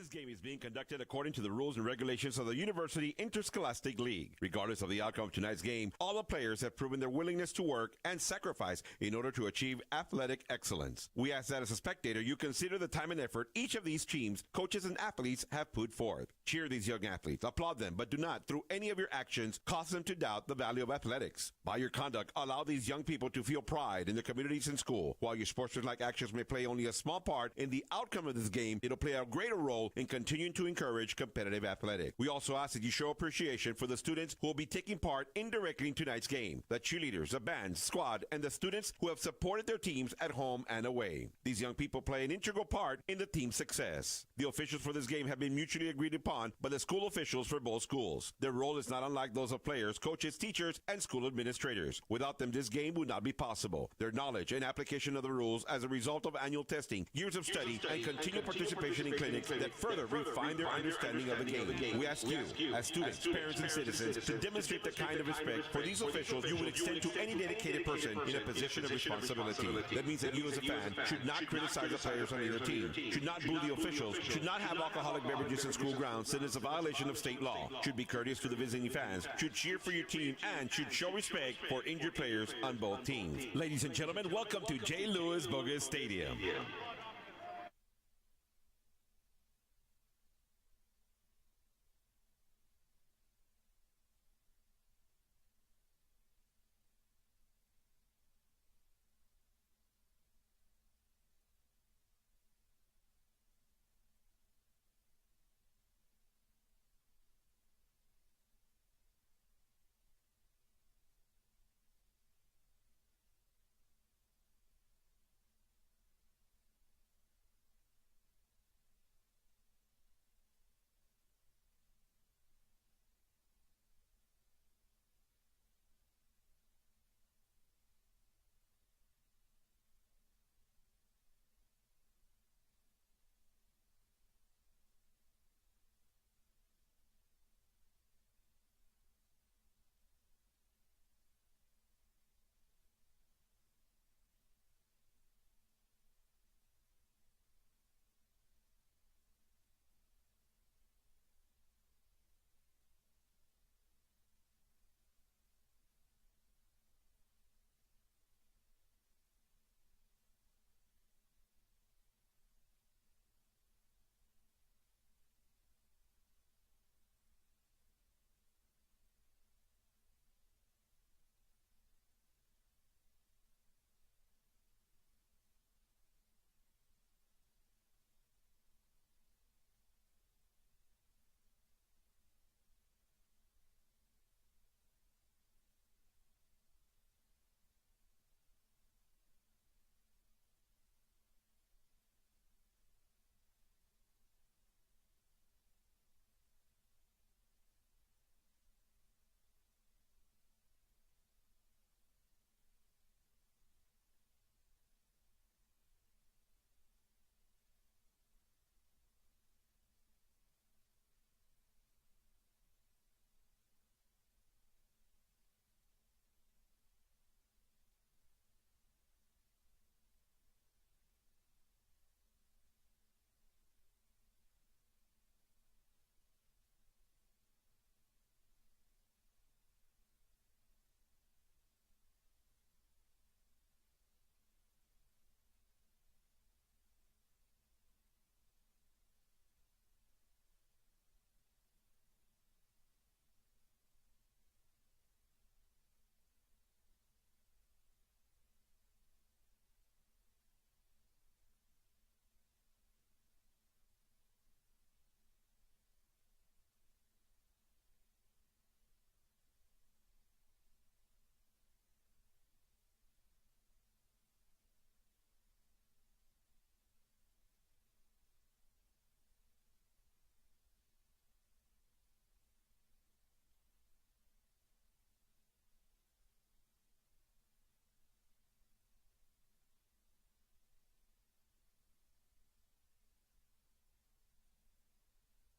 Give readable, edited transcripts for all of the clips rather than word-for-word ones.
This game is being conducted according to the rules and regulations of the University Interscholastic League. Regardless of the outcome of tonight's game, all the players have proven their willingness to work and sacrifice in order to achieve athletic excellence. We ask that as a spectator, you consider the time and effort each of these teams, coaches, and athletes have put forth. Cheer these young athletes, applaud them, but do not, through any of your actions, cause them to doubt the value of athletics. By your conduct, allow these young people to feel pride in their communities and school. While your sportsmanlike actions may play only a small part in the outcome of this game, it'll play a greater role in continuing to encourage competitive athletics. We also ask that you show appreciation for the students who will be taking part indirectly in tonight's game, the cheerleaders, the band, squad, and the students who have supported their teams at home and away. These young people play an integral part in the team's success. The officials for this game have been mutually agreed upon by the school officials for both schools. Their role is not unlike those of players, coaches, teachers, and school administrators. Without them, this game would not be possible. Their knowledge and application of the rules as a result of annual testing, years of study, and continual participation in clinics that further refine their understanding of the game. We ask you, as students, parents, and citizens, to demonstrate the kind of respect for these officials you would extend to any dedicated person in a position of responsibility. That means that you as a fan should not criticize the players on either team, should not boo the officials, should not have alcoholic beverages in school grounds, since it's a violation of state law, should be courteous to the visiting fans, should cheer for your team, and should show respect for injured players on both teams. Ladies and gentlemen, welcome to J. Louis Bogus Stadium.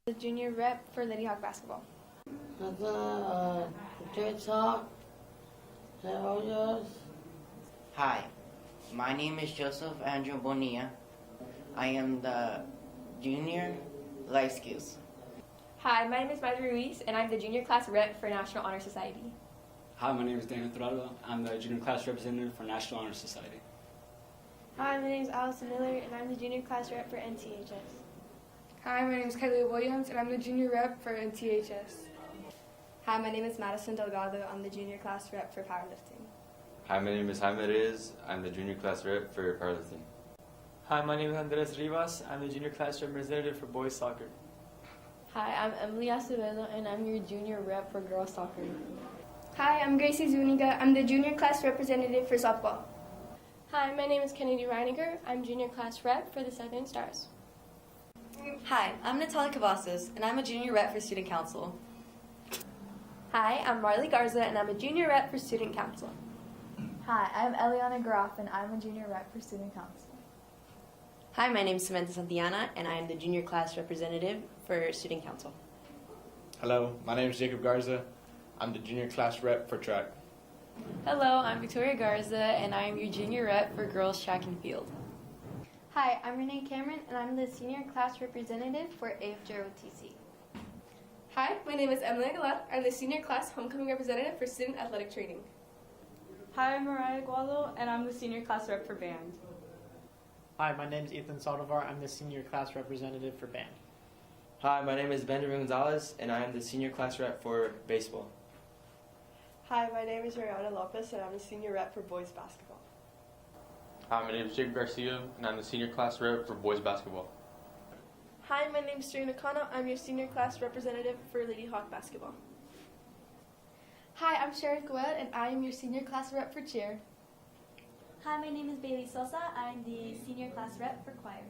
The junior rep for Lady Hawk basketball. Hi, my name is Joseph Andrew Bonilla. I am the junior life skills. Hi, my name is Madre Ruiz, and I'm the junior class rep for National Honor Society. Hi, my name is Dana Torado. I'm the junior class representative for National Honor Society. Hi, my name is Allison Miller, and I'm the junior class rep for NTHS. Hi, my name is Kylie Williams, and I'm the junior rep for NTHS. Hi, my name is Madison Delgado. I'm the junior class rep for powerlifting. Hi, my name is Jaime Reyes. I'm the junior class rep for powerlifting. Hi, my name is Andres Rivas. I'm the junior class representative for boys soccer. Hi, I'm Emily Acevedo, and I'm your junior rep for girls soccer. Hi, I'm Gracie Zuniga. I'm the junior class representative for softball. Hi, my name is Kennedy Reiniger. I'm junior class rep for the Southern Stars. Hi, I'm Natalia Cavazos, and I'm a junior rep for student council. Hi, I'm Marley Garza, and I'm a junior rep for student council. Hi, I'm Eliana Groff, and I'm a junior rep for student council. Hi, my name is Samantha Santillana, and I am the junior class representative for student council. Hello, my name is Jacob Garza. I'm the junior class rep for track. Hello, I'm Victoria Garza, and I am your junior rep for girls track and field. Hi, I'm Renee Cameron, and I'm the senior class representative for AFJROTC. Hi, my name is Emily Aguilar. I'm the senior class homecoming representative for student athletic training. Hi, I'm Mariah Guado, and I'm the senior class rep for band. Hi, my name is Ethan Saldivar. I'm the senior class representative for band. Hi, my name is Benjamin Gonzalez, and I am the senior class rep for baseball. Hi, my name is Mariana Lopez, and I'm the senior rep for boys basketball. Hi, my name is Jacob Garcia, and I'm the senior class rep for boys basketball. Hi, my name is Serena Nakano. I'm your senior class representative for Lady Hawk basketball. Hi, I'm Sharon Goel, and I am your senior class rep for cheer. Hi, my name is Bailey Sosa. I'm the senior class rep for choir.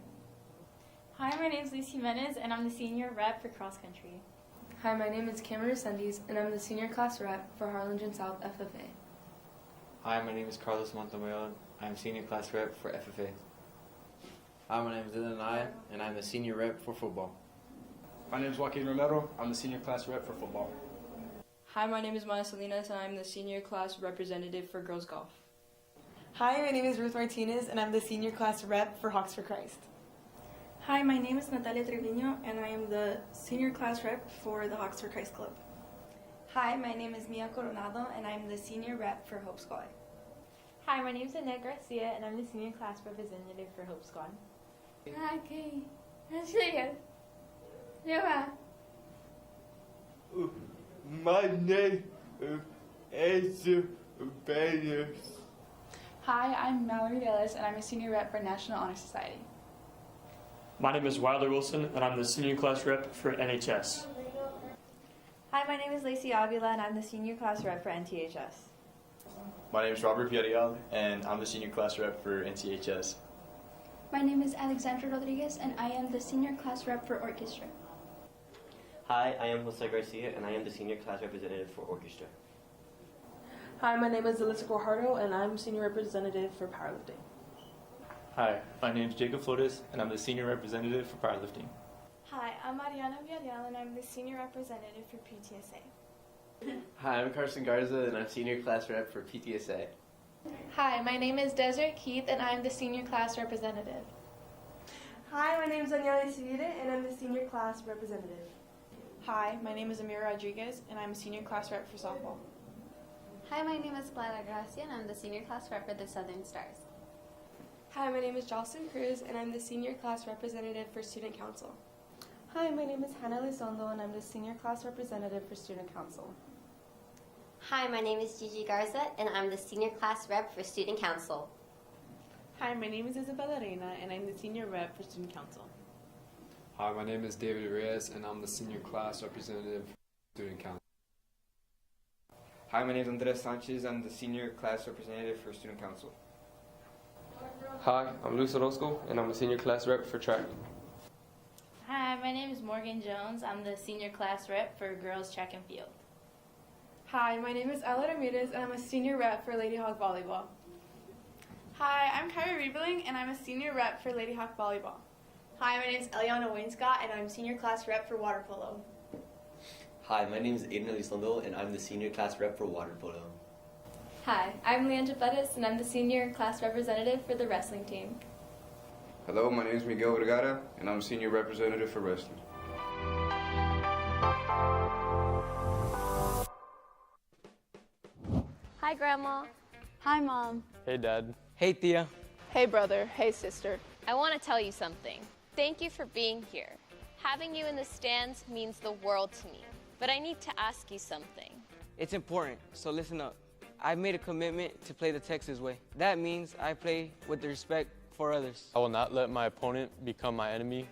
Hi, my name is Luis Jimenez, and I'm the senior rep for cross country. Hi, my name is Cameron Resendiz, and I'm the senior class rep for Harlingen South FFA. Hi, my name is Carlos Montemayor. I'm senior class rep for FFA. Hi, my name is Dylan Naya, and I'm the senior rep for football. My name is Joaquin Romero. I'm the senior class rep for football. Hi, my name is Maya Salinas, and I'm the senior class representative for girls golf. Hi, my name is Ruth Martinez, and I'm the senior class rep for Hawks for Christ. Hi, my name is Natalia Trevino, and I am the senior class rep for the Hawks for Christ Club. Hi, my name is Mia Coronado, and I'm the senior rep for Hope Squad. Hi, my name is Annette Garcia, and I'm the senior class representative for Hope Squad. Hi, Kay. That's good. Yeah. My name is Bayer. Hi, I'm Mallory Ellis, and I'm a senior rep for National Honor Society. My name is Wilder Wilson, and I'm the senior class rep for NHS. Hi, my name is Lacey Avila, and I'm the senior class rep for NTHS. My name is Robert Villarreal, and I'm the senior class rep for NTHS. My name is Alexandra Rodriguez, and I am the senior class rep for orchestra. Hi, I am Jose Garcia, and I am the senior class representative for orchestra. Hi, my name is Alyssa Guajardo, and I'm senior representative for powerlifting. Hi, my name is Jacob Flores, and I'm the senior representative for powerlifting. Hi, I'm Mariana Villarreal, and I'm the senior representative for PTSA. Hi, I'm Carson Garza, and I'm senior class rep for PTSA. Hi, my name is Desiree Keith, and I'm the senior class representative. Hi, my name is Daniela Civide, and I'm the senior class representative. Hi, my name is Amira Rodriguez, and I'm a senior class rep for softball. Hi, my name is Clara Gracia, and I'm the senior class rep for the Southern Stars. Hi, my name is Jocelyn Cruz, and I'm the senior class representative for Student Council. Hi, my name is Hannah Lizondo, and I'm the senior class representative for Student Council. Hi, my name is Gigi Garza, and I'm the senior class rep for Student Council. Hi, my name is Isabella Reina, and I'm the senior rep for Student Council. Hi, my name is David Reyes, and I'm the senior class representative for Student Council. Hi, my name is Andres Sanchez. I'm the senior class representative for Student Council. Hi, I'm Luis Orozco, and I'm a senior class rep for track. Hi, my name is Morgan Jones. I'm the senior class rep for girls track and field. Hi, my name is Ella Ramirez, and I'm a senior rep for Lady Hawk volleyball. Hi, I'm Kyrie Riebling, and I'm a senior rep for Lady Hawk volleyball. Hi, my name is Eliana Wainscott, and I'm senior class rep for water polo. Hi, my name is Aiden Elizondo, and I'm the senior class rep for water polo. Hi, I'm Leandra Pettis, and I'm the senior class representative for the wrestling team. Hello, my name is Miguel Vergara, and I'm senior representative for wrestling. Hi, Grandma. Hi, Mom. Hey, Dad. Hey, Thea. Hey, brother. Hey, sister. I want to tell you something. Thank you for being here. Having you in the stands means the world to me. But I need to ask you something. It's important, so listen up. I've made a commitment to play the Texas way. That means I play with the respect for others. I will not let my opponent become my enemy.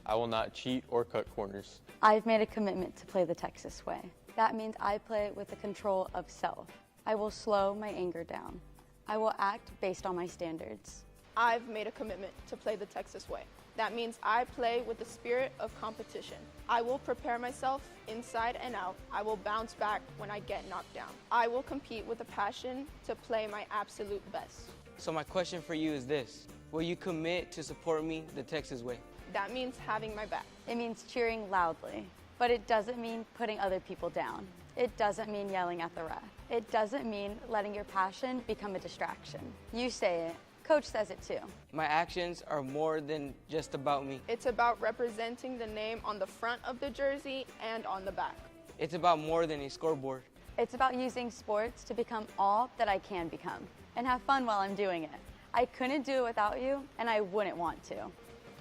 I will not cheat or cut corners. I've made a commitment to play the Texas way. That means I play with the control of self. I will slow my anger down. I will act based on my standards. I've made a commitment to play the Texas way. That means I play with the spirit of competition. I will prepare myself inside and out. I will bounce back when I get knocked down. I will compete with a passion to play my absolute best. So my question for you is this. Will you commit to support me the Texas way? That means having my back. It means cheering loudly, but it doesn't mean putting other people down. It doesn't mean yelling at the ref. It doesn't mean letting your passion become a distraction. You say it. Coach says it too. My actions are more than just about me. It's about representing the name on the front of the jersey and on the back. It's about more than a scoreboard. It's about using sports to become all that I can become and have fun while I'm doing it. I couldn't do it without you, and I wouldn't want to.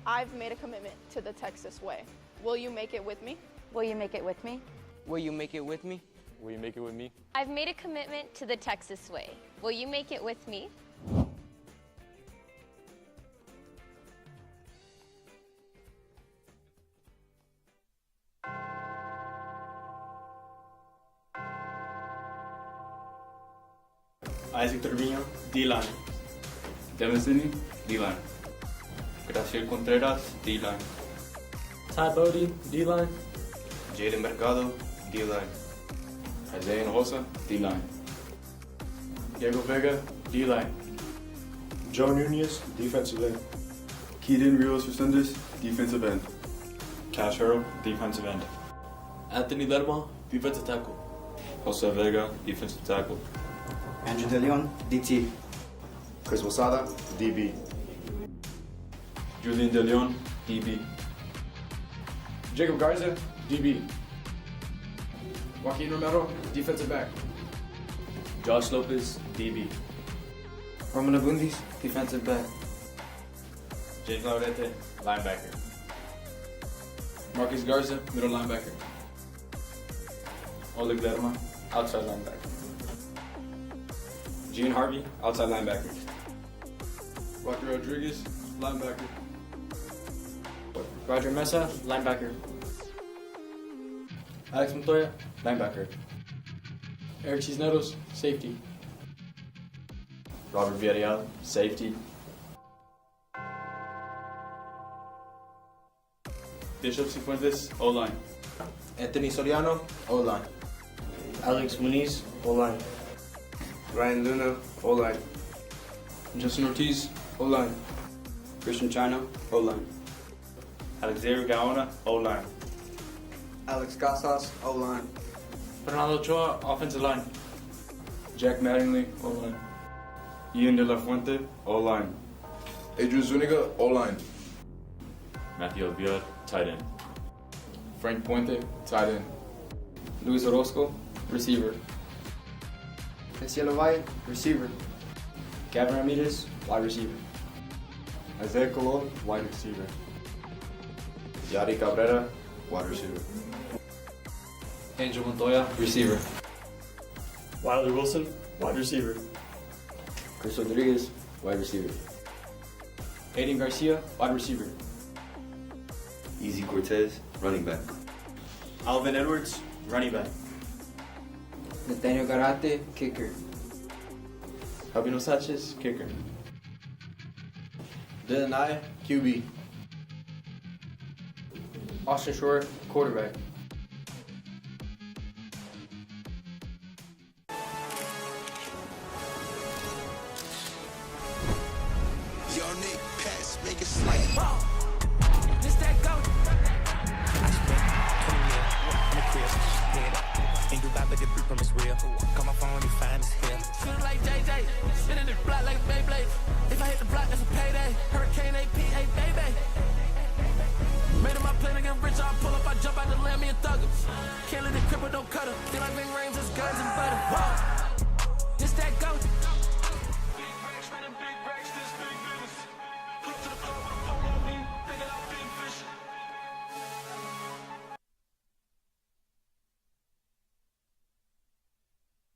I've made a commitment to the Texas way. Will you make it with me? Will you make it with me? Will you make it with me? Will you make it with me? I've made a commitment to the Texas way. Will you make it with me? Isaac Trevino, D-line. Devin Sidney, D-line. Graciel Contreras, D-line. Ty Bodie, D-line. Jaden Mercado, D-line. Isaiah Hinojosa, D-line. Diego Vega, D-line. Joe Nunez, defensive end. Keaton Rios Resendez, defensive end. Cash Harrell, defensive end. Anthony Lerma, defensive tackle. Jose Vega, defensive tackle. Andrew De Leon, DT. Chris Wasada, DB. Julian De Leon, DB. Jacob Garza, DB. Joaquin Romero, defensive back. Josh Lopez, DB. Roman Abundis, defensive back. James Laurete, linebacker. Marcus Garza, middle linebacker. Oleg Lerma, outside linebacker. Gene Harvey, outside linebacker. Rocky Rodriguez, linebacker. Roger Mesa, linebacker. Alex Montoya, linebacker. Eric Cisneros, safety. Robert Villarreal, safety. Bishop Cifuentes, O-line. Anthony Soriano, O-line. Alex Muniz, O-line. Ryan Luna, O-line. Justin Ortiz, O-line. Christian China, O-line. Alexander Gaona, O-line. Alex Casas, O-line. Fernando Ochoa, offensive line. Jack Mattingly, O-line. Ian De La Fuente, O-line. Adrian Zuniga, O-line. Matthew Avila, tight end. Frank Puente, tight end. Luis Orozco, receiver. Cielo Valle, receiver. Gavin Ramirez, wide receiver. Isaiah Colon, wide receiver. Yari Cabrera, wide receiver. Angel Montoya, receiver. Wilder Wilson, wide receiver. Chris Rodriguez, wide receiver. Aiden Garcia, wide receiver. Easy Cortez, running back. Alvin Edwards, running back. Nathaniel Garate, kicker. Albino Sanchez, kicker. Denai, QB. Austin Shore, quarterback. Your Nick pass, make it slide. This that go. I spent 20 years in the crib, head up. Ain't do bad, but the blue from is real. Call my phone, you find us here. Feel like JJ, shit in the block like Beyblade. If I hit the block, that's a payday. Hurricane AP, baby. Made up my plan to get rich, I pull up, I jump out the lamb, me a thugger. Can't let the cripple, don't cut her. Feel like ring rings, it's guns and butter. Whoa, this that go.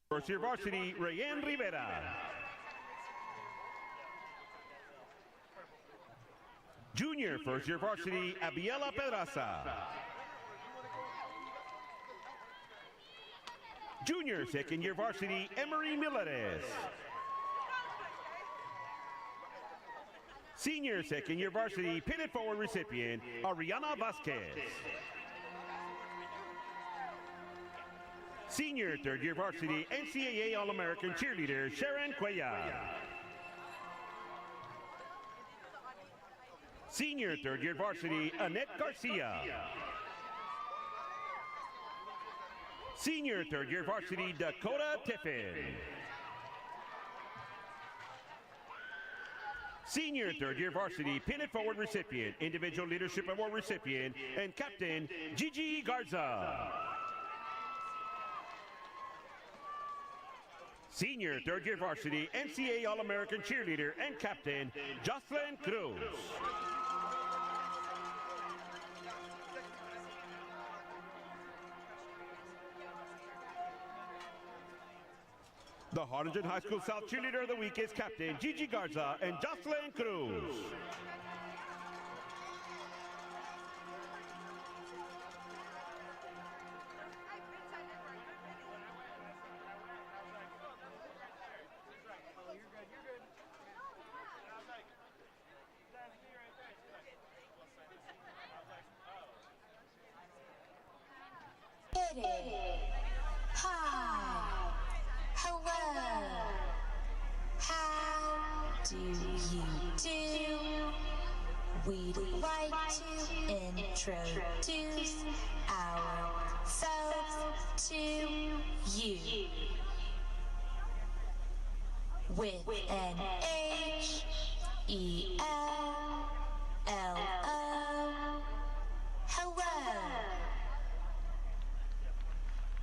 First year varsity, Rayen Rivera. Junior first year varsity, Abiela Pedraza. Junior second year varsity, Emery Milares. Senior second year varsity, pitted forward recipient, Ariana Vasquez. Senior third year varsity, NCAA All-American cheerleader, Sharon Cuellar. Senior third year varsity, Annette Garcia. Senior third year varsity, Dakota Tiffin. Senior third year varsity, pitted forward recipient, individual leadership award recipient, and captain, Gigi Garza. Senior third year varsity, NCAA All-American cheerleader and captain, Jocelyn Cruz. The Harlingen High School South Cheerleader of the Week is Captain Gigi Garza and Jocelyn Cruz. Hi. Hello. How do you do? We'd like to introduce ourselves to you. With an H-E-L-L-O. Hello.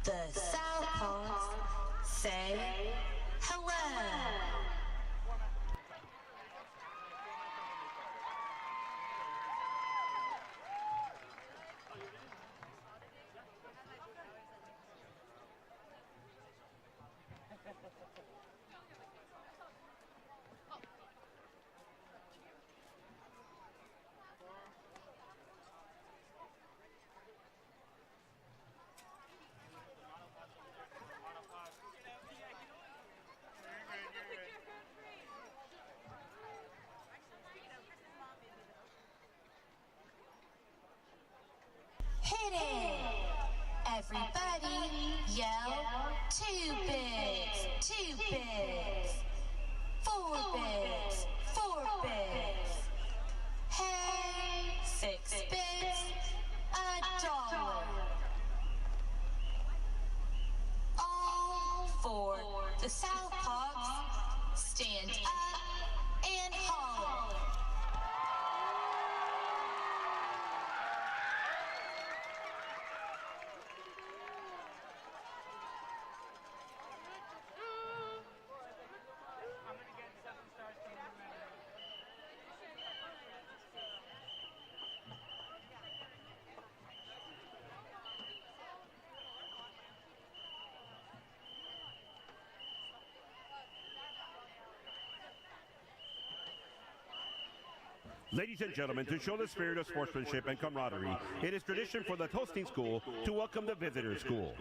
The Southpaws say hello. Hit it! Everybody yell 2 bits, 2 bits, 4 bits, 4 bits. Hey, 6 bits, $1. All for the Southpaws, stand up and holler. Ladies and gentlemen, to show the spirit of sportsmanship and camaraderie, it is tradition for the hosting school to welcome the visitor school.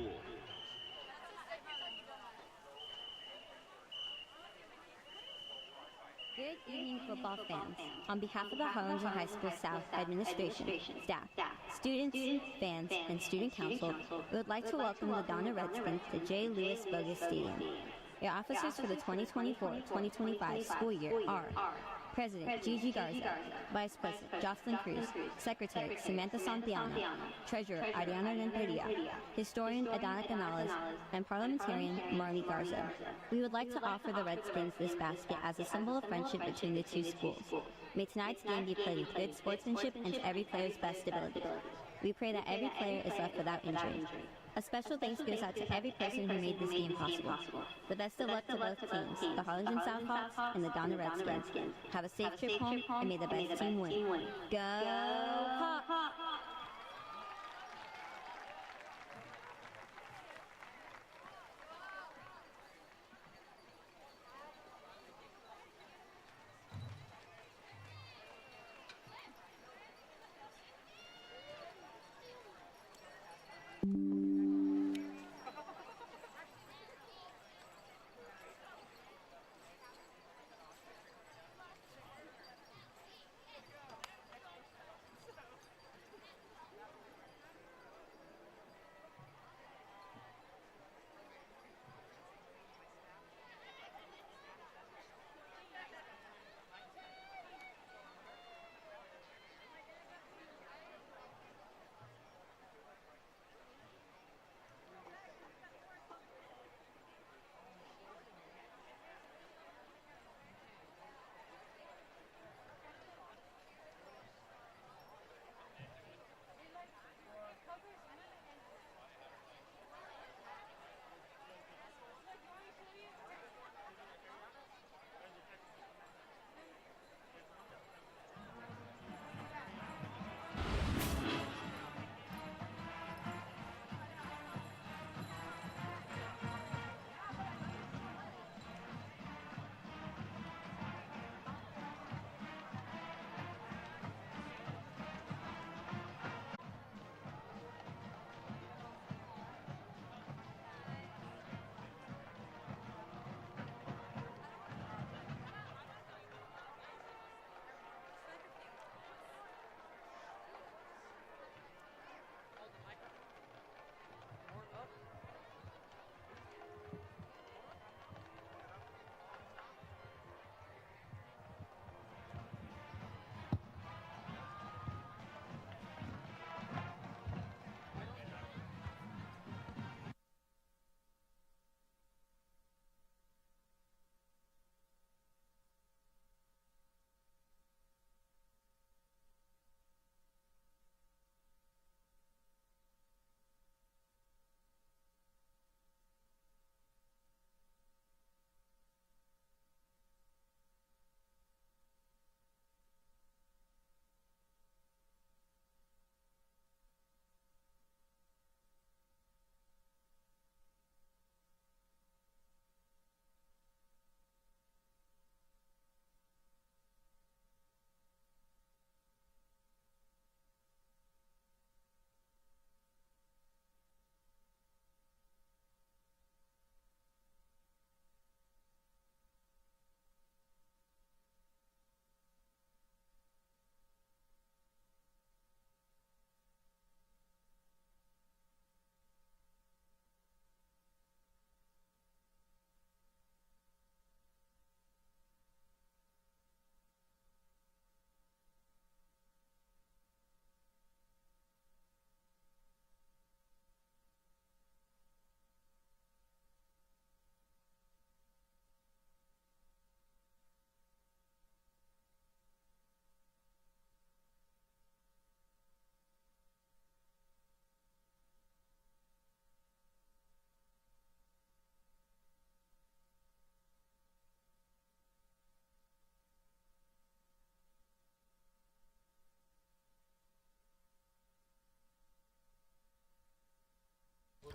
Good evening, football fans. On behalf of the Harlingen High School South administration, staff, students, fans, and student council, we would like to welcome the Donna Redskins to J. Lewis Bogus Stadium. Your officers for the 2024-2025 school year are President Gigi Garza, Vice President Jocelyn Cruz, Secretary Samantha Santiana, Treasurer Ariana Renteria, Historian Adana Canales, and Parliamentarian Marley Garza. We would like to offer the Redskins this basket as a symbol of friendship between the two schools. May tonight's game be played with good sportsmanship and to every player's best ability. We pray that every player is left without injury. A special thanks goes out to every person who made this game possible. The best of luck to both teams, the Harlingen Southhawks and the Donna Redskins. Have a safe trip home, and may the best team win. Go Hawks!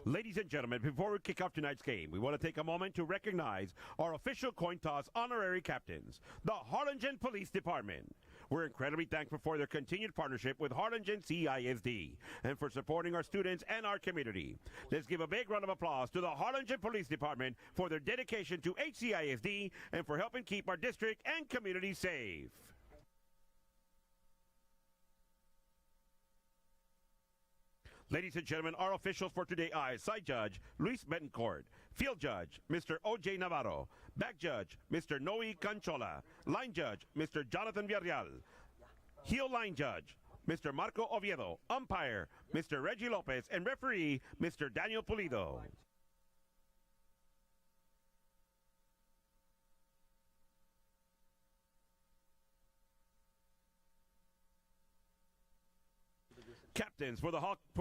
Ladies and gentlemen, before we kick off tonight's game, we want to take a moment to recognize our official coin toss honorary captains, the Harlingen Police Department. We're incredibly thankful for their continued partnership with Harlingen CISD and for supporting our students and our community. Let's give a big round of applause to the Harlingen Police Department for their dedication to HCISD and for helping keep our district and community safe. Ladies and gentlemen, our officials for today are Side Judge Luis Betancourt, Field Judge Mr. O.J. Navarro, Back Judge Mr. Noe Canchola, Line Judge Mr. Jonathan Villarreal, Heel Line Judge Mr. Marco Oviedo, Umpire Mr. Reggie Lopez, and Referee Mr. Daniel Pulido. Captains for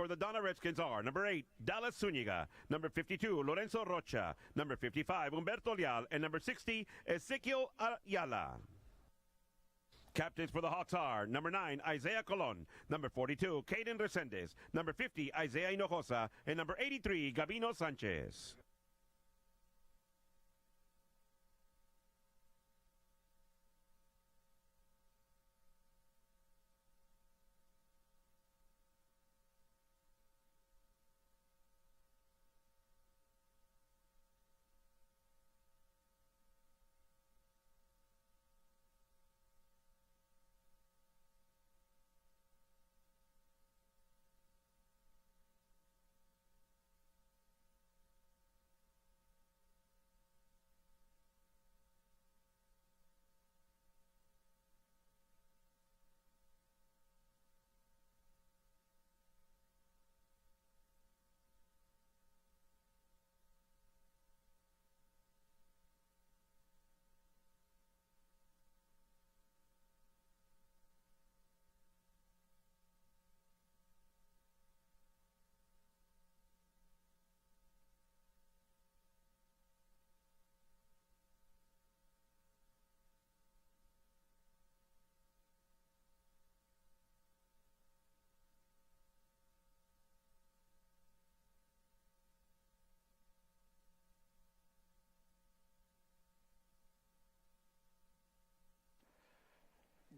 the Donna Redskins are number 8, Dallas Zuniga, number 52, Lorenzo Rocha, number 55, Humberto Leal, and number 60, Ezequiel Ayala. Captains for the Hawks are number 9, Isaiah Colon, number 42, Caden Resendez, number 50, Isaiah Hinojosa, and number 83, Gabino Sanchez.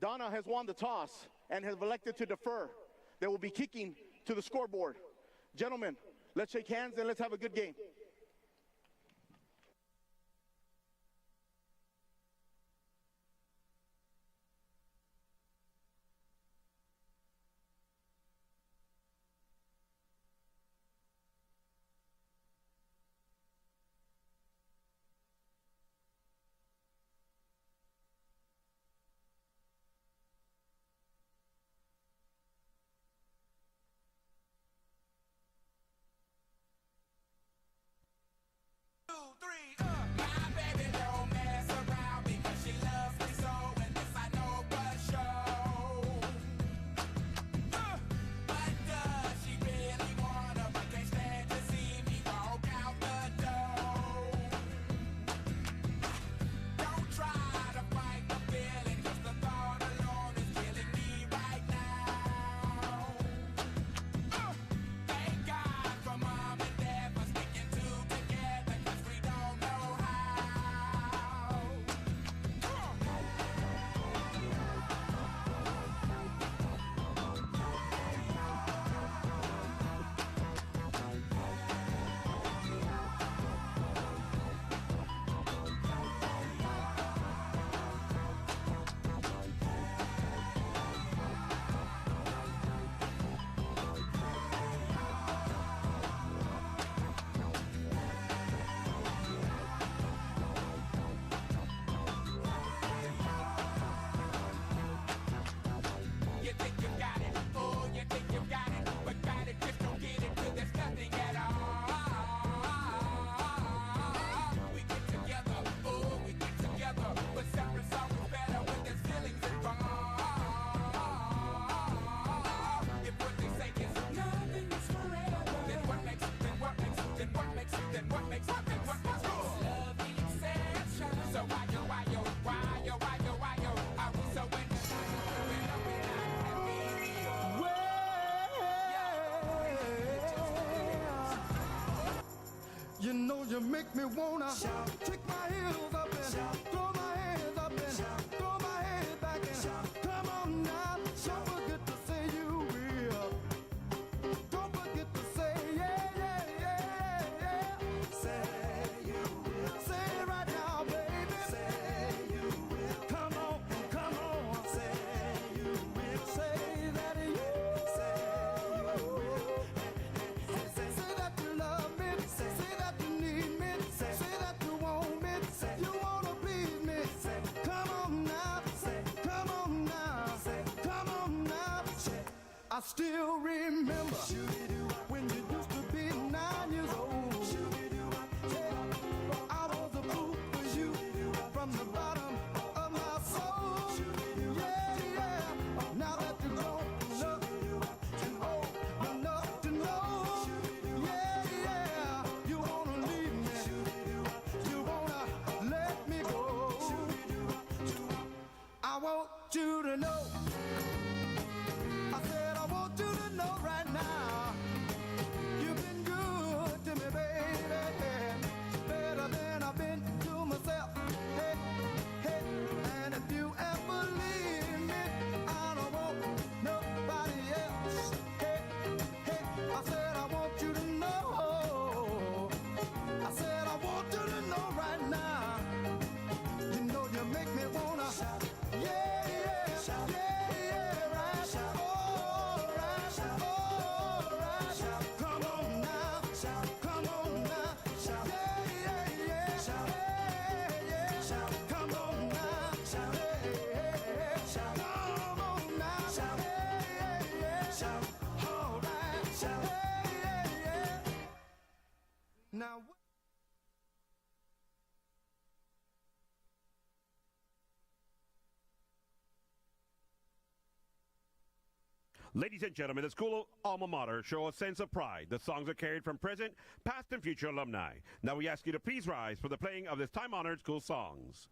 Donna has won the toss and has elected to defer. They will be kicking to the scoreboard. Gentlemen, let's shake hands and let's have a good game. You know you make me wanna kick my heels up and throw my hands up and throw my head back and come on now. Don't forget to say you will. Don't forget to say yeah, yeah, yeah, yeah. Say you will. Say it right now, baby. Say you will. Come on, come on. Say you will. Say that you will. Say you will. Say that you love me. Say that you need me. Say that you want me. You wanna please me. Come on now. Come on now. Come on now. I still remember when you used to be 9 years old. I was a fool for you from the bottom of my soul. Yeah, yeah. Now that you're grown up and old, Now, Ladies and gentlemen, the school alma mater show a sense of pride. The songs are carried from present, past, and future alumni. Now we ask you to please rise for the playing of this time-honored school songs.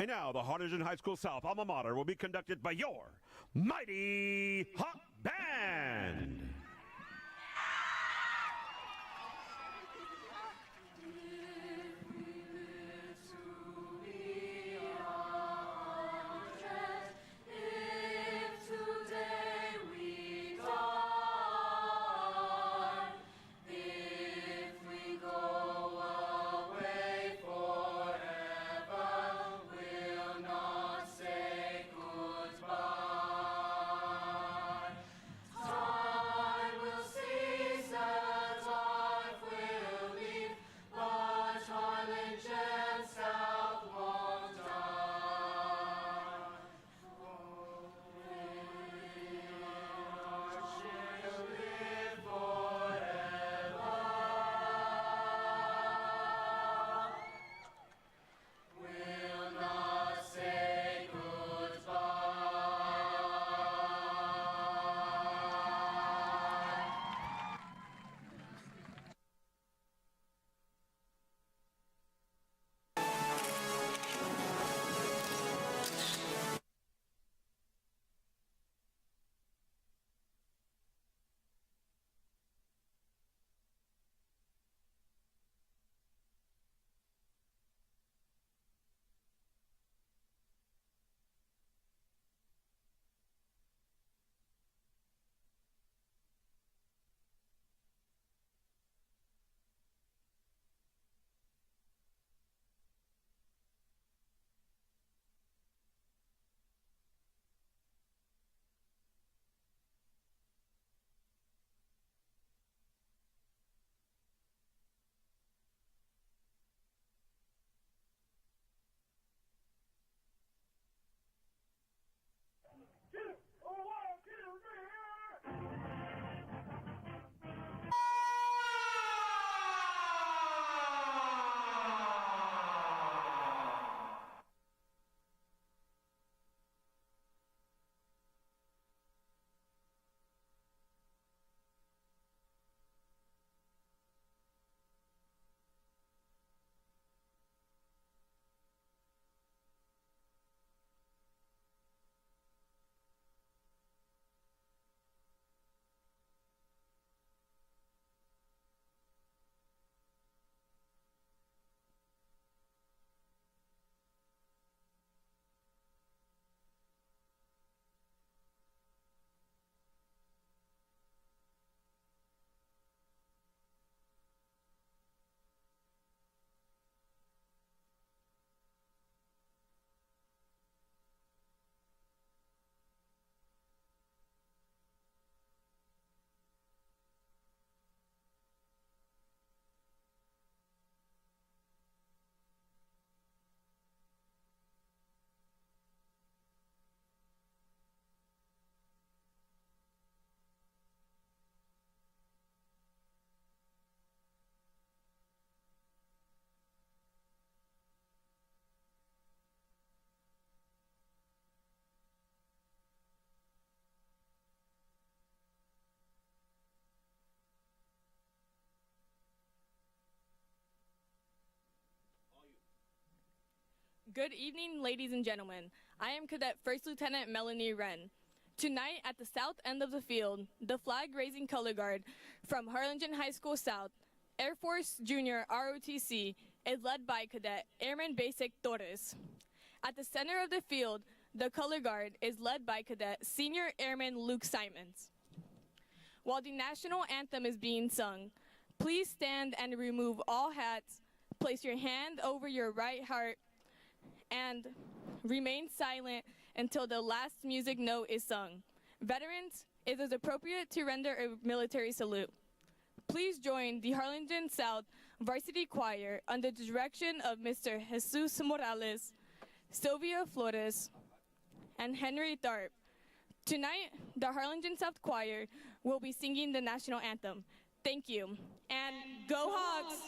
And now, the Harlingen High School South alma mater will be conducted by your Mighty Hot Band. Time Good evening, ladies and gentlemen. I am Cadet First Lieutenant Melanie Wren. Tonight, at the south end of the field, the flag-raising color guard from Harlingen High School South, Air Force Junior ROTC, is led by Cadet Airman Basic Torres. At the center of the field, the color guard is led by Cadet Senior Airman Luke Simons. While the national anthem is being sung, please stand and remove all hats, place your hand over your right heart, and remain silent until the last music note is sung. Veterans, it is appropriate to render a military salute. Please join the Harlingen South Varsity Choir under the direction of Mr. Jesus Morales, Sylvia Flores, and Henry Tharp. Tonight, the Harlingen South Choir will be singing the national anthem. Thank you, and go Hawks!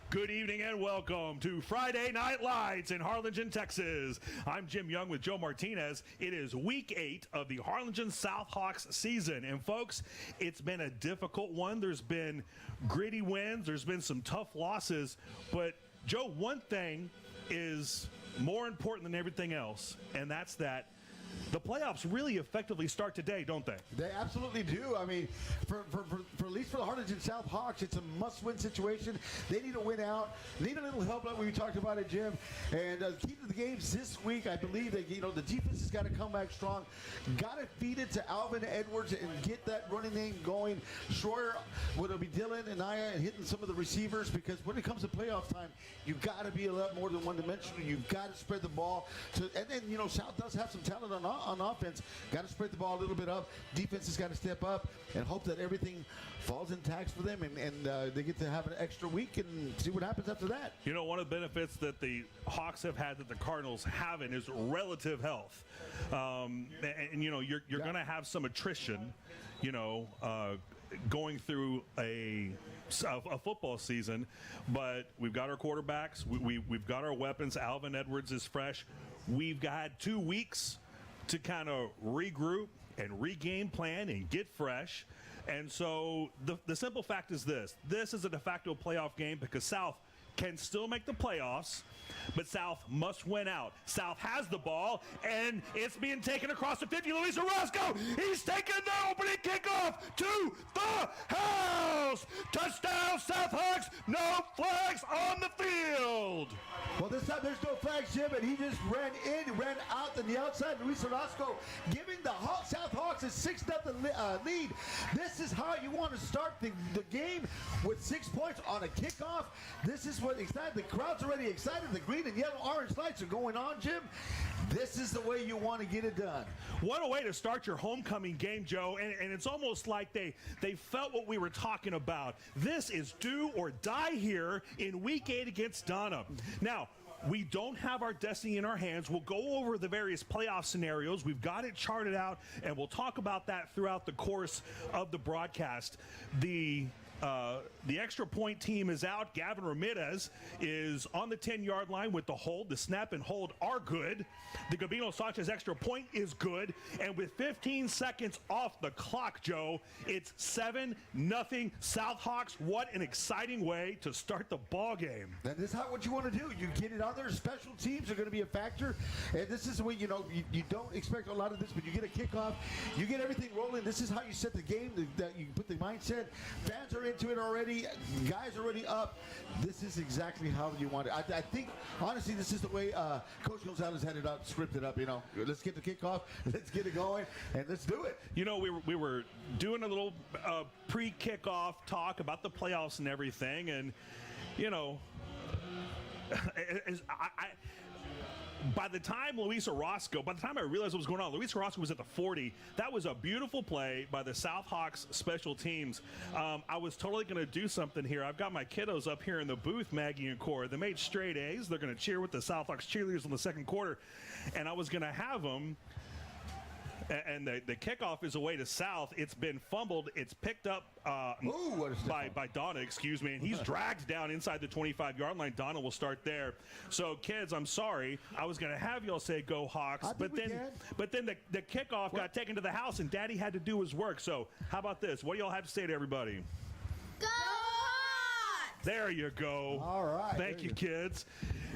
Good evening and welcome to Friday Night Lights in Harlingen, Texas. I'm Jim Young with Joe Martinez. It is week 8 of the Harlingen South Hawks season. And folks, it's been a difficult one. There's been gritty wins. There's been some tough losses. But Joe, one thing is more important than everything else, and that's that the playoffs really effectively start today, don't they? They absolutely do. I mean, for at least for the Harlingen South Hawks, it's a must-win situation. They need to win out. Need a little help, like we talked about it, Jim. And key to the games this week, I believe that the defense has got to come back strong. Got to feed it to Alvin Edwards and get that running game going. Schroyer, it'll be Dylan and Naya and hitting some of the receivers, because when it comes to playoff time, you've got to be a lot more than one-dimensional. You've got to spread the ball. And then, South does have some talent on offense. Got to spread the ball a little bit up. Defense has got to step up and hope that everything falls intact for them, and they get to have an extra week and see what happens after that. One of the benefits that the Hawks have had that the Cardinals haven't is relative health. You're going to have some attrition, going through a football season, but we've got our quarterbacks. We've got our weapons. Alvin Edwards is fresh. We've got 2 weeks to kind of regroup and regain plan and get fresh. And so the simple fact is this is a de facto playoff game, because South can still make the playoffs, but South must win out. South has the ball, and it's being taken across the 50. Luis Orozco, he's taking the opening kickoff to the house. Touchdown, South Hawks. No flags on the field. Well, this time there's no flags, Jim, and he just ran out on the outside. Luis Orozco giving the South Hawks lead. This is how you want to start the game with 6 points on a kickoff. This is what excited. The crowd's already excited. The green and yellow orange lights are going on, Jim. This is the way you want to get it done. What a way to start your homecoming game, Joe. And it's almost like they felt what we were talking about. This is do or die here in Week 8 against Donna. Now, we don't have our destiny in our hands. We'll go over the various playoff scenarios. We've got it charted out, and we'll talk about that throughout the course of the broadcast. The extra point team is out. Gavin Ramirez is on the 10-yard line with the hold. The snap and hold are good. The Gabino Sanchez extra point is good. And with 15 seconds off the clock, Joe, it's 7-0 Southhawks. What an exciting way to start the ball game. And this is what you want to do. You get it on there. Special teams are going to be a factor. And this is what, you don't expect a lot of this, but you get a kickoff. You get everything rolling. This is how you set the game. You put the mindset. Fans are into it already. Guys already up. This is exactly how you want it. I think, honestly, this is the way Coach Gonzalez had it up, scripted up. Let's get the kickoff, let's get it going, and let's do it. We were doing a little pre-kickoff talk about the playoffs and everything, and by the time I realized what was going on, Luis Orozco was at the 40. That was a beautiful play by the Southhawks special teams. I was totally going to do something here. I've got my kiddos up here in the booth, Maggie and Cora. They made straight A's. They're going to cheer with the Southhawks cheerleaders in the second quarter. And I was going to have them. And the kickoff is away to South. It's been fumbled. It's picked up by Donna, excuse me, and he's dragged down inside the 25-yard line. Donna will start there. So, kids, I'm sorry. I was going to have y'all say go Hawks, but then the kickoff got taken to the house, and Daddy had to do his work. So, how about this? What do y'all have to say to everybody? Go Hawks! There you go. All right. Thank you, kids.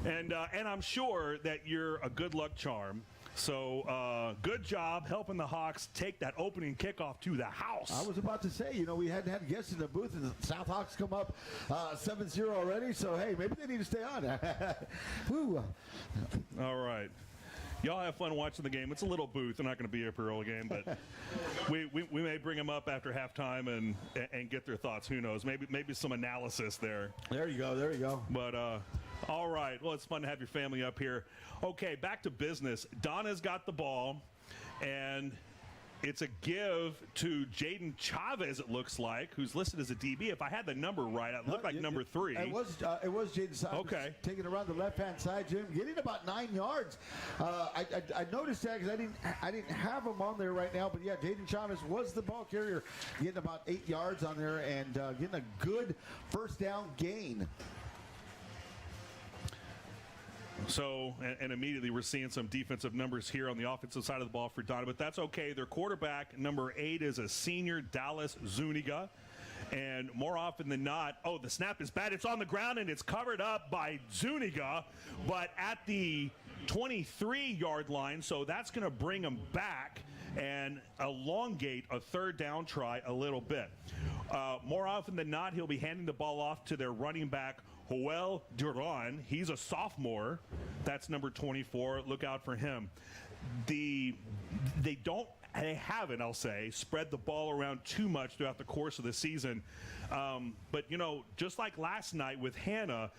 And I'm sure that you're a good luck charm. So, good job helping the Hawks take that opening kickoff to the house. I was about to say, we had guests in the booth, and the South Hawks come up 7-0 already. So, hey, maybe they need to stay on. Woo. All right. Y'all have fun watching the game. It's a little booth. They're not going to be up here all game, but we may bring them up after halftime and get their thoughts. Who knows? Maybe some analysis there. There you go. But all right. Well, it's fun to have your family up here. Okay, back to business. Donna's got the ball, and it's a give to Jaden Chavez, it looks like, who's listed as a DB. If I had the number right, it looked like number 3. It was Jaden Chavez. Okay. Taking around the left-hand side, Jim, getting about 9 yards. I noticed that because I didn't have him on there right now, but yeah, Jaden Chavez was the ball carrier, getting about 8 yards on there and getting a good first down gain. So, and immediately we're seeing some defensive numbers here on the offensive side of the ball for Donna, but that's okay. Their quarterback, number 8, is a senior, Dallas Zuniga. And more often than not, the snap is bad. It's on the ground, and it's covered up by Zuniga, but at the 23-yard line, so that's going to bring him back and elongate a third down try a little bit. More often than not, he'll be handing the ball off to their running back, Joel Duran. He's a sophomore. That's number 24. Look out for him. They haven't, I'll say, spread the ball around too much throughout the course of the season. But, just like last night with Hannah,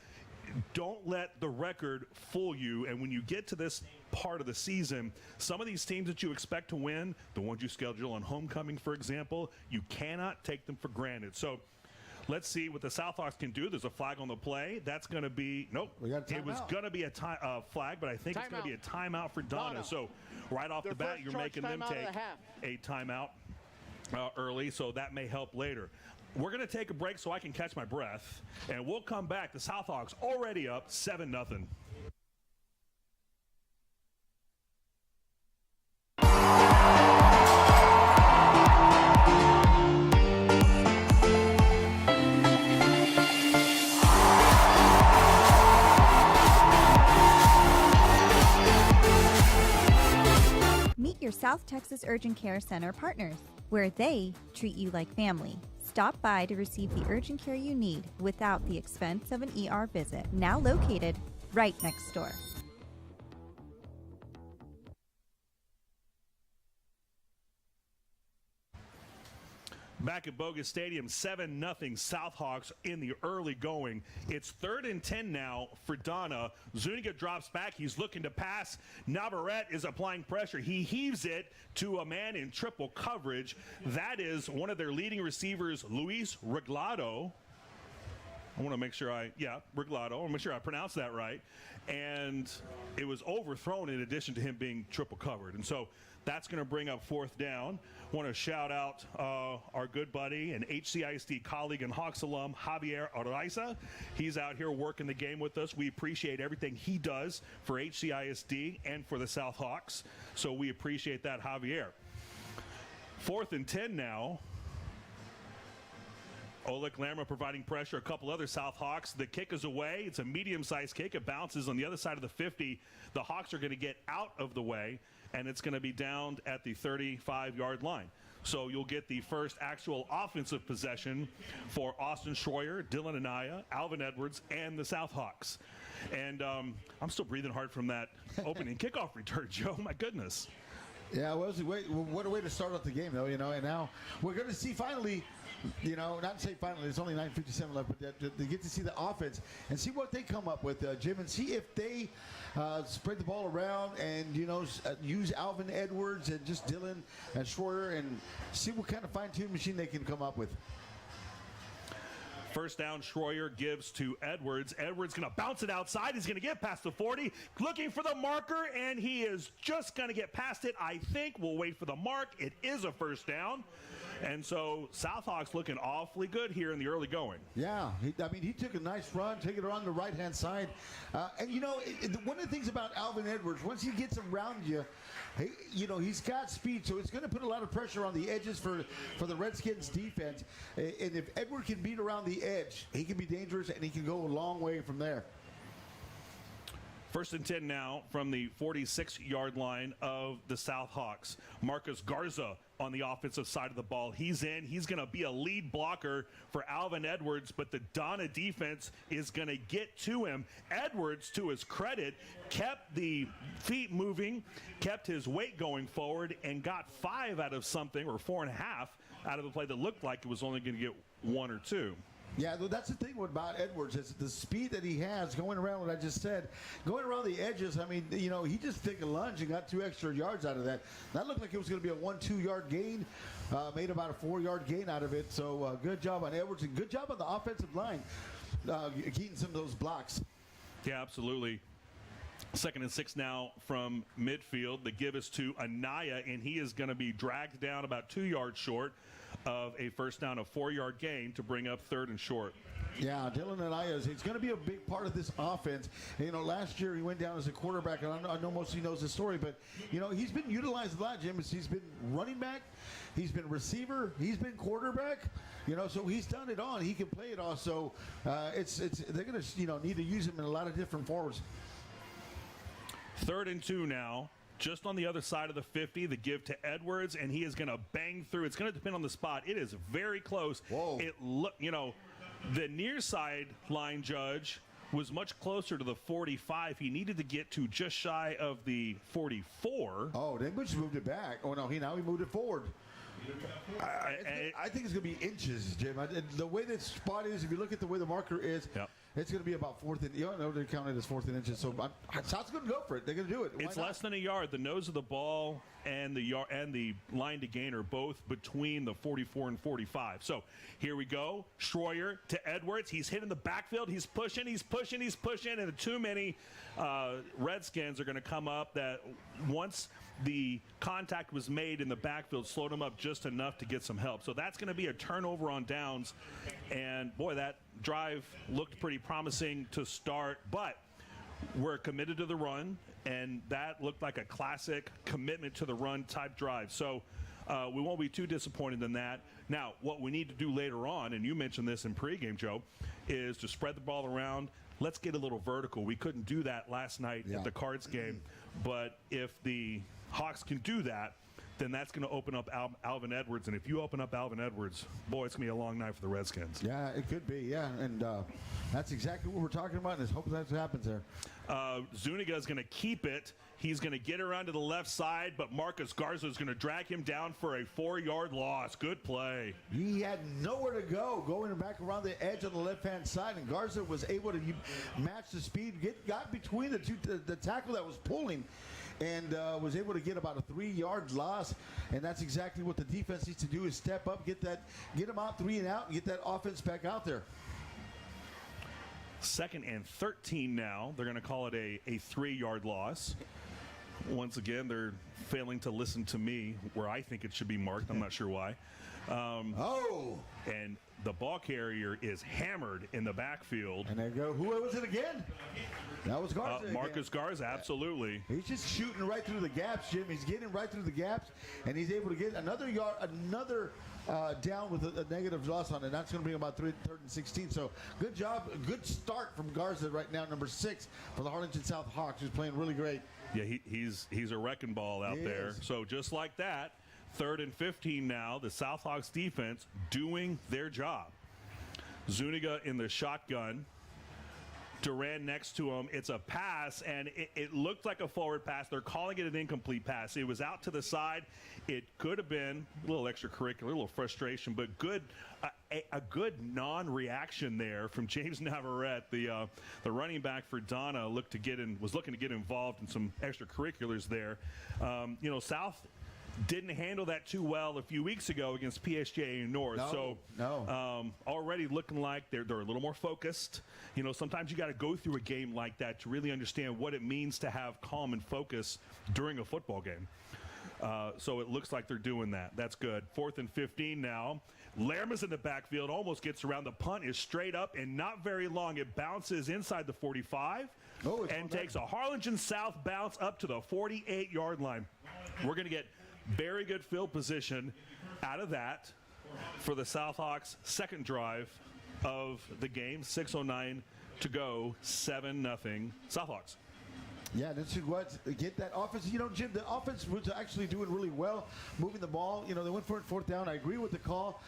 don't let the record fool you. And when you get to this part of the season, some of these teams that you expect to win, the ones you schedule on homecoming, for example, you cannot take them for granted. So let's see what the Southhawks can do. There's a flag on the play. That's going to be – nope. It was going to be a flag, but I think it's going to be a timeout for Donna. So right off the bat, you're making them take a timeout early, so that may help later. We're going to take a break so I can catch my breath, and we'll come back. The Southhawks already up 7-0. Meet your South Texas Urgent Care Center partners, where they treat you like family. Stop by to receive the urgent care you need without the expense of an ER visit. Now located right next door. Back at Bogus Stadium, 7-0 Southhawks in the early going. It's 3rd and 10 now for Donna. Zuniga drops back. He's looking to pass. Navarrete is applying pressure. He heaves it to a man in triple coverage. That is one of their leading receivers, Luis Reglado. I want to make sure Reglado. I want to make sure I pronounce that right. And it was overthrown in addition to him being triple covered. And so that's going to bring up 4th down. Want to shout out our good buddy and HCISD colleague and Hawks alum, Javier Araiza. He's out here working the game with us. We appreciate everything he does for HCISD and for the South Hawks. So we appreciate that, Javier. 4th and 10 now. Oleg Lamra providing pressure. A couple other South Hawks. The kick is away. It's a medium-sized kick. It bounces on the other side of the 50. The Hawks are going to get out of the way, and it's going to be downed at the 35-yard line. So you'll get the first actual offensive possession for Austin Schroyer, Dylan Anaya, Alvin Edwards, and the South Hawks. And I'm still breathing hard from that opening kickoff return, Joe. My goodness. Yeah, well, what a way to start off the game, though, and now we're going to see finally, not to say finally, there's only 9:57 left, but they get to see the offense and see what they come up with, Jim, and see if they spread the ball around and, use Alvin Edwards and just Dylan and Schroyer and see what kind of fine-tuned machine they can come up with. First down, Schroyer gives to Edwards. Edwards going to bounce it outside. He's going to get past the 40, looking for the marker, and he is just going to get past it. I think we'll wait for the mark. It is a first down. And so Southhawks looking awfully good here in the early going. Yeah, he took a nice run, take it around the right-hand side. One of the things about Alvin Edwards, once he gets around you, he's got speed, so it's going to put a lot of pressure on the edges for the Redskins defense. And if Edward can beat around the edge, he can be dangerous, and he can go a long way from there. 1st and 10 now from the 46-yard line of the Southhawks. Marcus Garza on the offensive side of the ball. He's in. He's going to be a lead blocker for Alvin Edwards, but the Donna defense is going to get to him. Edwards, to his credit, kept the feet moving, kept his weight going forward, and got 5 out of something, or 4.5 out of a play that looked like it was only going to get 1 or 2. Yeah, that's the thing about Edwards is the speed that he has going around what I just said, going around the edges. He just took a lunge and got 2 extra yards out of that. That looked like it was going to be a 1-2 yard gain, made about a 4-yard gain out of it. So good job on Edwards and good job on the offensive line, getting some of those blocks. Yeah, absolutely. 2nd and 6 now from midfield. The give is to Anaya, and he is going to be dragged down about 2 yards short of a first down, a 4-yard gain to bring up 3rd and short. Yeah, Dylan Anaya, he's going to be a big part of this offense. Last year he went down as a quarterback, and I know most of you knows the story, but, he's been utilized a lot, Jim. He's been running back, he's been receiver, he's been quarterback, so he's done it all, and he can play it all. So they're going to, need to use him in a lot of different forms. 3rd and 2 now. Just on the other side of the 50, the give to Edwards, and he is going to bang through. It's going to depend on the spot. It is very close. Whoa. The near side line judge was much closer to the 45. He needed to get to just shy of the 44. Oh, they just moved it back. Oh, no, now he moved it forward. I think it's going to be inches, Jim. The way that spot is, if you look at the way the marker is, yep. It's going to be about 4th and they're counting it as 4th and inches. So South's going to go for it. They're going to do it. It's less than a yard. The nose of the ball and the line to gain are both between the 44 and 45. So here we go. Schroyer to Edwards. He's hitting the backfield. He's pushing, and too many Redskins are going to come up that once the contact was made in the backfield, slowed him up just enough to get some help. So that's going to be a turnover on downs. And, boy, that drive looked pretty promising to start. But we're committed to the run, and that looked like a classic commitment to the run type drive. So we won't be too disappointed in that. Now, what we need to do later on, and you mentioned this in pregame, Joe, is to spread the ball around. Let's get a little vertical. We couldn't do that last night at the Cards game. But if the Hawks can do that, then that's going to open up Alvin Edwards. And if you open up Alvin Edwards, boy, it's going to be a long night for the Redskins. Yeah, it could be, yeah. And that's exactly what we're talking about, and let's hope that happens there. Zuniga is going to keep it. He's going to get around to the left side, but Marcus Garza is going to drag him down for a 4-yard loss. Good play. He had nowhere to go, going back around the edge on the left-hand side, and Garza was able to match the speed, got between the tackle that was pulling, and was able to get about a 3-yard loss. And that's exactly what the defense needs to do, is step up, get them out 3 and out, and get that offense back out there. 2nd and 13 now. They're going to call it a 3-yard loss. Once again, they're failing to listen to me where I think it should be marked. I'm not sure why. And the ball carrier is hammered in the backfield. And there you go. Who was it again? That was Garza. Marcus Garza, absolutely. He's just shooting right through the gaps, Jim. He's getting right through the gaps, and he's able to get another yard, down with a negative loss on it. That's going to bring about 3rd and 16. So good job, good start from Garza right now, number 6 for the Harlingen South Hawks, who's playing really great. Yeah, he's a wrecking ball out there. So just like that, 3rd and 15 now, the South Hawks defense doing their job. Zuniga in the shotgun. Duran next to him. It's a pass, and it looked like a forward pass. They're calling it an incomplete pass. It was out to the side. It could have been a little extracurricular, a little frustration, but a good non-reaction there from James Navarrete, the running back for Donna. Was looking to get involved in some extracurriculars there. South didn't handle that too well a few weeks ago against PSJA North. Already looking like they're a little more focused. Sometimes you got to go through a game like that to really understand what it means to have calm and focus during a football game. So it looks like they're doing that. That's good. 4th and 15 now. Lerma's in the backfield, almost gets around. The punt is straight up and not very long. It bounces inside the 45 and takes a Harlingen South bounce up to the 48-yard line. We're going to get very good field position out of that for the South Hawks' second drive of the game. 6:09 to go, 7-0 South Hawks. Yeah, that's what get that offense. Jim, the offense was actually doing really well, moving the ball. They went for it 4th down. I agree with the call.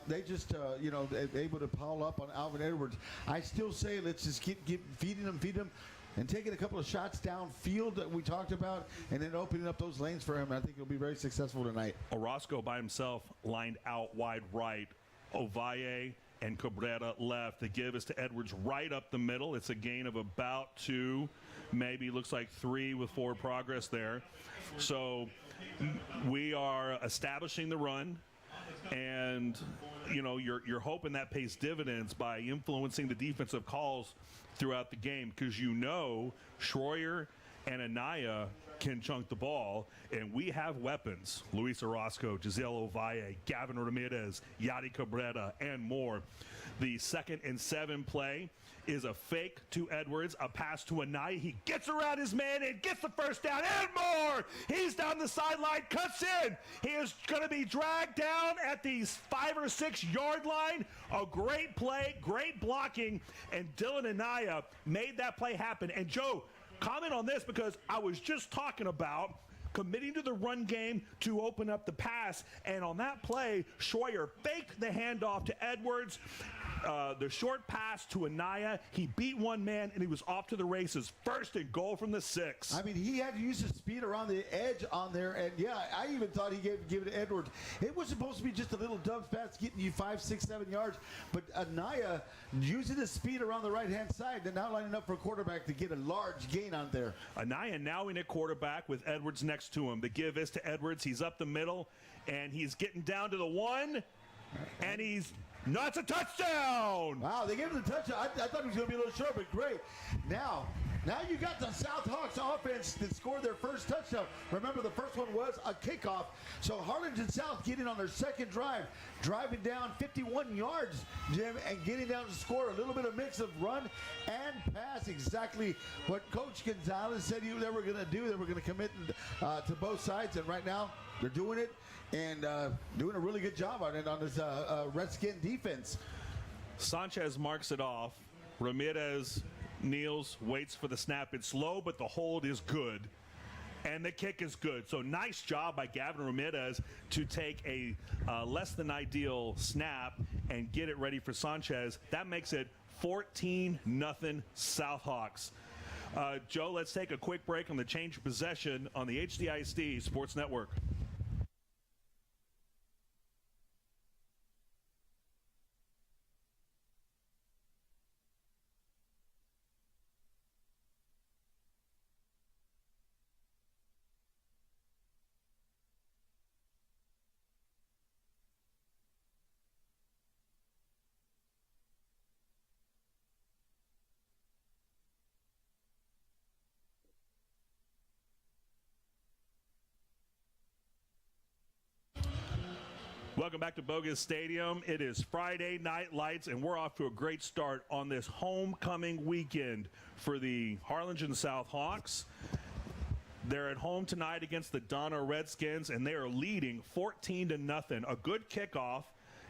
They just, able to pile up on Alvin Edwards. I still say let's just keep feeding them, and taking a couple of shots downfield that we talked about, and then opening up those lanes for him. I think he'll be very successful tonight. Orozco by himself lined out wide right. Ovalle and Cabrera left. The give is to Edwards right up the middle. It's a gain of about 2, maybe looks like 3 with forward progress there. So we are establishing the run, and you're hoping that pays dividends by influencing the defensive calls throughout the game, because Schroyer and Anaya can chunk the ball, and we have weapons. Luis Orozco, Giselle Ovalle, Gavin Ramirez, Yadi Cabrera, and more. The 2nd and 7 play is a fake to Edwards, a pass to Anaya. He gets around his man and gets the first down, and more. He's down the sideline, cuts in. He is going to be dragged down at the 5 or 6 yard line. A great play, great blocking, and Dylan Anaya made that play happen. And Joe, comment on this, because I was just talking about committing to the run game to open up the pass, and on that play, Schroyer faked the handoff to Edwards. The short pass to Anaya, he beat one man, and he was off to the races. 1st and goal from the 6. I mean, he had to use his speed around the edge on there, and I even thought he gave it to Edwards. It was supposed to be just a little dump pass getting you 5, 6, 7 yards, but Anaya using his speed around the right-hand side and now lining up for a quarterback to get a large gain on there. Anaya now in at quarterback with Edwards next to him. The give is to Edwards. He's up the middle, and he's getting down to the 1, and he's That's a touchdown! Wow, they gave him the touchdown. I thought he was going to be a little short, but great. Now you got the South Hawks offense that scored their first touchdown. Remember, the first one was a kickoff. So Harlingen South getting on their second drive, driving down 51 yards, Jim, and getting down to score. A little bit of mix of run and pass, exactly what Coach Gonzalez said they were going to do. They were going to commit to both sides, and right now they're doing it and doing a really good job on it on this Redskin defense. Sanchez marks it off. Ramirez kneels, waits for the snap. It's low, but the hold is good. And the kick is good. So nice job by Gavin Ramirez to take a less than ideal snap and get it ready for Sanchez. That makes it 14-0 Southhawks. Joe, let's take a quick break on the change of possession on the HDISD Sports Network. Welcome back to Bogus Stadium. It is Friday Night Lights, and we're off to a great start on this homecoming weekend for the Harlingen Southhawks. They're at home tonight against the Donna Redskins, and they are leading 14-0. A good kickoff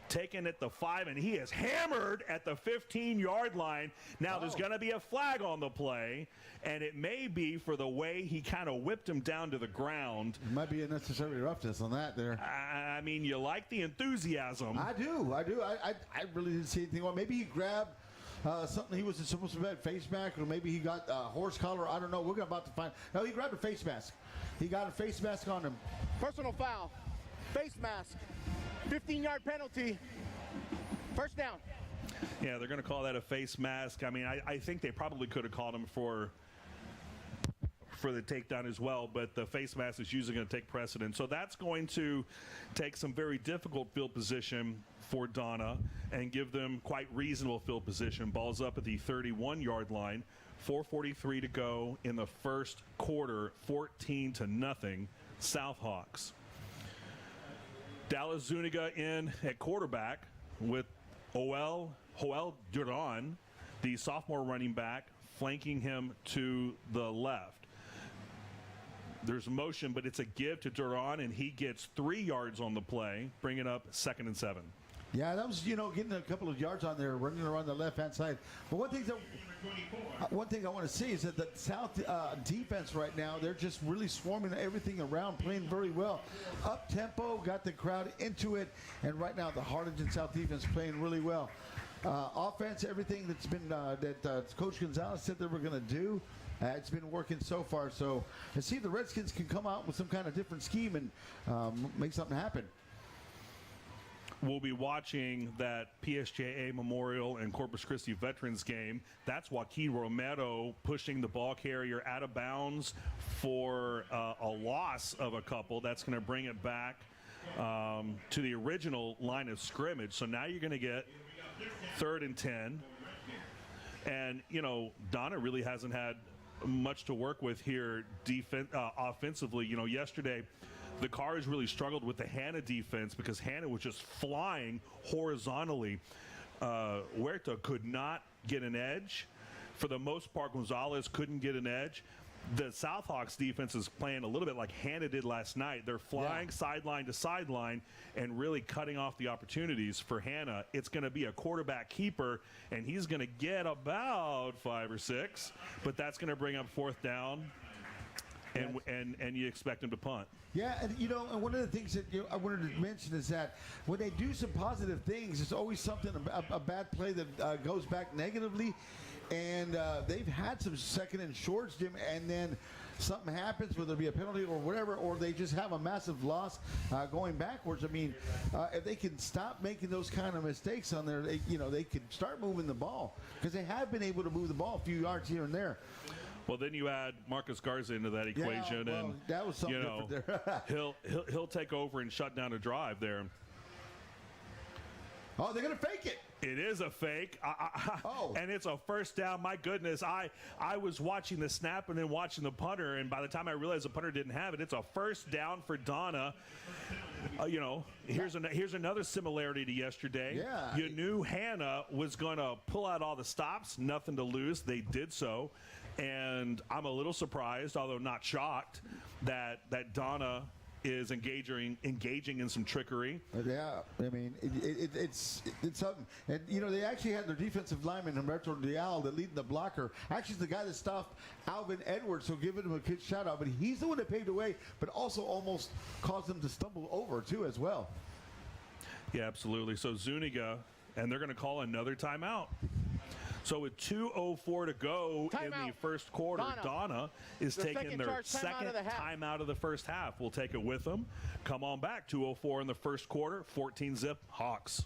taken at the 5, and he is hammered at the 15-yard line. Now, there's going to be a flag on the play, and it may be for the way he kind of whipped him down to the ground. It might be unnecessary roughness on that there. I mean, you like the enthusiasm. I do. I really didn't see anything. Well, maybe he grabbed something he wasn't supposed to have, face mask, or maybe he got a horse collar. I don't know. We're about to find. No, he grabbed a face mask. He got a face mask on him. Personal foul. Face mask. 15-yard penalty. First down. Yeah, they're going to call that a face mask. I mean, I think they probably could have called him for the takedown as well, but the face mask is usually going to take precedent. So that's going to take some very difficult field position for Donna and give them quite reasonable field position. Ball's up at the 31-yard line. 4:43 to go in the first quarter. 14-0 Southhawks. Dallas Zuniga in at quarterback with Joel Duran, the sophomore running back, flanking him to the left. There's motion, but it's a give to Duran, and he gets 3 yards on the play, bringing up 2nd and 7. Yeah, that was, getting a couple of yards on there, running around the left-hand side. But one thing I want to see is that the South defense right now, they're just really swarming everything around, playing very well. Up-tempo, got the crowd into it, and right now the Harlingen South defense playing really well. Offense, everything that's been that Coach Gonzalez said they were going to do, it's been working so far. So let's see if the Redskins can come out with some kind of different scheme and make something happen. We'll be watching that PSJA Memorial and Corpus Christi Veterans game. That's Joaquin Romero pushing the ball carrier out of bounds for a loss of a couple. That's going to bring it back to the original line of scrimmage. So now you're going to get 3rd and 10. And, Donna really hasn't had much to work with here offensively. Yesterday, the Cars really struggled with the Hanna defense because Hanna was just flying horizontally. Huerta could not get an edge. For the most part, Gonzalez couldn't get an edge. The Southhawks defense is playing a little bit like Hanna did last night. They're flying sideline to sideline and really cutting off the opportunities for Hanna. It's going to be a quarterback keeper, and he's going to get about 5 or 6, but that's going to bring up 4th down. And you expect him to punt. Yeah, and and one of the things that I wanted to mention is that when they do some positive things, it's always something, a bad play that goes back negatively. And they've had some 2nd and shorts, Jim, and then something happens, whether it be a penalty or whatever, or they just have a massive loss going backwards. I mean, if they can stop making those kind of mistakes on there, they can start moving the ball, because they have been able to move the ball a few yards here and there. Well, then you add Marcus Garza into that equation, and that was something different there. he'll take over and shut down a drive there. Oh, they're going to fake it. It is a fake, and it's a first down. My goodness, I was watching the snap and then watching the punter, and by the time I realized the punter didn't have it, it's a first down for Donna. Here's another similarity to yesterday. Yeah. You knew Hanna was going to pull out all the stops, nothing to lose. They did so, and I'm a little surprised, although not shocked, that Donna is engaging in some trickery. Yeah, I mean, it's something. And, you know, they actually had their defensive lineman, Humberto Dial, the leading the blocker. Actually, the guy that stopped Alvin Edwards, so giving him a good shout-out. But he's the one that paved the way, but also almost caused him to stumble over, too, as well. Yeah, absolutely. So Zuniga, and they're going to call another timeout. So with 2:04 to go in the first quarter, Donna is taking their second timeout of the first half. We'll take it with them. Come on back. 2:04 in the first quarter, 14-zip Hawks.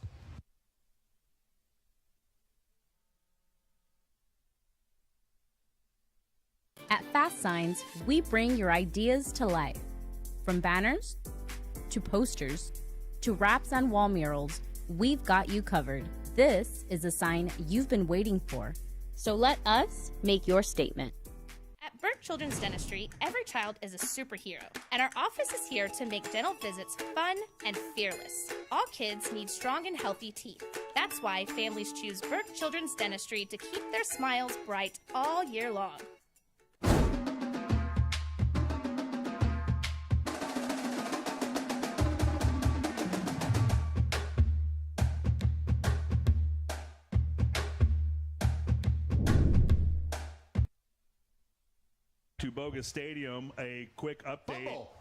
At Fast Signs, we bring your ideas to life. From banners to posters to wraps on wall murals, we've got you covered. This is a sign you've been waiting for. So let us make your statement. At Burke Children's Dentistry, every child is a superhero, and our office is here to make dental visits fun and fearless. All kids need strong and healthy teeth. That's why families choose Burke Children's Dentistry to keep their smiles bright all year long. To Bogus Stadium, a quick update. Fumble.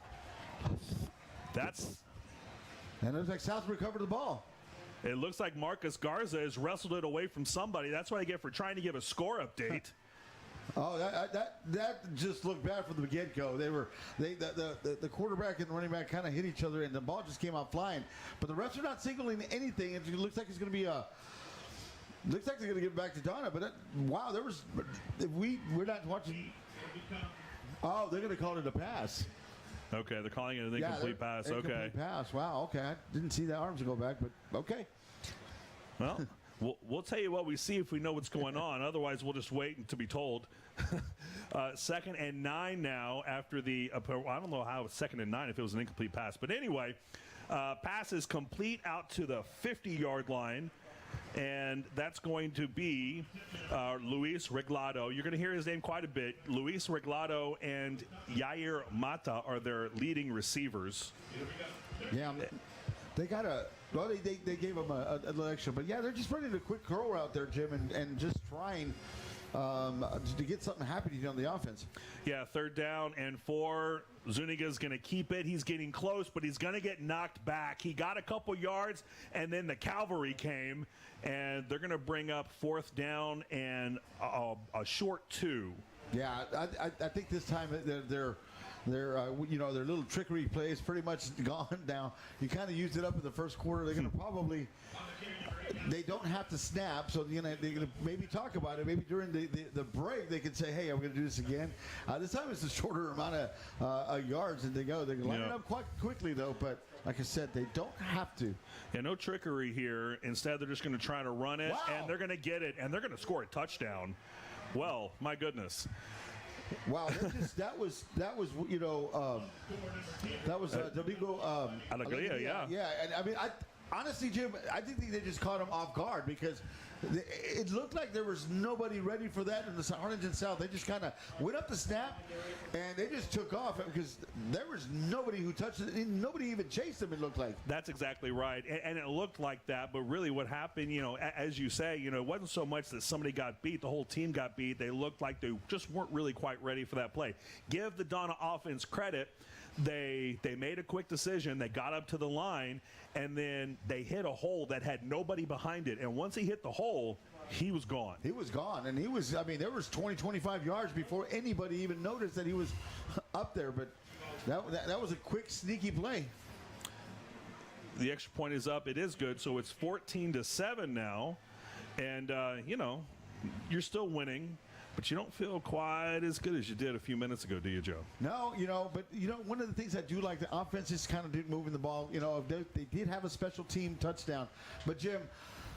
And it looks like South recovered the ball. It looks like Marcus Garza has wrestled it away from somebody. That's what I get for trying to give a score update. Oh, that just looked bad from the get-go. The quarterback and the running back kind of hit each other, and the ball just came out flying. But the refs are not signaling anything. It looks like it's going to be a. Looks like they're going to give it back to Donna. But wow, there was. We're not watching. Oh, they're going to call it a pass. Okay, they're calling it an incomplete pass. Okay. Incomplete pass. Wow. Okay, I didn't see the arms go back, but okay. Well, we'll tell you what we see if we know what's going on. Otherwise, we'll just wait to be told. 2nd and 9 now after the. I don't know how it's 2nd and 9 if it was an incomplete pass, but anyway, pass is complete out to the 50-yard line. And that's going to be Luis Reglado. You're going to hear his name quite a bit. Luis Reglado and Yair Mata are their leading receivers. Yeah, they got a. Well, they gave him a little extra, but yeah, they're just running a quick curl route there, Jim, and just trying to get something happening on the offense. Yeah, 3rd down and 4. Zuniga's going to keep it. He's getting close, but he's going to get knocked back. He got a couple yards, and then the cavalry came, and they're going to bring up 4th down and a short 2. Yeah, I think this time their little trickery play is pretty much gone now. You kind of used it up in the first quarter. They're going to probably. They don't have to snap, so they're going to maybe talk about it. Maybe during the break they can say, "Hey, I'm going to do this again." This time it's a shorter amount of yards, and they can line it up quite quickly though. But like I said, they don't have to. Yeah, no trickery here. Instead, they're just going to try to run it, and they're going to get it, and they're going to score a touchdown. Well, my goodness. Wow, that was Domingo Alegria, yeah. Yeah, and I mean, honestly, Jim, I think they just caught him off guard because it looked like there was nobody ready for that in the Harlingen South. They just kind of went up the snap, and they just took off because there was nobody who touched it. And nobody even chased them, it looked like. That's exactly right, and it looked like that. But really what happened, as you say, it wasn't so much that somebody got beat. The whole team got beat. They looked like they just weren't really quite ready for that play. Give the Donna offense credit. They made a quick decision. They got up to the line, and then they hit a hole that had nobody behind it. And once he hit the hole, he was gone. He was gone, and there was 20, 25 yards before anybody even noticed that he was up there. But that was a quick, sneaky play. The extra point is up. It is good. So it's 14-7 now, and you're still winning. But you don't feel quite as good as you did a few minutes ago, do you, Joe? No, but one of the things I do like, the offense is kind of moving the ball. They did have a special team touchdown. But, Jim,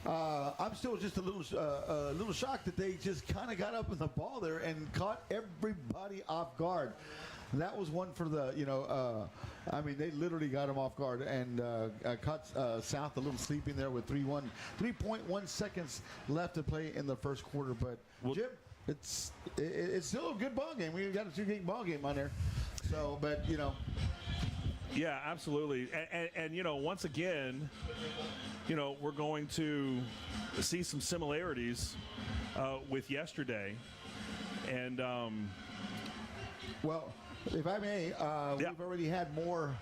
I'm still just a little shocked that they just kind of got up in the ball there and caught everybody off guard. And that was one for the, they literally got him off guard and caught South a little sleeping there with 3.1 seconds left to play in the first quarter. But, Jim, it's still a good ball game. We've got a 2-game ball game on there. So, but, Yeah, absolutely. And you know, once again, you know, we're going to see some similarities with yesterday. And, well, if I may, we've already had more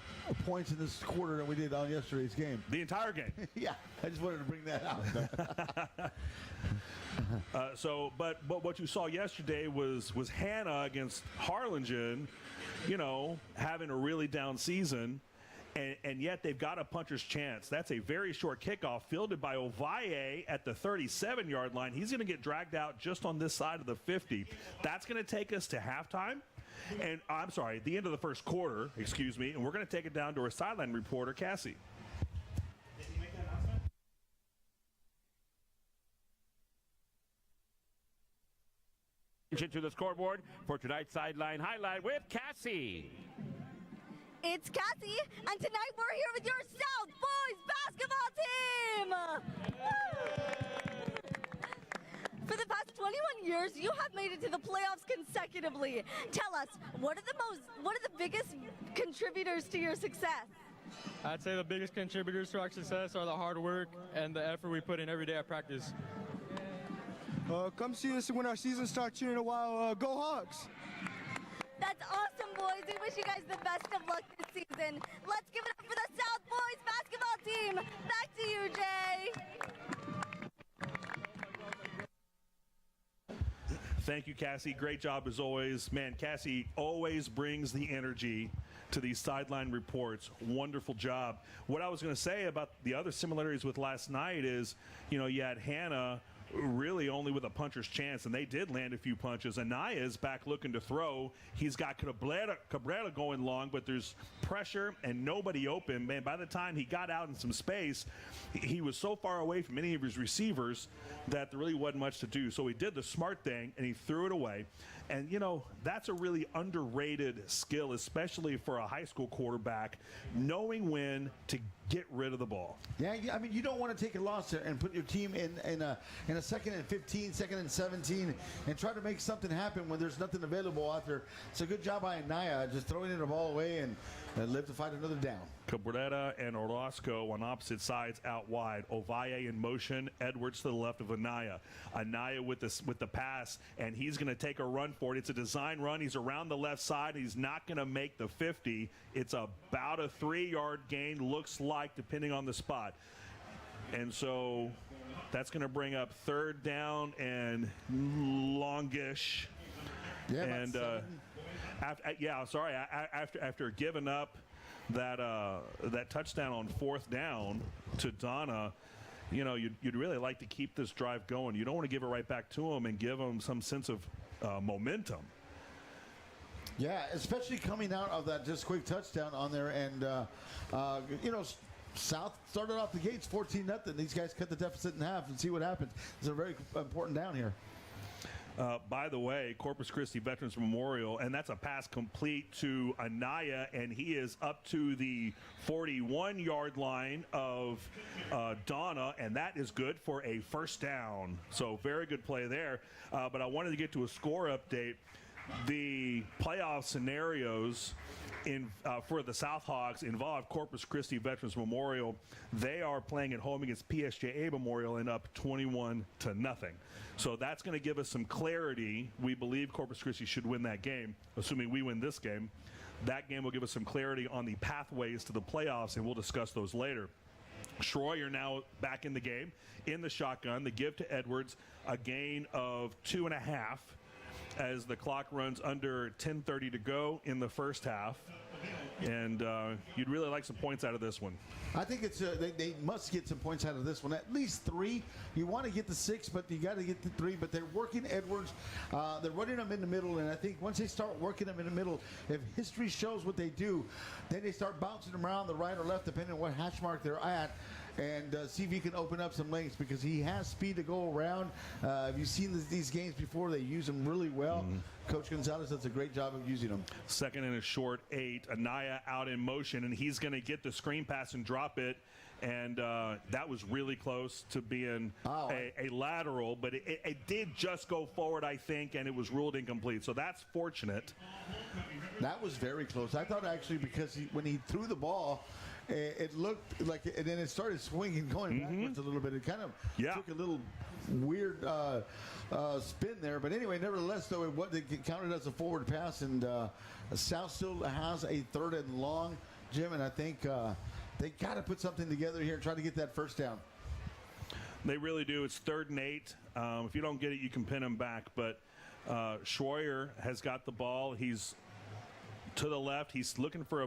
points in this quarter than we did on yesterday's game. The entire game. Yeah, I just wanted to bring that out. But what you saw yesterday was Hannah against Harlingen, you know, having a really down season, and yet they've got a puncher's chance. That's a very short kickoff fielded by Ovalle at the 37-yard line. He's going to get dragged out just on this side of the 50. That's going to take us to halftime. And I'm sorry, the end of the first quarter, excuse me, and we're going to take it down to our sideline reporter, Cassie. To the scoreboard for tonight's sideline highlight with Cassie. It's Cassie, and tonight we're here with your South Boys basketball team. For the past 21 years, you have made it to the playoffs consecutively. Tell us, what are the biggest contributors to your success? I'd say the biggest contributors to our success are the hard work and the effort we put in every day at practice. Come see us when our season starts here in a while. Go Hawks! That's awesome, boys. We wish you guys the best of luck this season. Let's give it up for the South Boys basketball team. Back to you, Jay. Thank you, Cassie. Great job as always. Man, Cassie always brings the energy to these sideline reports. Wonderful job. What I was going to say about the other similarities with last night is, you know, you had Hannah really only with a puncher's chance, and they did land a few punches. Anaya's back looking to throw. He's got Cabrera going long, but there's pressure and nobody open. Man, by the time he got out in some space, he was so far away from any of his receivers that there really wasn't much to do. So he did the smart thing, and he threw it away. And, you know, that's a really underrated skill, especially for a high school quarterback, knowing when to get rid of the ball. Yeah, I mean, you don't want to take a loss there and put your team in a 2nd and 15, 2nd and 17, and try to make something happen when there's nothing available out there. It's a good job by Anaya, just throwing the ball away and live to fight another down. Cabrera and Orozco on opposite sides out wide. Ovalle in motion. Edwards to the left of Anaya. Anaya with the pass, and he's going to take a run for it. It's a design run. He's around the left side. He's not going to make the 50. It's about a 3-yard gain, looks like, depending on the spot. And so that's going to bring up 3rd down and longish. Yeah, and after giving up that touchdown on 4th down to Donna, you know, you'd really like to keep this drive going. You don't want to give it right back to him and give him some sense of momentum. Yeah, especially coming out of that just quick touchdown on there. And, you know, South started off the gates 14-0. These guys cut the deficit in half and see what happens. It's a very important down here. By the way, Corpus Christi Veterans Memorial, and that's a pass complete to Anaya, and he is up to the 41-yard line of Donna, and that is good for a 1st down. So very good play there. But I wanted to get to a score update. The playoff scenarios for the Southhawks involve Corpus Christi Veterans Memorial. They are playing at home against PSJA Memorial and up 21-0. So that's going to give us some clarity. We believe Corpus Christi should win that game, assuming we win this game. That game will give us some clarity on the pathways to the playoffs, and we'll discuss those later. Schroyer now back in the game, in the shotgun. The give to Edwards, a gain of 2.5 as the clock runs under 10:30 to go in the first half. And you'd really like some points out of this one. I think it's they must get some points out of this one. At least 3. You want to get the 6, but you got to get the 3. But they're working Edwards. They're running them in the middle. And I think once they start working them in the middle, if history shows what they do, then they start bouncing them around the right or left, depending on what hash mark they're at. and see if he can open up some lanes because he has speed to go around. Have you seen these games before? They use him really well. Coach Gonzalez does a great job of using him. Second and a short 8. Anaya out in motion, and he's going to get the screen pass and drop it. And that was really close to being a lateral, but it did just go forward, I think, and it was ruled incomplete. So that's fortunate. That was very close. I thought actually because when he threw the ball, it looked like, and then it started swinging, going backwards a little bit. It kind of took a little weird spin there. But anyway, nevertheless, though, it counted as a forward pass, and South still has a 3rd and long, Jim, and I think they got to put something together here and try to get that first down. They really do. It's 3rd and 8. If you don't get it, you can pin them back. But Schroyer has got the ball. He's to the left. He's looking for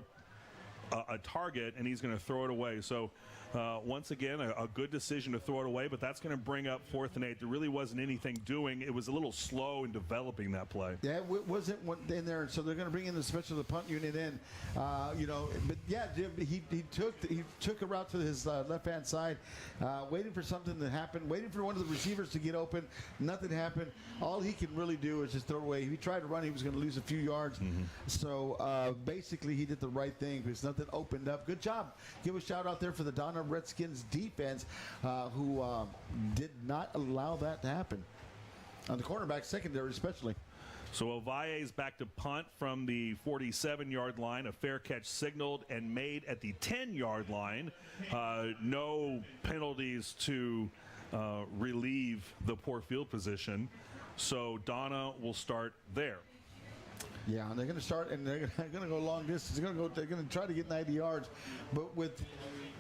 a target, and he's going to throw it away. So once again, a good decision to throw it away, but that's going to bring up 4th and 8. There really wasn't anything doing. It was a little slow in developing that play. Yeah, it wasn't in there, so they're going to bring in the punt unit in. But yeah, Jim, he took a route to his left-hand side, waiting for something to happen, waiting for one of the receivers to get open. Nothing happened. All he can really do is just throw it away. If he tried to run, he was going to lose a few yards. So basically, he did the right thing because nothing opened up. Good job. Give a shout out there for the Donna Redskins defense, who did not allow that to happen. On the cornerback secondary especially. So Ovalle is back to punt from the 47-yard line. A fair catch signaled and made at the 10-yard line. No penalties to relieve the poor field position. So Donna will start there. Yeah, and they're going to start, and they're going to go long distance. They're going to try to get 90 yards, but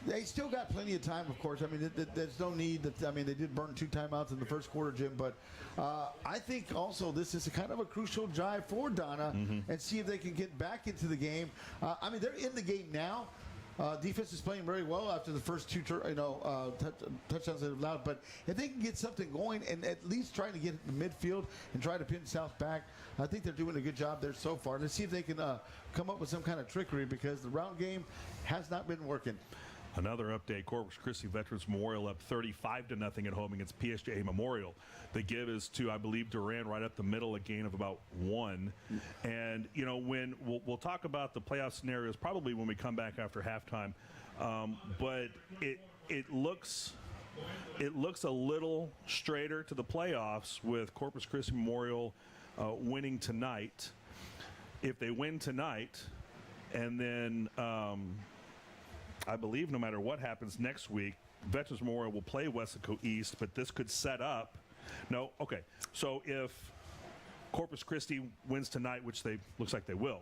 they still got plenty of time, of course. I mean, there's no need. They did burn 2 timeouts in the first quarter, Jim, but I think also this is a kind of a crucial drive for Donna and see if they can get back into the game. They're in the game now. Defense is playing very well after the first 2 touchdowns they've allowed. But if they can get something going and at least trying to get the midfield and try to pin South back, I think they're doing a good job there so far. Let's see if they can come up with some kind of trickery because the round game has not been working. Another update, Corpus Christi Veterans Memorial up 35-0 at home against PSJA Memorial. The give is to, I believe, Duran right up the middle, a gain of about 1. And, when we'll talk about the playoff scenarios probably when we come back after halftime. But it looks a little straighter to the playoffs with Corpus Christi Memorial winning tonight. If they win tonight, and then I believe no matter what happens next week, Veterans Memorial will play Weslaco East, but this could set up. No, okay. So if Corpus Christi wins tonight, which looks like they will,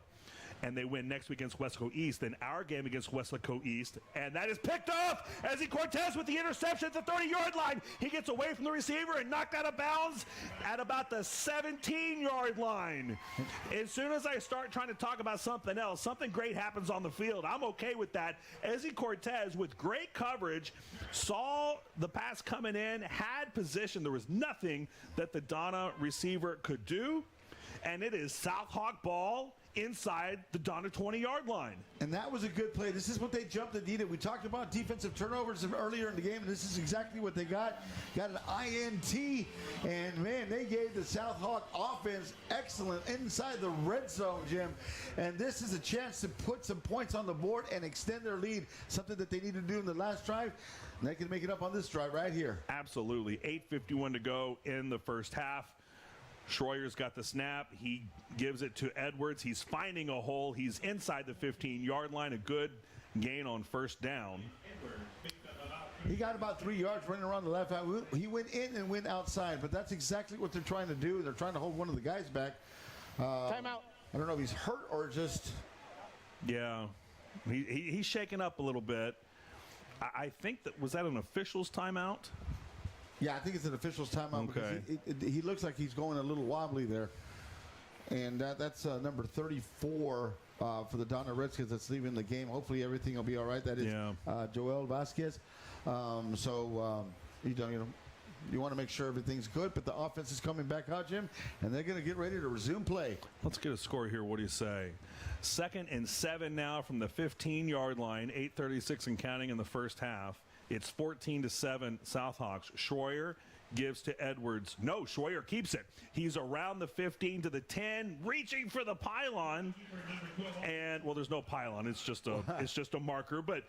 and they win next week against Weslaco East, then our game against Weslaco East, and that is picked off as Cortez with the interception at the 30-yard line. He gets away from the receiver and knocked out of bounds at about the 17-yard line. As soon as I start trying to talk about something else, something great happens on the field. I'm okay with that. Ezzy Cortez, with great coverage, saw the pass coming in, had position. There was nothing that the Donna receiver could do, and it is South Hawk ball inside the Donna 20-yard line. And that was a good play. This is what they jumped and needed. We talked about defensive turnovers earlier in the game, and this is exactly what they got. Got an INT, and, man, they gave the South Hawk offense excellent inside the red zone, Jim. And this is a chance to put some points on the board and extend their lead, something that they needed to do in the last drive. And they can make it up on this drive right here. Absolutely. 8:51 to go in the first half. Schroyer's got the snap. He gives it to Edwards. He's finding a hole. He's inside the 15-yard line. A good gain on first down. He got about 3 yards running around the left. He went in and went outside, but that's exactly what they're trying to do. They're trying to hold one of the guys back. Timeout. I don't know if he's hurt or just... Yeah. He's shaken up a little bit. I think was that an official's timeout? Yeah, I think it's an official's timeout. Okay. Because he looks like he's going a little wobbly there. And that's number 34 for the Donna Redskins that's leaving the game. Hopefully everything will be all right. That is Joel Vasquez. You want to make sure everything's good, but the offense is coming back out, Jim, and they're going to get ready to resume play. Let's get a score here. What do you say? 2nd and 7 now from the 15-yard line, 8:36 and counting in the first half. It's 14-7 Southhawks. Schroyer gives to Edwards. No, Schroyer keeps it. He's around the 15 to the 10, reaching for the pylon. And, well, there's no pylon. It's just a marker. But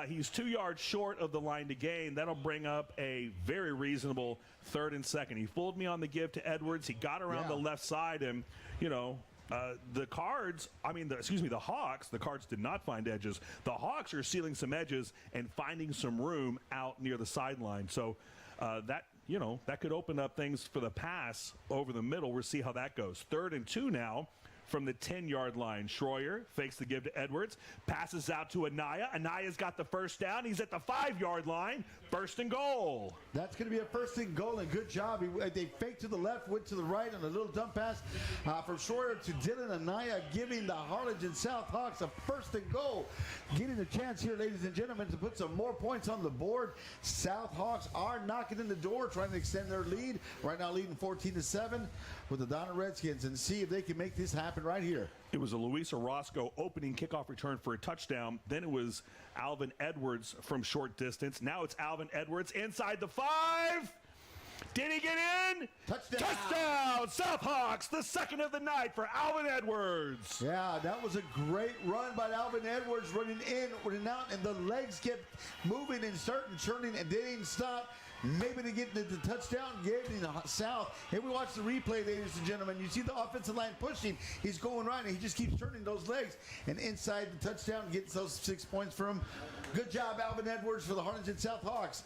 he's 2 yards short of the line to gain. That'll bring up a very reasonable 3rd and 2nd. He fooled me on the give to Edwards. He got around the left side, and, you know, the Hawks, the Cards did not find edges. The Hawks are sealing some edges and finding some room out near the sideline. So that could open up things for the pass over the middle. We'll see how that goes. 3rd and 2 now from the 10-yard line. Schroyer fakes the give to Edwards, passes out to Anaya. Anaya's got the first down. He's at the 5-yard line. 1st and goal. That's going to be a 1st and goal, and good job. They faked to the left, went to the right on a little dump pass from Schroyer to Dylan Anaya, giving the Harlingen Southhawks a 1st and goal. Getting a chance here, ladies and gentlemen, to put some more points on the board. Southhawks are knocking in the door, trying to extend their lead. Right now leading 14-7 with the Donna Redskins, and see if they can make this happen right here. It was a Luis Orozco opening kickoff return for a touchdown. Then it was Alvin Edwards from short distance. Now it's Alvin Edwards inside the 5. Did he get in? Touchdown! Touchdown! Southhawks, the 2nd of the night for Alvin Edwards. Yeah, that was a great run by Alvin Edwards, running in, running out, and the legs kept moving and starting churning, and they didn't stop. Maybe to get the touchdown, getting south. Here we watch the replay, ladies and gentlemen. You see the offensive line pushing. He's going right, and he just keeps turning those legs. And inside the touchdown, gets those 6 points for him. Good job, Alvin Edwards, for the Harlingen Southhawks,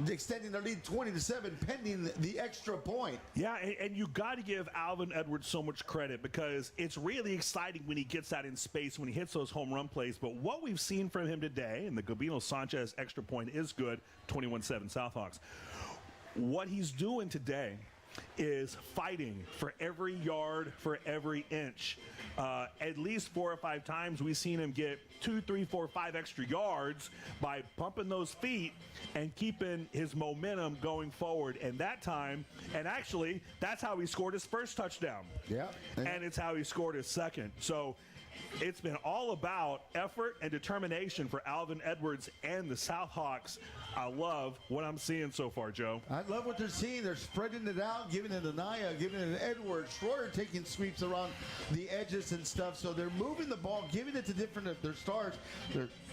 extending their lead 20-7, pending the extra point. Yeah, and you got to give Alvin Edwards so much credit, because it's really exciting when he gets that in space, when he hits those home run plays. But what we've seen from him today, and the Gabino Sanchez extra point is good, 21-7 Southhawks. What he's doing today is fighting for every yard, for every inch. At least 4 or 5 times we've seen him get 2, 3, 4, 5 extra yards by pumping those feet and keeping his momentum going forward. And that time, and actually, that's how he scored his first touchdown. Yeah. And it's how he scored his second. So it's been all about effort and determination for Alvin Edwards and the Southhawks. I love what I'm seeing so far, Joe. I love what they're seeing. They're spreading it out, giving it to Naya, giving it to Edwards. Schroyer taking sweeps around the edges and stuff. So they're moving the ball, giving it to their star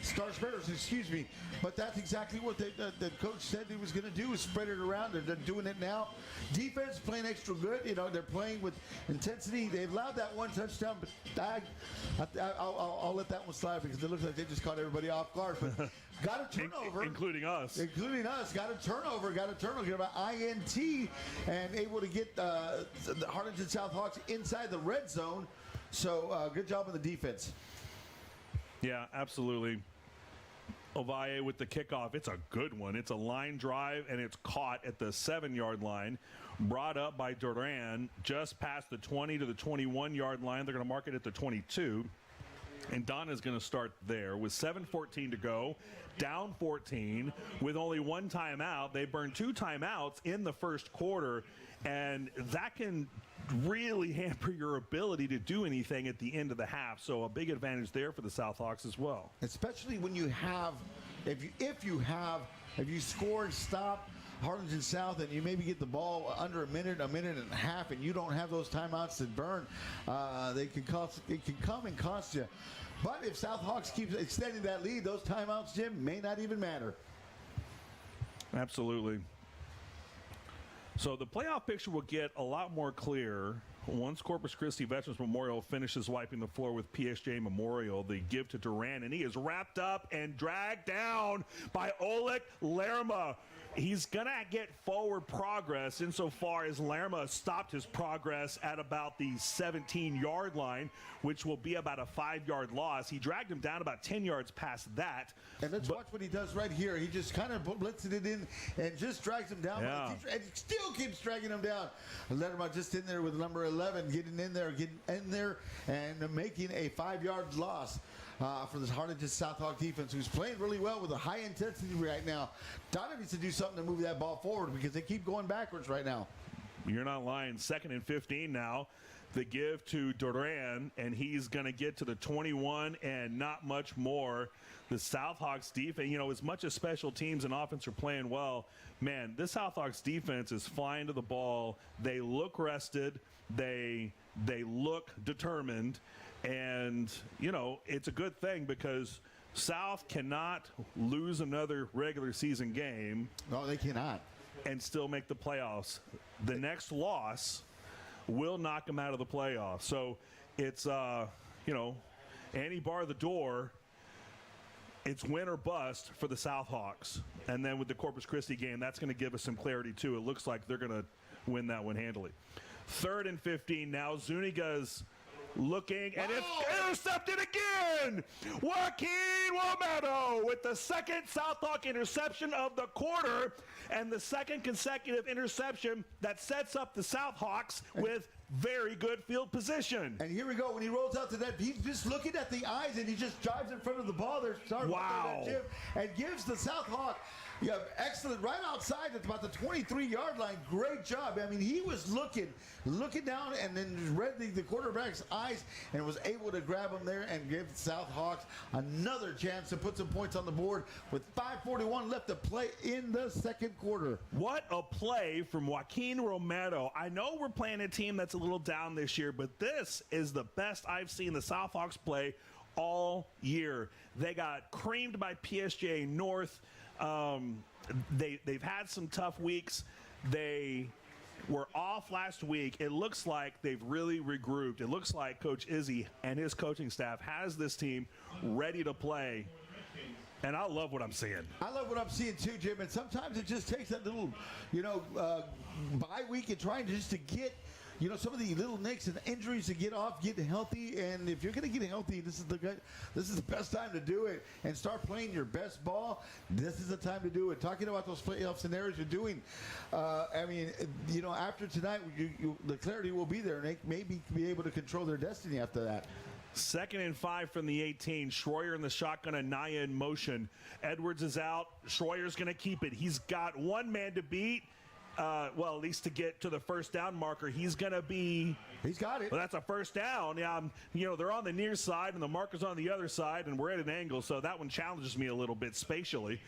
spreaders, excuse me. But that's exactly what the coach said he was going to do, is spread it around. They're doing it now. Defense playing extra good. You know, they're playing with intensity. They allowed that one touchdown, but I'll let that one slide, because it looks like they just caught everybody off guard. But got a turnover. Including us. Got a turnover. Got about INT, and able to get the Harlingen Southhawks inside the red zone. So good job on the defense. Yeah, absolutely. Ovalle with the kickoff. It's a good one. It's a line drive, and it's caught at the 7-yard line. Brought up by Duran just past the 20 to the 21-yard line. They're going to mark it at the 22. And Donna's going to start there with 7:14 to go, down 14 with only 1 timeout. They burned 2 timeouts in the first quarter, and that can really hamper your ability to do anything at the end of the half. So a big advantage there for the Southhawks as well. Especially when you have, if you score and stop Harlingen South, and you maybe get the ball under a minute and a half, and you don't have those timeouts to burn, it can come and cost you. But if Southhawks keeps extending that lead, those timeouts, Jim, may not even matter. Absolutely. So the playoff picture will get a lot more clear once Corpus Christi Veterans Memorial finishes wiping the floor with PSJ Memorial. The give to Duran, and he is wrapped up and dragged down by Oleg Lerma. He's going to get forward progress insofar as Lerma stopped his progress at about the 17-yard line, which will be about a 5-yard loss. He dragged him down about 10 yards past that. And let's watch what he does right here. He just kind of blitzes it in and just drags him down. Yeah. And still keeps dragging him down. Lerma just in there with number 11, getting in there, and making a 5-yard loss. For this Harlingen Southhawk defense, who's playing really well with a high intensity right now. Donna needs to do something to move that ball forward, because they keep going backwards right now. You're not lying. 2nd and 15 now. the give to Duran, and he's going to get to the 21 and not much more. The Southhawks defense, as much as special teams and offense are playing well, man, this Southhawks defense is flying to the ball. They look rested. They look determined. And, it's a good thing because South cannot lose another regular season game. No, they cannot. And still make the playoffs. The next loss will knock them out of the playoffs. So it's, Annie bar the door. It's win or bust for the Southhawks. And then with the Corpus Christi game, that's going to give us some clarity, too. It looks like they're going to win that one handily. 3rd and 15 now. Zuniga's looking, and it's intercepted again. Joaquin Romero with the second Southhawk interception of the quarter and the second consecutive interception that sets up the Southhawks with very good field position. And here we go. When he rolls out to that, he's just looking at the eyes, and he just drives in front of the ball there. Wow. And gives the Southhawk excellent right outside at about the 23-yard line. Great job. I mean, he was looking down and then read the quarterback's eyes and was able to grab him there and give the Southhawks another chance to put some points on the board with 5:41 left to play in the second quarter. What a play from Joaquin Romero. I know we're playing a team that's a little down this year, but this is the best I've seen the Southhawks play all year. They got creamed by PSJ North. They've had some tough weeks. They were off last week. It looks like they've really regrouped. It looks like Coach Izzy and his coaching staff has this team ready to play. And I love what I'm seeing. I love what I'm seeing too, Jim. And sometimes it just takes that little, bye week and trying just to get some of the little nicks and injuries to get off, get healthy. And if you're going to get healthy, this is the best time to do it and start playing your best ball. This is the time to do it. Talking about those playoff scenarios you're doing, after tonight, the clarity will be there, and they may be able to control their destiny after that. 2nd and 5 from the 18. Schroyer in the shotgun, Anaya in motion. Edwards is out. Schroyer's going to keep it. He's got one man to beat. At least to get to the first down marker. He's got it. Well, that's a first down. Yeah, they're on the near side and the marker's on the other side, and we're at an angle, so that one challenges me a little bit spatially.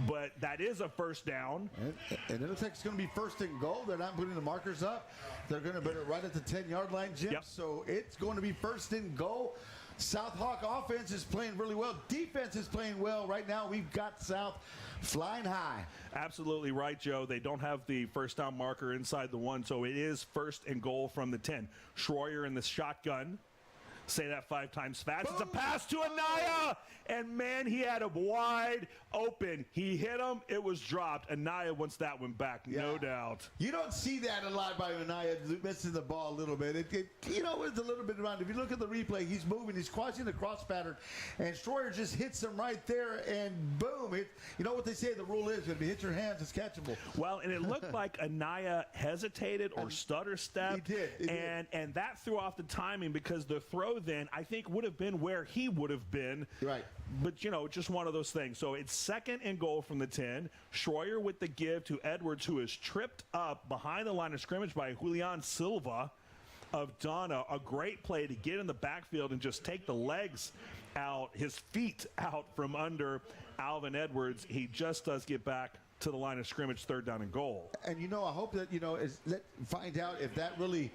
But that is a first down. And it looks like it's going to be 1st and goal. They're not putting the markers up. They're going to put it right at the 10-yard line, Jim. Yep. So it's going to be 1st and goal. Southhawk offense is playing really well. Defense is playing well. Right now, we've got South flying high. Absolutely right, Joe. They don't have the first down marker inside the 1, so it is 1st and goal from the 10. Schroyer in the shotgun. Say that 5 times fast. Boom. It's a pass to Anaya, and man, he had him wide open. He hit him. It was dropped. Anaya wants that one back, no doubt. You don't see that a lot by Anaya missing the ball a little bit. It's a little bit around. If you look at the replay, he's moving. He's crossing the cross pattern, and Schroyer just hits him right there, and boom. You know what they say, the rule is, if you hit your hands, it's catchable. Well, and it looked like Anaya hesitated or stutter stepped. He did. And that threw off the timing because the throw then, I think, would have been where he would have been. Right. But, just one of those things. So it's 2nd and goal from the 10. Schroyer with the give to Edwards, who is tripped up behind the line of scrimmage by Julian Silva of Donna. A great play to get in the backfield and just take the legs out, his feet out from under Alvin Edwards. He just does get back to the line of scrimmage, 3rd down and goal. And, I hope that, find out if that really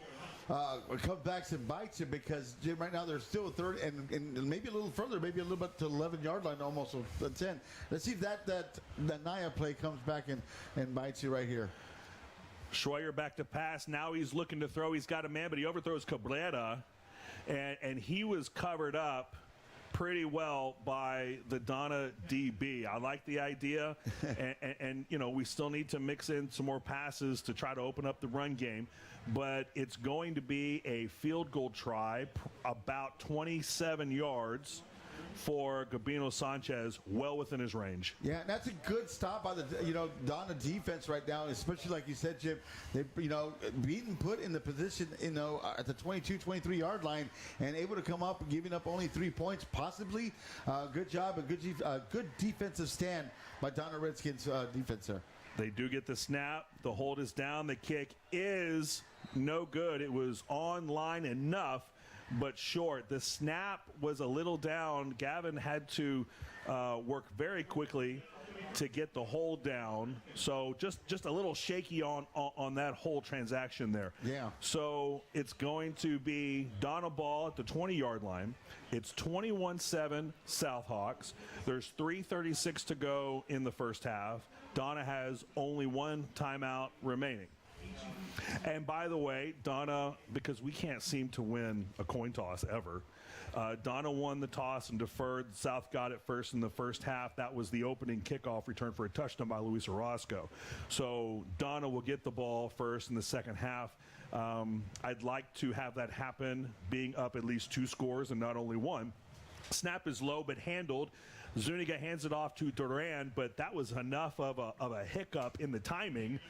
comes back and bites him, because, Jim, right now there's still a 3rd and maybe a little further, maybe a little bit to the 11-yard line almost, the 10. Let's see if that Naya play comes back and bites you right here. Schroyer back to pass. Now he's looking to throw. He's got a man, but he overthrows Cabrera, and he was covered up pretty well by the Donna DB. I like the idea, and we still need to mix in some more passes to try to open up the run game, but it's going to be a field goal try, about 27 yards for Gabino Sanchez, well within his range. Yeah, and that's a good stop by the Donna defense right now, especially like you said, Jim. They being put in the position at the 22, 23 yard line and able to come up and giving up only 3 points, possibly. Good job, a good defensive stand by Donna Redskins defense there. They do get the snap. The hold is down. The kick is no good. It was on line enough, but short. The snap was a little down. Gavin had to work very quickly to get the hold down. So just a little shaky on that whole transaction there. Yeah. So it's going to be Donna ball at the 20-yard line. It's 21-7 Southhawks. There's 3:36 to go in the first half. Donna has only one timeout remaining. And by the way, Donna, because we can't seem to win a coin toss ever, Donna won the toss and deferred. South got it first in the first half. That was the opening kickoff return for a touchdown by Luis Orozco. So Donna will get the ball first in the second half. I'd like to have that happen, being up at least 2 scores and not only one. Snap is low but handled. Zuniga hands it off to Duran, but that was enough of a hiccup in the timing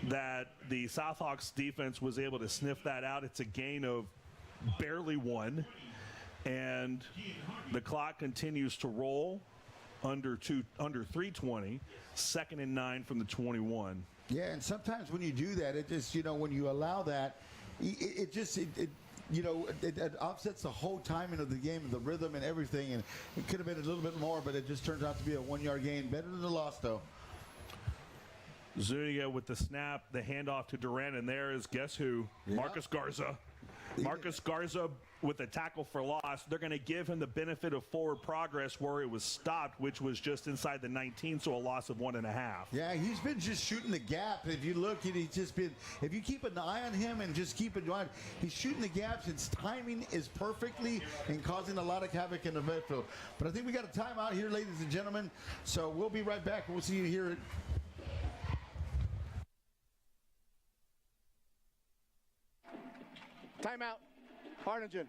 that the Southhawks defense was able to sniff that out. It's a gain of barely 1, and the clock continues to roll under 3:20, 2nd and 9 from the 21. Yeah, and sometimes when you do that, it just when you allow that, it offsets the whole timing of the game and the rhythm and everything, and it could have been a little bit more, but it just turns out to be a 1-yard gain. Better than the loss, though. Zuniga with the snap, the handoff to Duran, and there is, guess who? Yeah. Marcus Garza. Marcus Garza with a tackle for loss. They're going to give him the benefit of forward progress where it was stopped, which was just inside the 19, so a loss of 1.5. Yeah, he's been just shooting the gap. If you look, he's just been, if you keep an eye on him and just keep it on, he's shooting the gaps. His timing is perfectly and causing a lot of havoc in the midfield. But I think we got a timeout here, ladies and gentlemen. So we'll be right back. We'll see you here. Timeout. Harlingen.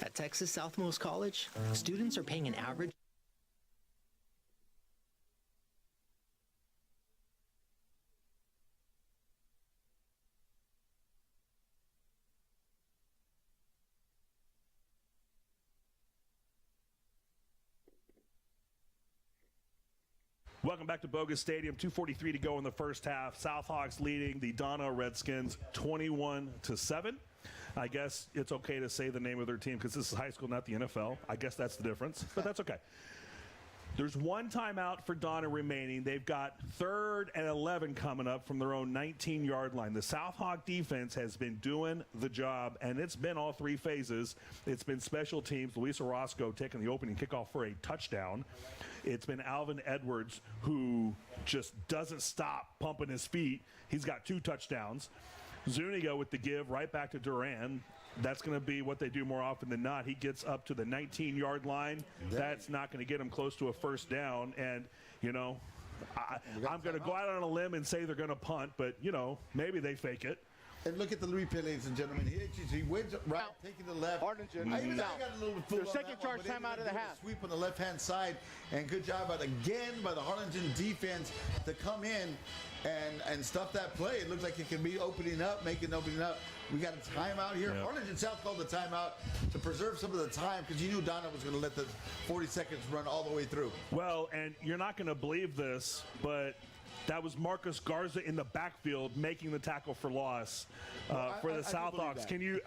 At Texas Southmost College, students are paying an average Welcome back to Bogus Stadium. 2:43 to go in the first half. Southhawks leading the Donna Redskins 21-7. I guess it's okay to say the name of their team because this is high school, not the NFL. I guess that's the difference, but that's okay. There's one timeout for Donna remaining. They've got 3rd and 11 coming up from their own 19-yard line. The Southhawk defense has been doing the job, and it's been all 3 phases. It's been special teams. Luis Orozco taking the opening kickoff for a touchdown. It's been Alvin Edwards, who just doesn't stop pumping his feet. He's got 2 touchdowns. Zuniga with the give right back to Duran. That's going to be what they do more often than not. He gets up to the 19-yard line. That's not going to get him close to a first down. And, I'm going to go out on a limb and say they're going to punt, but, maybe they fake it. And look at the replay, ladies and gentlemen. He wins right, taking the left. Harlingen. I got a little bit Their second charge timeout of the half. Sweep on the left-hand side, and good job by the Harlingen defense to come in and stuff that play. It looked like it could be opening up. We got a timeout here. Yep. Harlingen South called the timeout to preserve some of the time because you knew Donna was going to let the 40 seconds run all the way through. Well, and you're not going to believe this, but that was Marcus Garza in the backfield making the tackle for loss for the Southhawks. Can you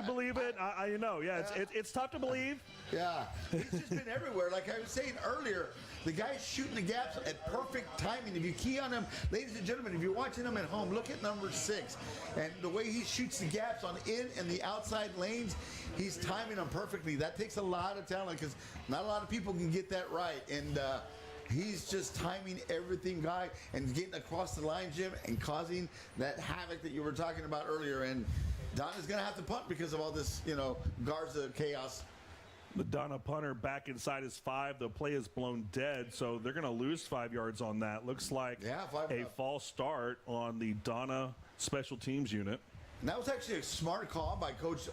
believe it? I know. Yeah, it's tough to believe. Yeah, he's just been everywhere. Like I was saying earlier, the guy's shooting the gaps at perfect timing. If you key on him, ladies and gentlemen, if you're watching him at home, look at number 6. And the way he shoots the gaps on in and the outside lanes, he's timing them perfectly. That takes a lot of talent because not a lot of people can get that right. And he's just timing everything, guy, and getting across the line, Jim, and causing that havoc that you were talking about earlier. And Donna's going to have to punt because of all this, Garza chaos. The Donna punter back inside his 5. The play is blown dead, so they're going to lose 5 yards on that. Looks like a false start on the Donna special teams unit. And that was actually a smart call by Coach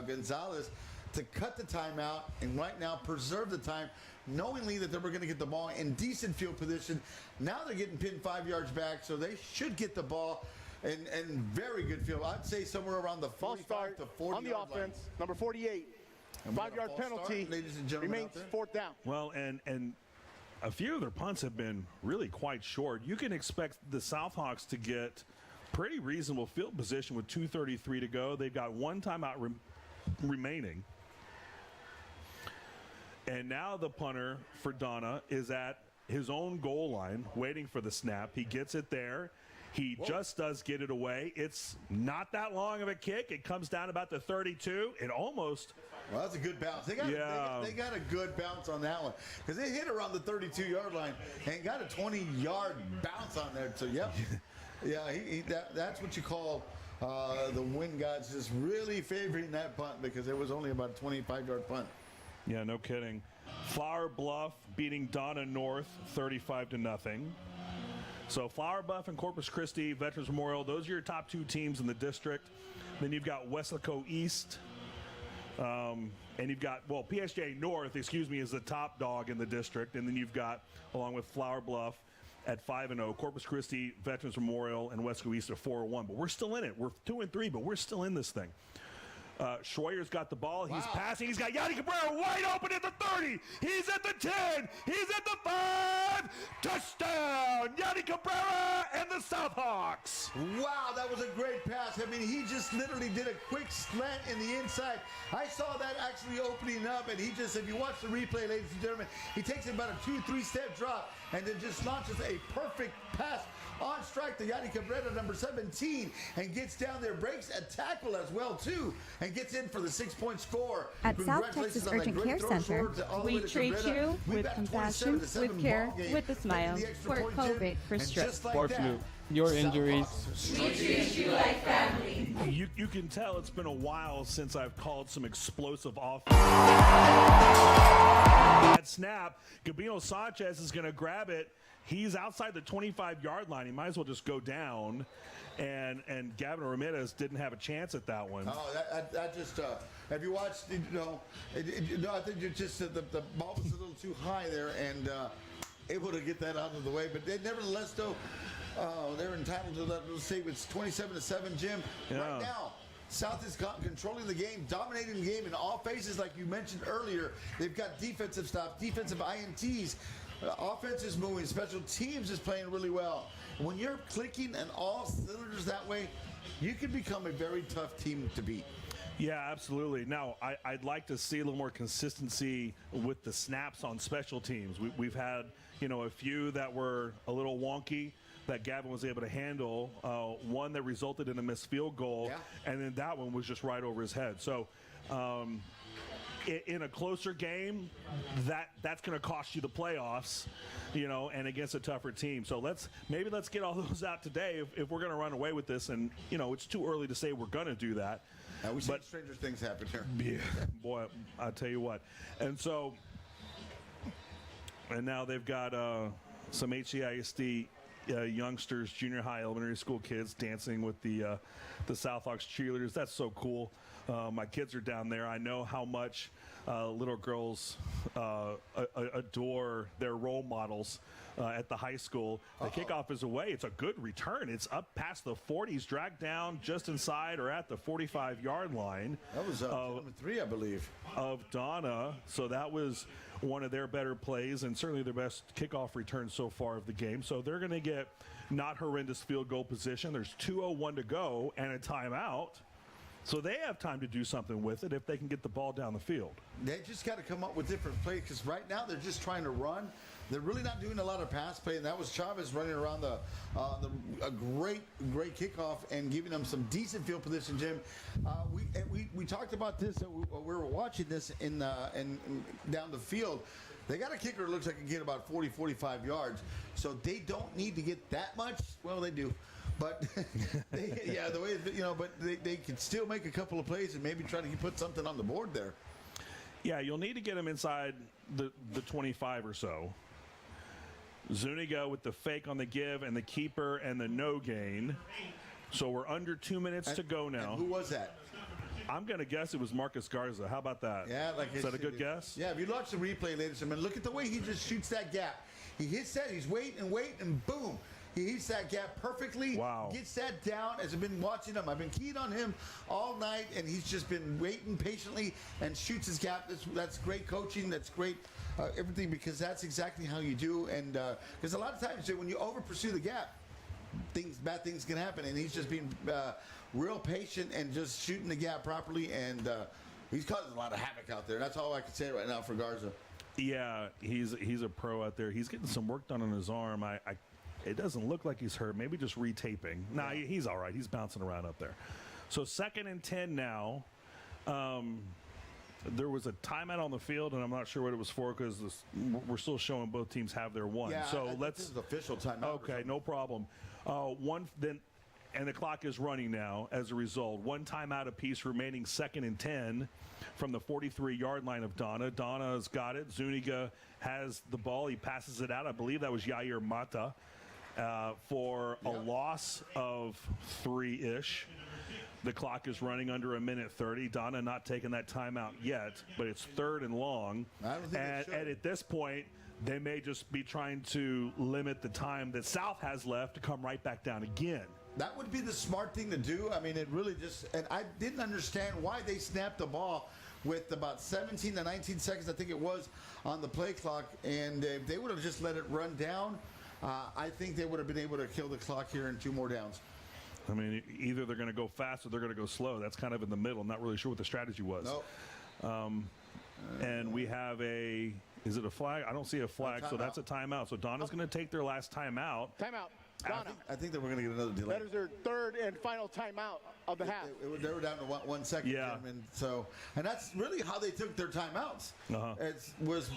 Gonzalez to cut the timeout and right now preserve the time, knowingly that they were going to get the ball in decent field position. Now they're getting pinned 5 yards back, so they should get the ball in very good field. I'd say somewhere around the 45 to 40 on the yard offense. line. Number 48. 5-yard penalty. Ladies and gentlemen, remains 4th down. Well, and a few of their punts have been really quite short. You can expect the Southhawks to get pretty reasonable field position with 2:33 to go. They've got one timeout remaining. And now the punter for Donna is at his own goal line waiting for the snap. He gets it there. He just does get it away. It's not that long of a kick. It comes down about the 32. It almost... Well, that's a good bounce. They got a good bounce on that one because they hit around the 32-yard line and got a 20-yard bounce on there. So, yep. Yeah, that's what you call the wind gods just really favoring that punt because it was only about a 25-yard punt. Yeah, no kidding. Flower Bluff beating Donna North 35-0. So Flower Bluff and Corpus Christi Veterans Memorial, those are your top 2 teams in the district. Then you've got Weslaco East. And you've got, PSJ North, is the top dog in the district. And then you've got, along with Flower Bluff at 5-0, Corpus Christi, Veterans Memorial, and Weslaco East are 4-1. But we're still in it. We're 2-3, but we're still in this thing. Schroyer's got the ball. He's passing. He's got Yanni Cabrera wide open at the 30. He's at the 10. He's at the 5. Touchdown, Yanni Cabrera and the Southhawks. Wow, that was a great pass. I mean, he just literally did a quick slant in the inside. I saw that actually opening up, and he just, if you watch the replay, ladies and gentlemen, he takes about a 2-3 step drop and then just launches a perfect pass on strike to Yanni Cabrera, number 17, and gets down there, breaks a tackle as well, too, and gets in for the 6-point score. At South Texas Urgent Care Center, we treat you with compassion, with care, with a smile, for COVID, for stress. Fortunately, your injuries. We treat you like family. You can tell it's been a while since I've called some explosive offense. That snap, Gabino Sanchez is going to grab it. He's outside the 25-yard line. He might as well just go down. And Gavin Ramirez didn't have a chance at that one. Oh, that just, have you watched, I think it's just the ball was a little too high there and able to get that out of the way. But nevertheless, though, they're entitled to that. Let's say it's 27-7, Jim. Yeah. Right now, South is controlling the game, dominating the game in all phases, like you mentioned earlier. They've got defensive stuff, defensive INTs. Offense is moving. Special teams is playing really well. When you're clicking and all cylinders that way, you can become a very tough team to beat. Yeah, absolutely. Now, I'd like to see a little more consistency with the snaps on special teams. We've had, a few that were a little wonky that Gavin was able to handle. One that resulted in a missed field goal, and then that one was just right over his head. So, in a closer game, that's going to cost you the playoffs, and against a tougher team. So let's get all those out today if we're going to run away with this. And it's too early to say we're going to do that. We see stranger things happen here. Yeah, boy, I'll tell you what. And now they've got some HCISD youngsters, junior high, elementary school kids dancing with the Southhawks cheerleaders. That's so cool. My kids are down there. I know how much little girls adore their role models at the high school. The kickoff is away. It's a good return. It's up past the 40s, dragged down just inside or at the 45-yard line. That was number 3, I believe. Of Donna. So that was one of their better plays and certainly their best kickoff return so far of the game. So they're going to get not horrendous field goal position. There's 2:01 to go and a timeout. So they have time to do something with it if they can get the ball down the field. They just got to come up with different plays because right now they're just trying to run. They're really not doing a lot of pass play, and that was Chavez running around a great kickoff and giving them some decent field position, Jim. We talked about this. We were watching this in down the field. They got a kicker that looks like it can get about 40, 45 yards. So they don't need to get that much. Well, they do. But the way but they can still make a couple of plays and maybe try to put something on the board there. Yeah, you'll need to get him inside the 25 or so. Zuniga with the fake on the give and the keeper and the no gain. So we're under 2 minutes to go now. And who was that? I'm going to guess it was Marcus Garza. How about that? Yeah, Is that a good guess? Yeah, if you watch the replay, ladies and gentlemen, look at the way he just shoots that gap. He hits that, he's waiting, and boom. He hits that gap perfectly. Wow. Gets that down. As I've been watching him, I've been keyed on him all night, and he's just been waiting patiently and shoots his gap. That's great coaching. That's great everything, because that's exactly how you do. And because a lot of times when you over pursue the gap, bad things can happen. And he's just being real patient and just shooting the gap properly. And he's causing a lot of havoc out there. That's all I can say right now for Garza. Yeah, he's a pro out there. He's getting some work done on his arm. It doesn't look like he's hurt. Maybe just retaping. Nah, he's all right. He's bouncing around up there. So 2nd and 10 now. There was a timeout on the field, and I'm not sure what it was for because we're still showing both teams have their one. Yeah, so this is official timeout. Okay, no problem. And the clock is running now as a result. One timeout apiece remaining, 2nd and 10 from the 43-yard line of Donna. Donna's got it. Zuniga has the ball. He passes it out. I believe that was Yair Mata for a loss of 3-ish. The clock is running under 1:30. Donna not taking that timeout yet, but it's 3rd and long. And at this point, they may just be trying to limit the time that South has left to come right back down again. That would be the smart thing to do. I mean, it really just, and I didn't understand why they snapped the ball with about 17 to 19 seconds, I think it was, on the play clock. And if they would have just let it run down, I think they would have been able to kill the clock here in 2 more downs. I mean, either they're going to go fast or they're going to go slow. That's kind of in the middle. I'm not really sure what the strategy was. Nope. And we have is it a flag? I don't see a flag, so that's a timeout. So Donna's going to take their last timeout. Timeout. Donna. I think that we're going to get another delay. That is their 3rd and final timeout of the half. They were down to 1 second. Yeah. And that's really how they took their timeouts. It was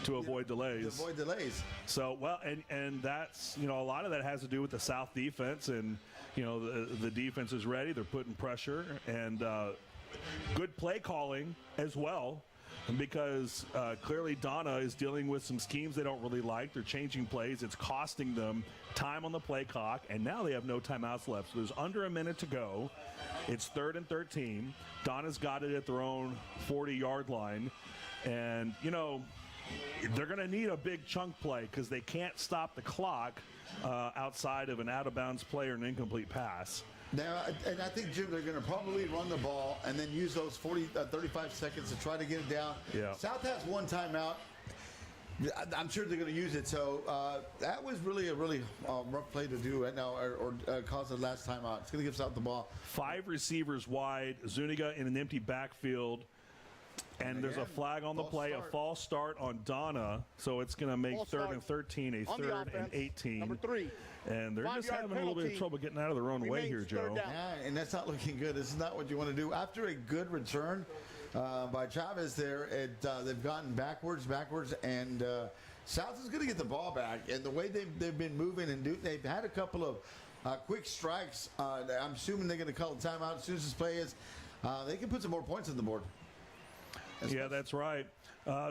to avoid delays. To avoid delays. So, well, and that's, a lot of that has to do with the South defense. And, the defense is ready. They're putting pressure. And good play calling as well. Because clearly Donna is dealing with some schemes they don't really like. They're changing plays. It's costing them time on the play clock, and now they have no timeouts left. So there's under a minute to go. It's 3rd and 13. Donna's got it at their own 40-yard line. And, they're going to need a big chunk play because they can't stop the clock outside of an out-of-bounds play or an incomplete pass. Now, and I think, Jim, they're going to probably run the ball and then use those 35 seconds to try to get it down. Yeah. South has 1 timeout. I'm sure they're going to use it. So that was really a rough play to do right now or cause the last timeout. It's going to give South the ball. 5 receivers wide. Zuniga in an empty backfield. And there's a flag on the play, a false start on Donna. So it's going to make 3rd and 13, a 3rd and 18. Number 3. And they're just having a little bit of trouble getting out of their own way here, Joe. Yeah, and that's not looking good. This is not what you want to do. After a good return by Chavez there, they've gotten backwards, and South is going to get the ball back. And the way they've been moving they've had a couple of quick strikes. I'm assuming they're going to call a timeout as soon as this play is. They can put some more points on the board. Yeah, that's right.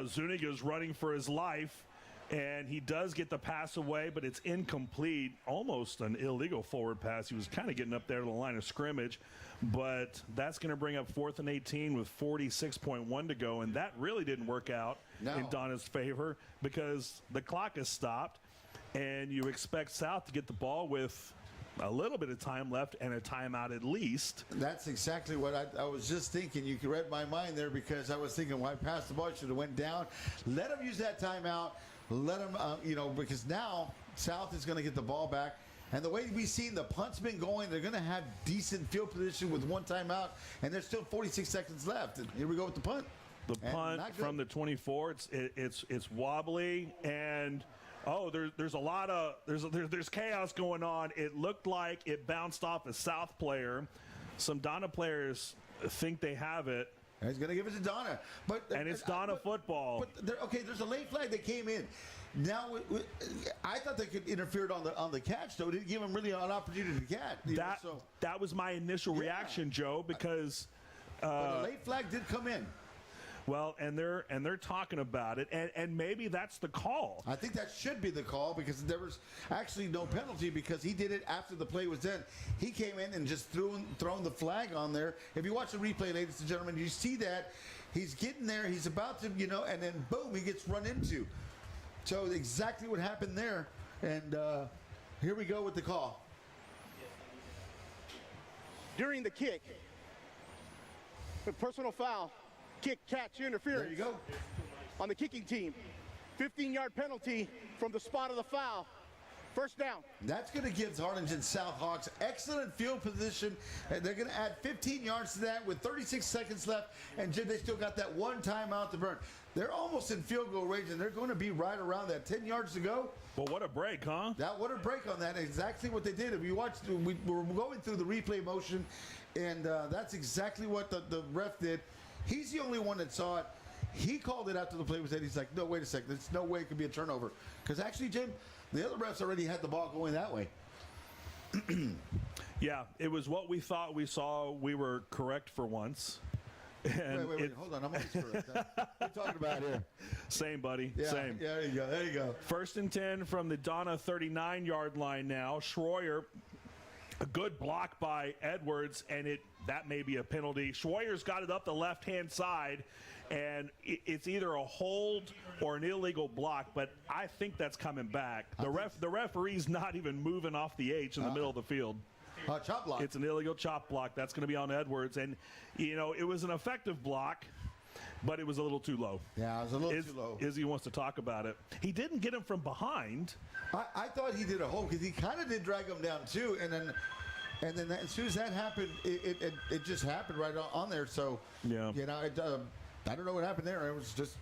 Zuniga's running for his life, and he does get the pass away, but it's incomplete, almost an illegal forward pass. He was kind of getting up there to the line of scrimmage, but that's going to bring up 4th and 18 with 46.1 to go, and that really didn't work out in Donna's favor because the clock is stopped, and you expect South to get the ball with a little bit of time left and a timeout at least. That's exactly what I was just thinking. You read my mind there because I was thinking, why pass the ball? Should have went down. Let them use that timeout. Let them, because now South is going to get the ball back. And the way we've seen the punt's been going, they're going to have decent field position with 1 timeout, and there's still 46 seconds left. And here we go with the punt. The punt from the 24, it's wobbly and. Oh, there's a lot of there's chaos going on. It looked like it bounced off a South player. Some Donna players think they have it. And he's going to give it to Donna, and it's Donna football. But there's a late flag that came in. Now I thought they could interfere on the catch, though. It didn't give him really an opportunity to catch. That was my initial reaction, Joe, because but a late flag did come in. Well, and they're talking about it, and maybe that's the call. I think that should be the call because there was actually no penalty because he did it after the play was done. He came in and just thrown the flag on there. If you watch the replay, ladies and gentlemen, you see that he's getting there. He's about to, and then boom, he gets run into. So exactly what happened there. And here we go with the call. During the kick, the personal foul, kick, catch, interference. There you go. On the kicking team. 15-yard penalty from the spot of the foul. First down. That's going to give Harlingen South Hawks excellent field position, and they're going to add 15 yards to that with 36 seconds left, and Jim, they still got that one timeout to burn. They're almost in field goal range, and they're going to be right around that 10 yards to go. Well, what a break, huh? What a break on that. Exactly what they did. If you watch, we were going through the replay motion, and that's exactly what the ref did. He's the only one that saw it. He called it after the play was dead. He's like, no, wait a second. There's no way it could be a turnover. Because actually, Jim, the other refs already had the ball going that way. Yeah, it was what we thought we saw. We were correct for once. And wait. Hold on. I'm always correct. What are you talking about here? Same, buddy. Yeah, Same. Yeah, there you go. 1st and 10 from the Donna 39-yard line now. Schroyer, a good block by Edwards, and that may be a penalty. Schroyer's got it up the left-hand side, and it's either a hold or an illegal block, but I think that's coming back. The referee's not even moving off the H in the middle of the field. Chop block. It's an illegal chop block. That's going to be on Edwards, and it was an effective block, but it was a little too low. Yeah, it was a little too low. Izzy wants to talk about it. He didn't get him from behind. I thought he did a hold because he kind of did drag him down too, and then as soon as that happened, it just happened right on there. So yeah, I don't know what happened there. It was just.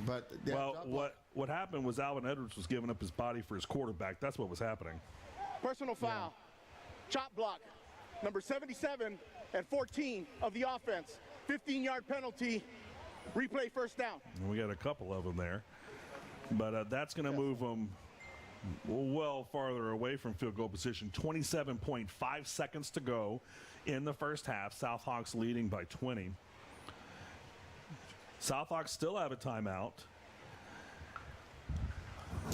But yeah, well, what happened was Alvin Edwards was giving up his body for his quarterback. That's what was happening. Personal foul, chop block, number 77 and 14 of the offense. 15-yard penalty, replay first down. And we got a couple of them there. But that's going to move them well farther away from field goal position. 27.5 seconds to go in the first half. Southhawks leading by 20. Southhawks still have a timeout.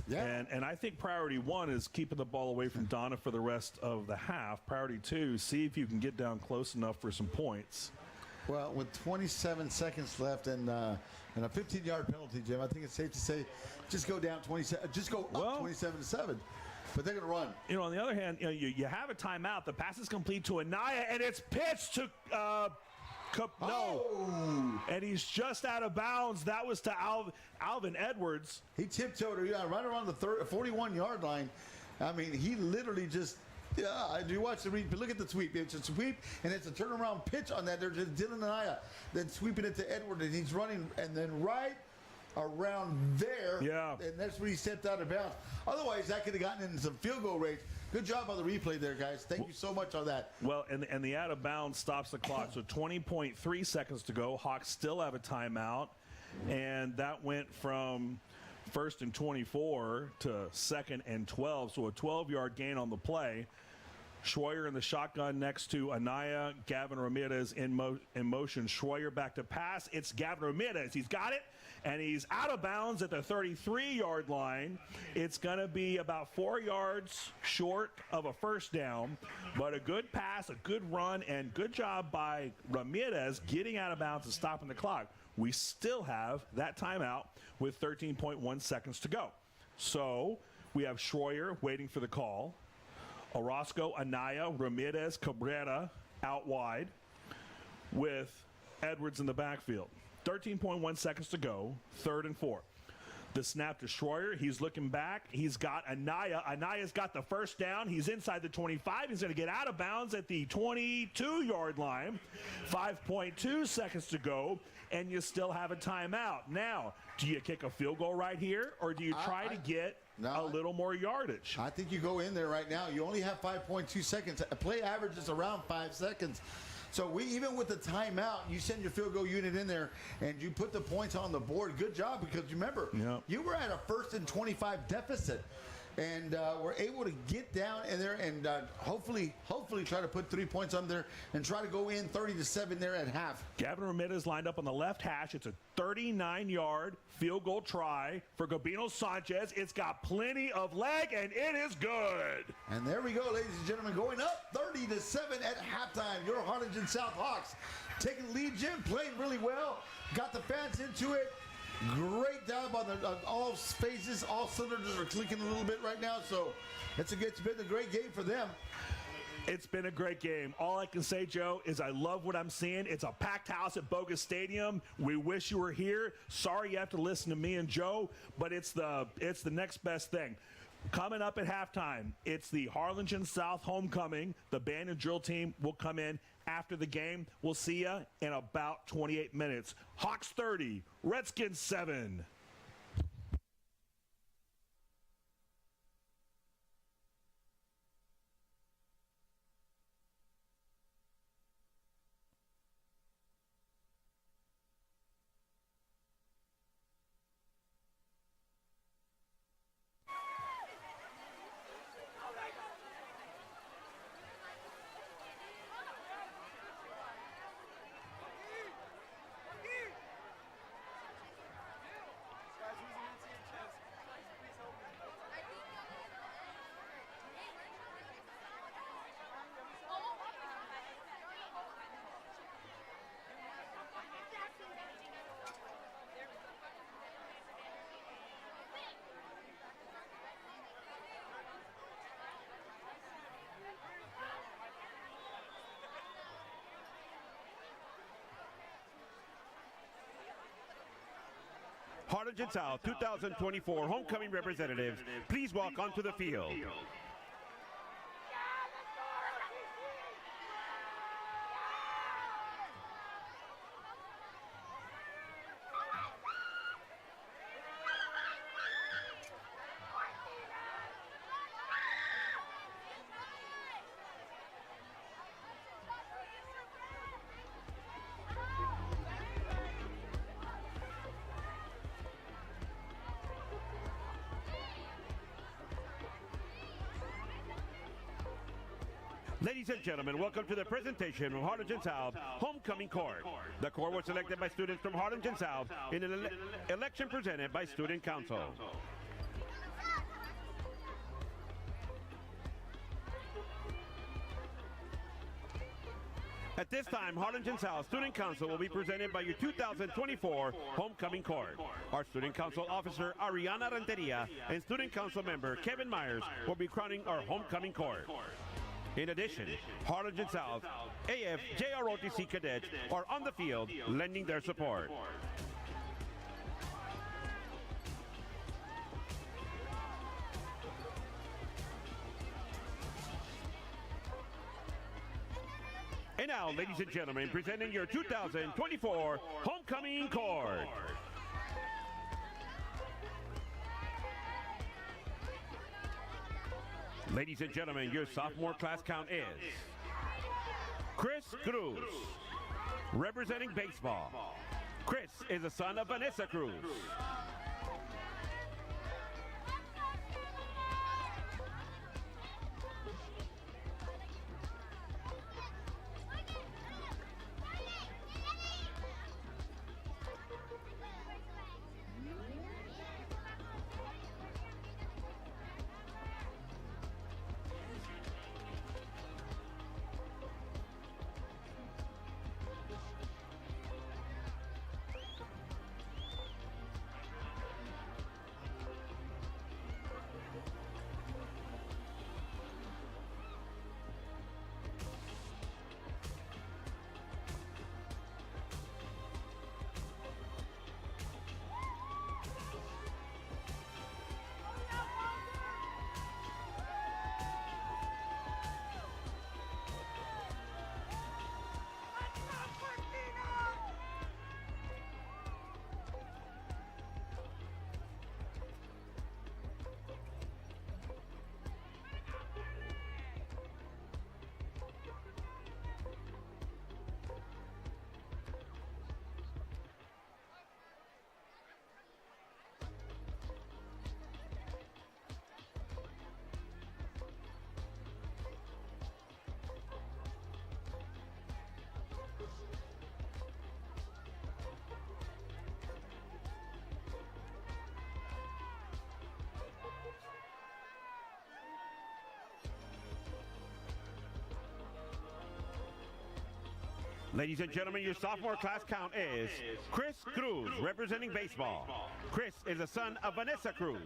Yeah. And I think priority one is keeping the ball away from Donna for the rest of the half. Priority two, see if you can get down close enough for some points. Well, with 27 seconds left and a 15-yard penalty, Jim, I think it's safe to say just go down 27. Just go up 27-7. But they're going to run. On the other hand, you have a timeout. The pass is complete to Anaya, and it's pitched to and he's just out of bounds. That was to Alvin Edwards. He tiptoed right around the 41-yard line. I mean, he literally just. Yeah, you watch the replay. Look at the sweep. It's a sweep, and it's a turnaround pitch on that. There's just Dylan Anaya, then sweeping it to Edward, and he's running, and then right around there, and that's where he stepped out of bounds. Otherwise, that could have gotten into some field goal range. Good job on the replay there, guys. Thank you so much on that. Well, and the out of bounds stops the clock. So 20.3 seconds to go. Hawks still have a timeout, and that went from 1st and 24 to 2nd and 12. So a 12-yard gain on the play. Schroyer in the shotgun next to Anaya. Gavin Ramirez in motion. Schroyer back to pass. It's Gavin Ramirez. He's got it, and he's out of bounds at the 33-yard line. It's going to be about 4 yards short of a first down, but a good pass, a good run, and good job by Ramirez getting out of bounds and stopping the clock. We still have that timeout with 13.1 seconds to go. So we have Schroyer waiting for the call. Orozco, Anaya, Ramirez, Cabrera out wide with Edwards in the backfield. 13.1 seconds to go, 3rd and 4. The snap to Schroyer. He's looking back. He's got Anaya. Anaya's got the first down. He's inside the 25. He's going to get out of bounds at the 22-yard line. 5.2 seconds to go, and you still have a timeout. Now, do you kick a field goal right here, or do you try to get a little more yardage? I think you go in there right now. You only have 5.2 seconds. A play average is around 5 seconds. So even with the timeout, you send your field goal unit in there, and you put the points on the board. Good job, because remember, you were at a 1st and 25 deficit. and were able to get down in there and hopefully try to put 3 points on there and try to go in 30-7 there at half. Gavin Ramirez lined up on the left hash. It's a 39-yard field goal try for Gabino Sanchez. It's got plenty of leg, and it is good. And there we go, ladies and gentlemen, going up 30-7 at halftime. Your Harlingen South Hawks taking the lead, Jim, playing really well. Got the fans into it. Great job on all phases. All cylinders are clicking a little bit right now, so it's been a great game for them. It's been a great game. All I can say, Joe, is I love what I'm seeing. It's a packed house at Bogus Stadium. We wish you were here. Sorry you have to listen to me and Joe, but it's the next best thing. Coming up at halftime, it's the Harlingen South homecoming. The band and drill team will come in after the game. We'll see you in about 28 minutes. Hawks 30, Redskins 7. Harlingen South 2024 homecoming representatives, please walk onto the field. Ladies and gentlemen, welcome to the presentation from Harlingen South Homecoming Court. The court was selected by students from Harlingen South in an election presented by Student Council. At this time, Harlingen South Student Council will be presented by your 2024 Homecoming Court. Our Student Council Officer, Ariana Renteria, and Student Council member, Kevin Myers, will be crowning our Homecoming Court. In addition, Harlingen South AF JROTC cadets are on the field lending their support. And now, ladies and gentlemen, presenting your 2024 Homecoming Court. Ladies and gentlemen, your sophomore class count is Chris Cruz, representing baseball. Chris is the son of Vanessa Cruz. Ladies and gentlemen, your sophomore class count is Chris Cruz, representing baseball. Chris is the son of Vanessa Cruz.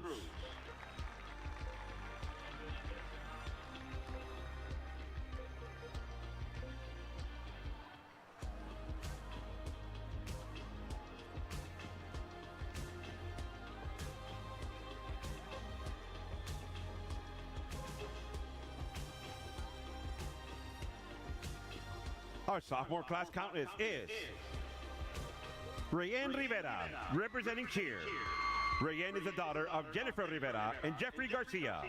Our sophomore class count is Rayen Rivera, representing cheer. Rayen is the daughter of Jennifer Rivera and Jeffrey Garcia.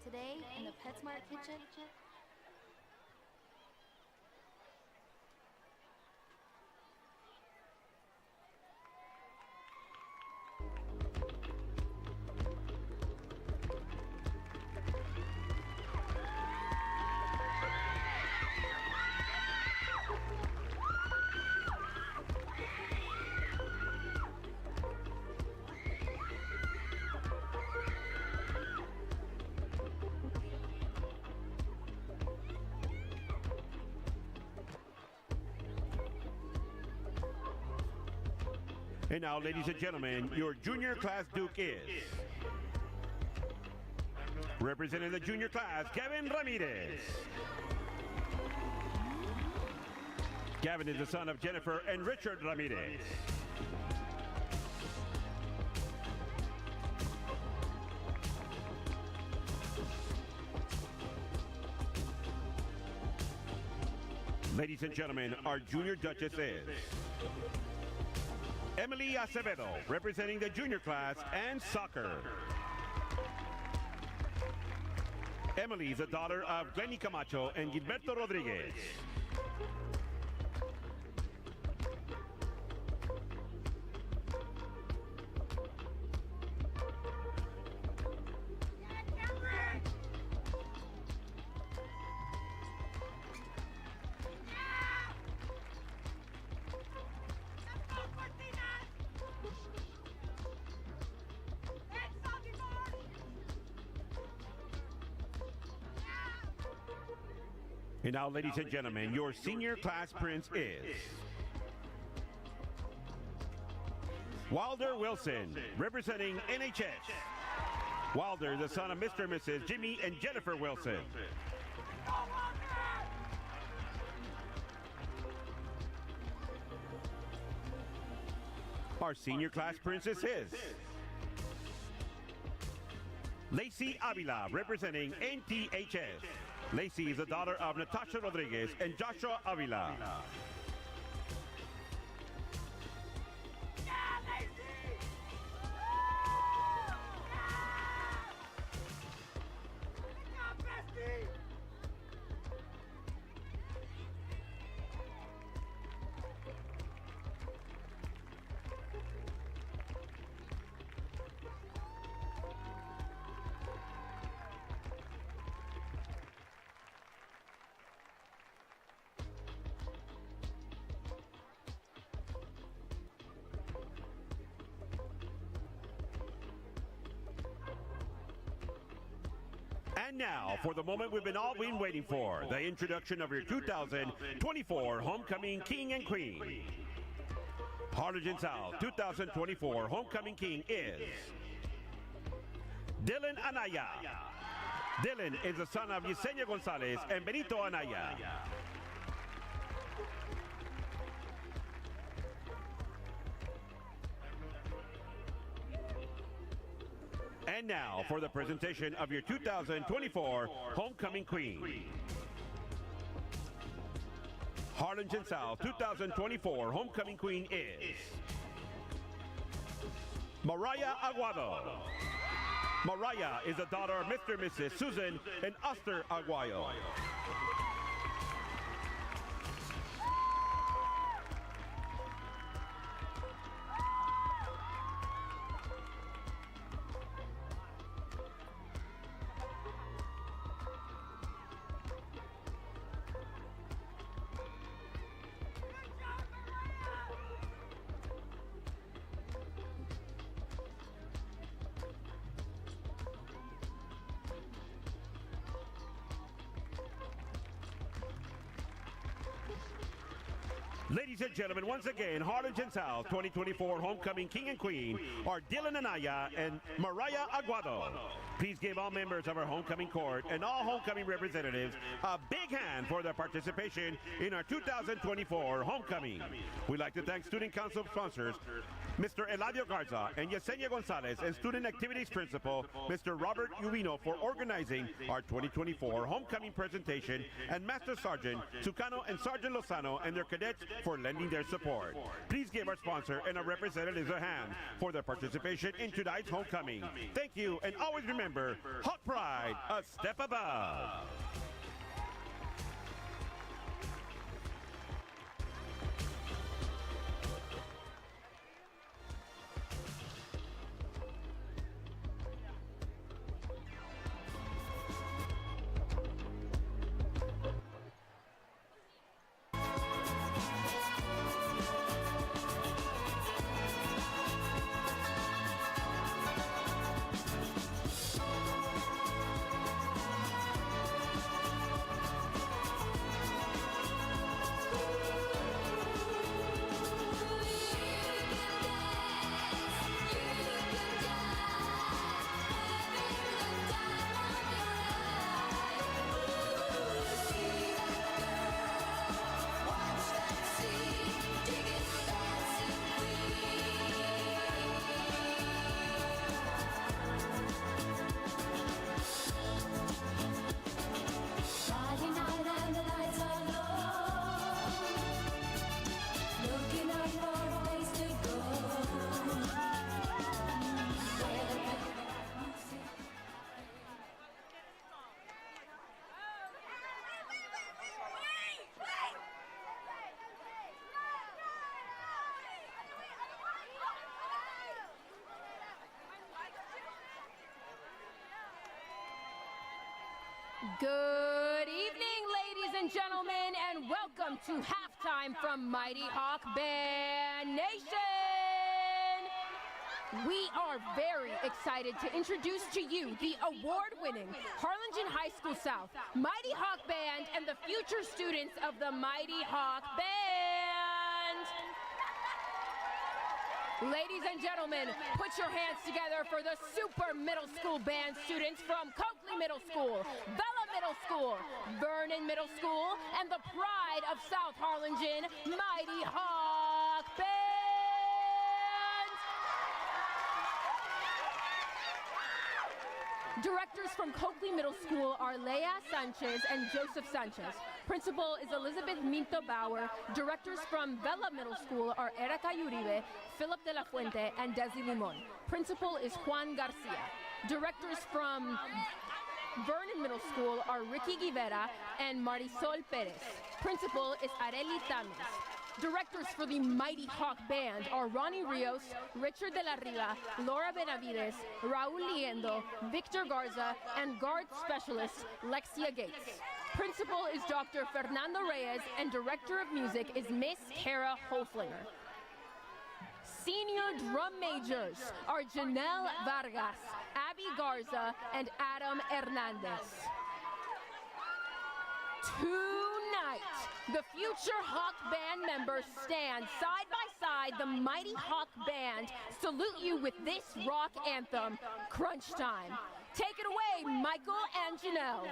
Today in the PetSmart kitchen, And now, ladies and gentlemen, your junior class Duke is representing the junior class, Kevin Ramirez. Gavin is the son of Jennifer and Richard Ramirez. Ladies and gentlemen, our junior duchess is Emily Acevedo, representing the junior class and soccer. Emily is the daughter of Glenny Camacho and Gilberto Rodriguez. And now, ladies and gentlemen, your senior class prince is Wilder Wilson, representing NHS. Wilder, the son of Mr. and Mrs. Jimmy and Jennifer Wilson. Our senior class princess is Lacey Avila, representing NTHS. Lacey is the daughter of Natasha Rodriguez and Joshua Avila. And now, for the moment we've all been waiting for, the introduction of your 2024 Homecoming King and Queen. Harlingen South 2024 Homecoming King is Dylan Anaya. Dylan is the son of Yesenia Gonzalez and Benito Anaya. And now for the presentation of your 2024 Homecoming Queen. Harlingen South 2024 Homecoming Queen is Mariah Aguado. Mariah is the daughter of Mr. and Mrs. Susan and Oster Aguayo. Ladies and gentlemen, once again, Harlingen South 2024 Homecoming King and Queen are Dylan Anaya and Mariah Aguado. Please give all members of our homecoming court and all homecoming representatives a big hand for their participation in our 2024 homecoming. We'd like to thank Student Council sponsors, Mr. Eladio Garza and Yesenia Gonzalez, and Student Activities Principal, Mr. Robert Uvino, for organizing our 2024 homecoming presentation, and Master Sergeant Tucano and Sergeant Lozano and their cadets for lending their support. Please give our sponsor and our representatives a hand for their participation in tonight's homecoming. Thank you, and always remember, Hawk Pride, a step above. Good evening, ladies and gentlemen, and welcome to halftime from Mighty Hawk Band Nation. We are very excited to introduce to you the award-winning Harlingen High School South Mighty Hawk Band and the future students of the Mighty Hawk Band. Ladies and gentlemen, put your hands together for the super middle school band students from Coakley Middle School, Bella Middle School, Vernon Middle School, and the pride of South Harlingen, Mighty Hawk Band. Directors from Coakley Middle School are Leah Sanchez and Joseph Sanchez. Principal is Elizabeth Minto Bauer. Directors from Bella Middle School are Erica Uribe, Philip de la Fuente, and Desi Limon. Principal is Juan Garcia. Directors from Vernon Middle School are Ricky Guevara and Marisol Perez. Principal is Areli Tamis. Directors for the Mighty Hawk Band are Ronnie Rios, Richard de la Riva, Laura Benavides, Raul Liendo, Victor Garza, and guard specialist Lexia Gates. Principal is Dr. Fernando Reyes, and Director of Music is Miss Kara Hoflinger. Senior drum majors are Janelle Vargas, Abby Garza, and Adam Hernandez. Tonight, the future Hawk Band members stand side by side. The Mighty Hawk Band salute you with this rock anthem, Crunch Time. Take it away, Michael and Janelle.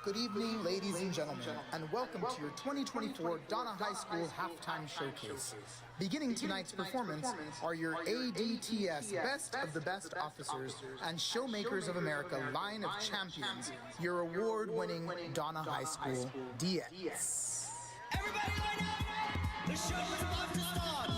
Good evening, ladies and gentlemen, and welcome to your 2024 Donna High School Halftime Showcase. Beginning tonight's performance are your ADTS Best of the Best Officers and Showmakers of America line of champions, your award-winning Donna High School DX. Everybody line up! The show is about to start!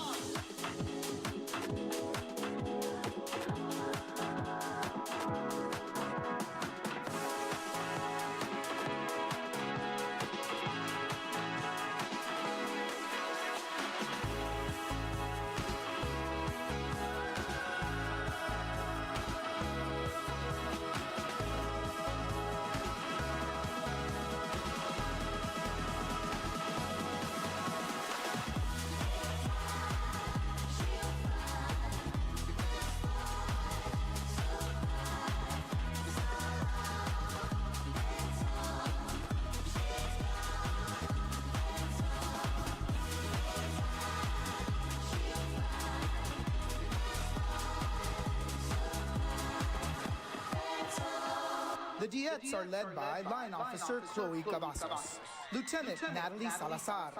The Diettes are led by Line Officer Chloe Cavazos, Lieutenant Natalie Salazar,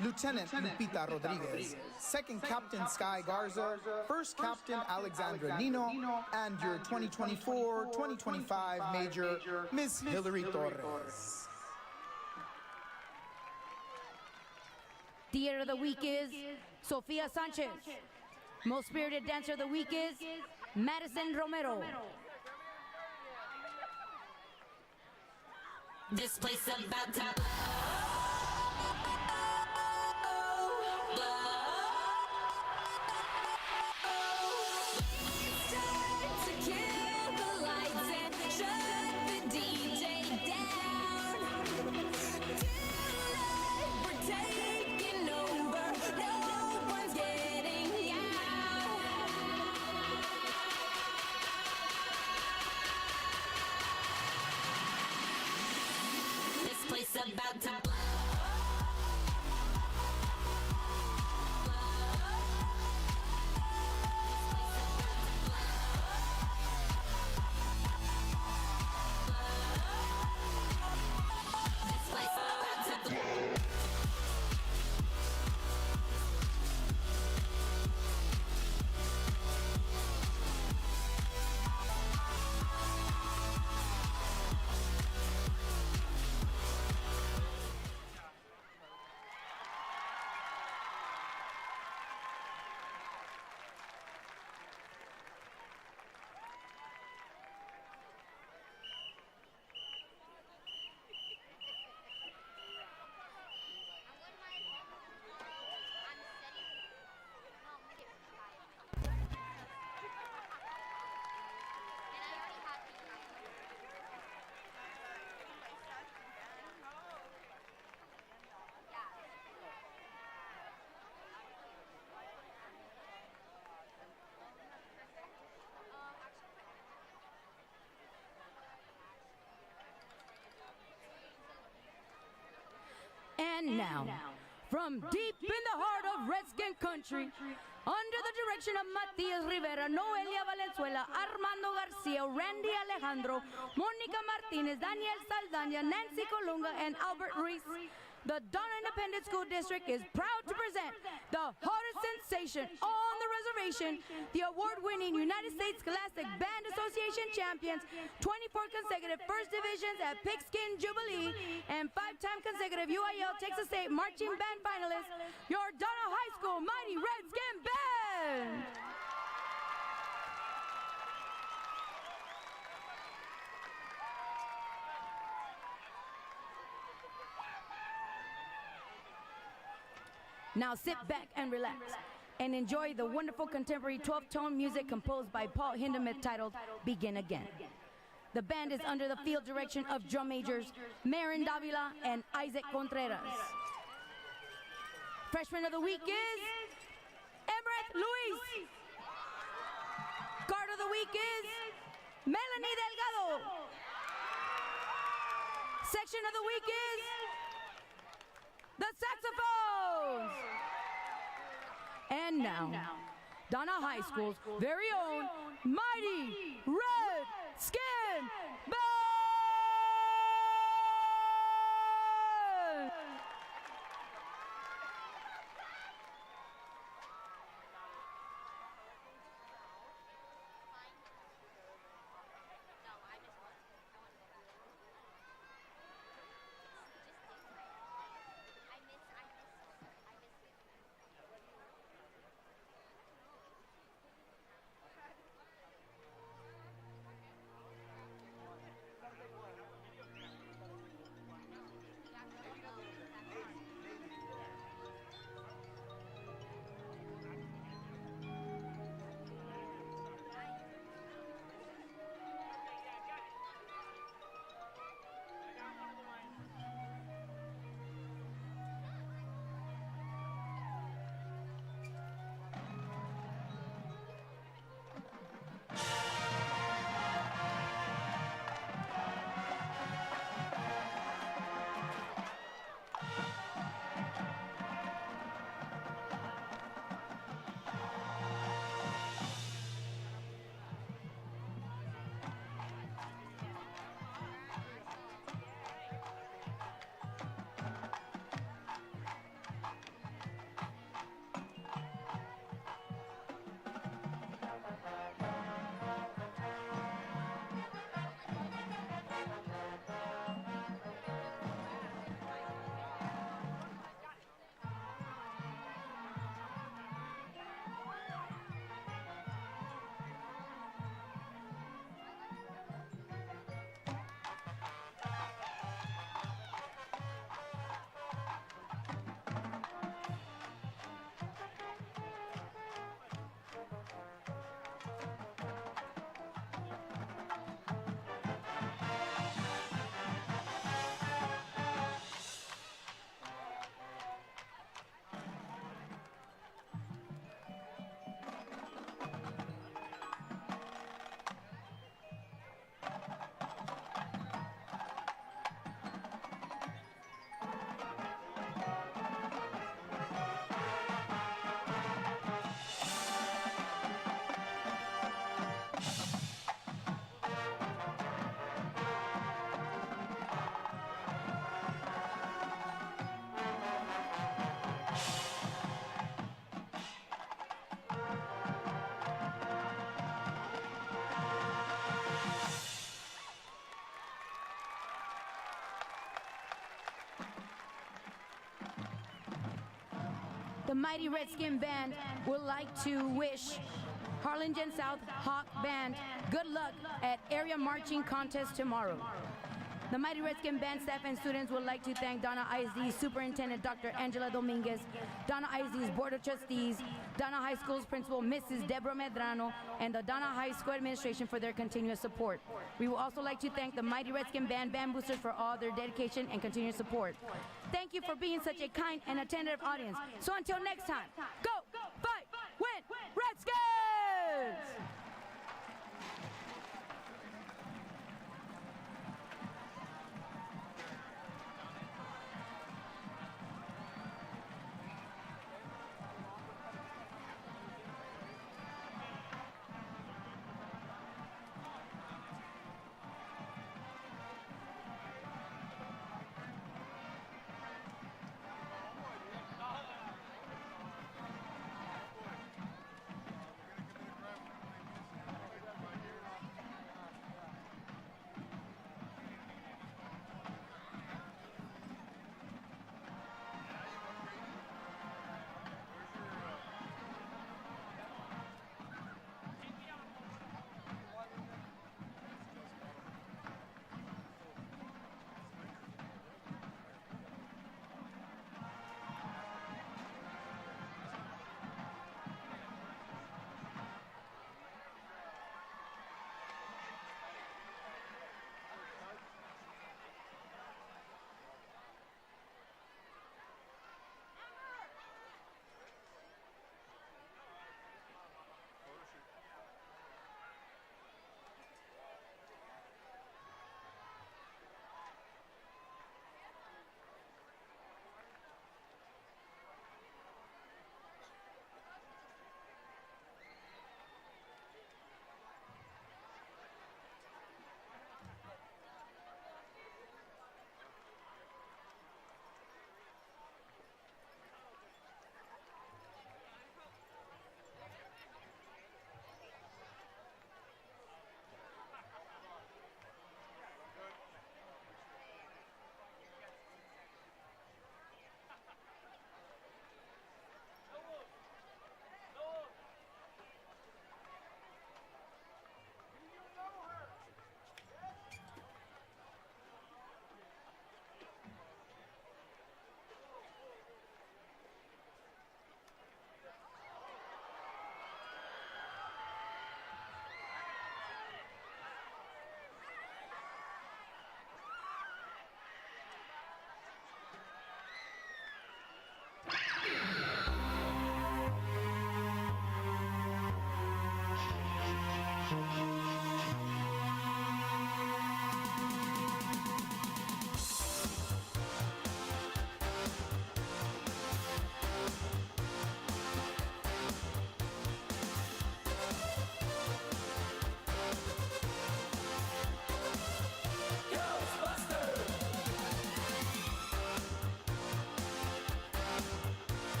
Lieutenant Lupita Rodriguez, Second Captain Sky Garza, First Captain Alexandra Nino, and your 2024-2025 Major, Miss Hillary Torres. Theater of the Week is Sofia Sanchez. Most Spirited Dancer of the Week is Madison Romero. This place about to about to blow. This place about to blow. And now, from deep in the heart of Redskin country, under the direction of Matias Rivera, Noelia Valenzuela, Armando Garcia, Randy Alejandro, Monica Martinez, Daniel Saldaña, Nancy Colunga, and Albert Ruiz, the Donna Independent School District is proud to present the hottest sensation on the reservation, the award-winning United States Scholastic Band Association champions, 24 consecutive First Divisions at Pigskin Jubilee, and 5-time consecutive UIL Texas State Marching Band finalists, your Donna High School Mighty Redskin Band! Now sit back and relax and enjoy the wonderful contemporary 12-tone music composed by Paul Hindemith titled Begin Again. The band is under the field direction of drum majors Marin Davila and Isaac Contreras. Freshman of the week is Emreth Luis. Guard of the week is Melanie Delgado. Section of the week is the saxophones. And now, Donna High School's very own Mighty Redskin Band! the mighty Redskin Band would like to wish Harlingen South Hawk Band good luck at area marching contest tomorrow. The Mighty Redskin Band staff and students would like to thank Donna ISD Superintendent Dr. Angela Dominguez, Donna ISD's Board of Trustees, Donna High School's Principal Mrs. Deborah Medrano, and the Donna High School Administration for their continuous support. We would also like to thank the Mighty Redskin Band boosters for all their dedication and continuous support. Thank you for being such a kind and attentive audience. So until next time, go, fight, win, Redskins!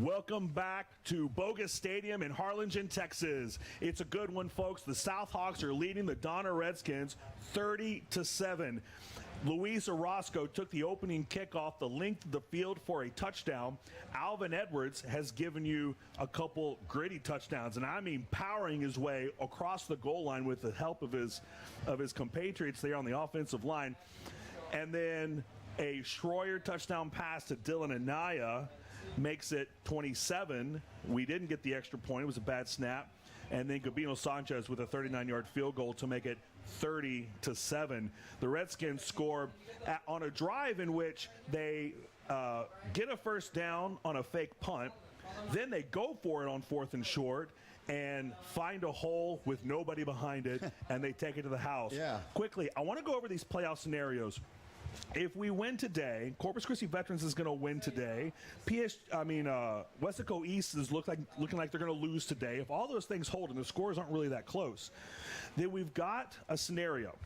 Welcome back to Bogus Stadium in Harlingen, Texas. It's a good one, folks. The South Hawks are leading the Donna Redskins 30-7. Luis Orozco took the opening kickoff the length of the field for a touchdown. Alvin Edwards has given you a couple gritty touchdowns, and I mean powering his way across the goal line with the help of his compatriots there on the offensive line. And then a Schroyer touchdown pass to Dylan Anaya makes it 27. We didn't get the extra point. It was a bad snap. And then Gabino Sanchez with a 39-yard field goal to make it 30-7. The Redskins score on a drive in which they get a first down on a fake punt. Then they go for it on 4th and short and find a hole with nobody behind it, and they take it to the house. Yeah. Quickly, I want to go over these playoff scenarios. If we win today, Corpus Christi Veterans is going to win today. Westaco East is looking like they're going to lose today. If all those things hold and the scores aren't really that close, then we've got a scenario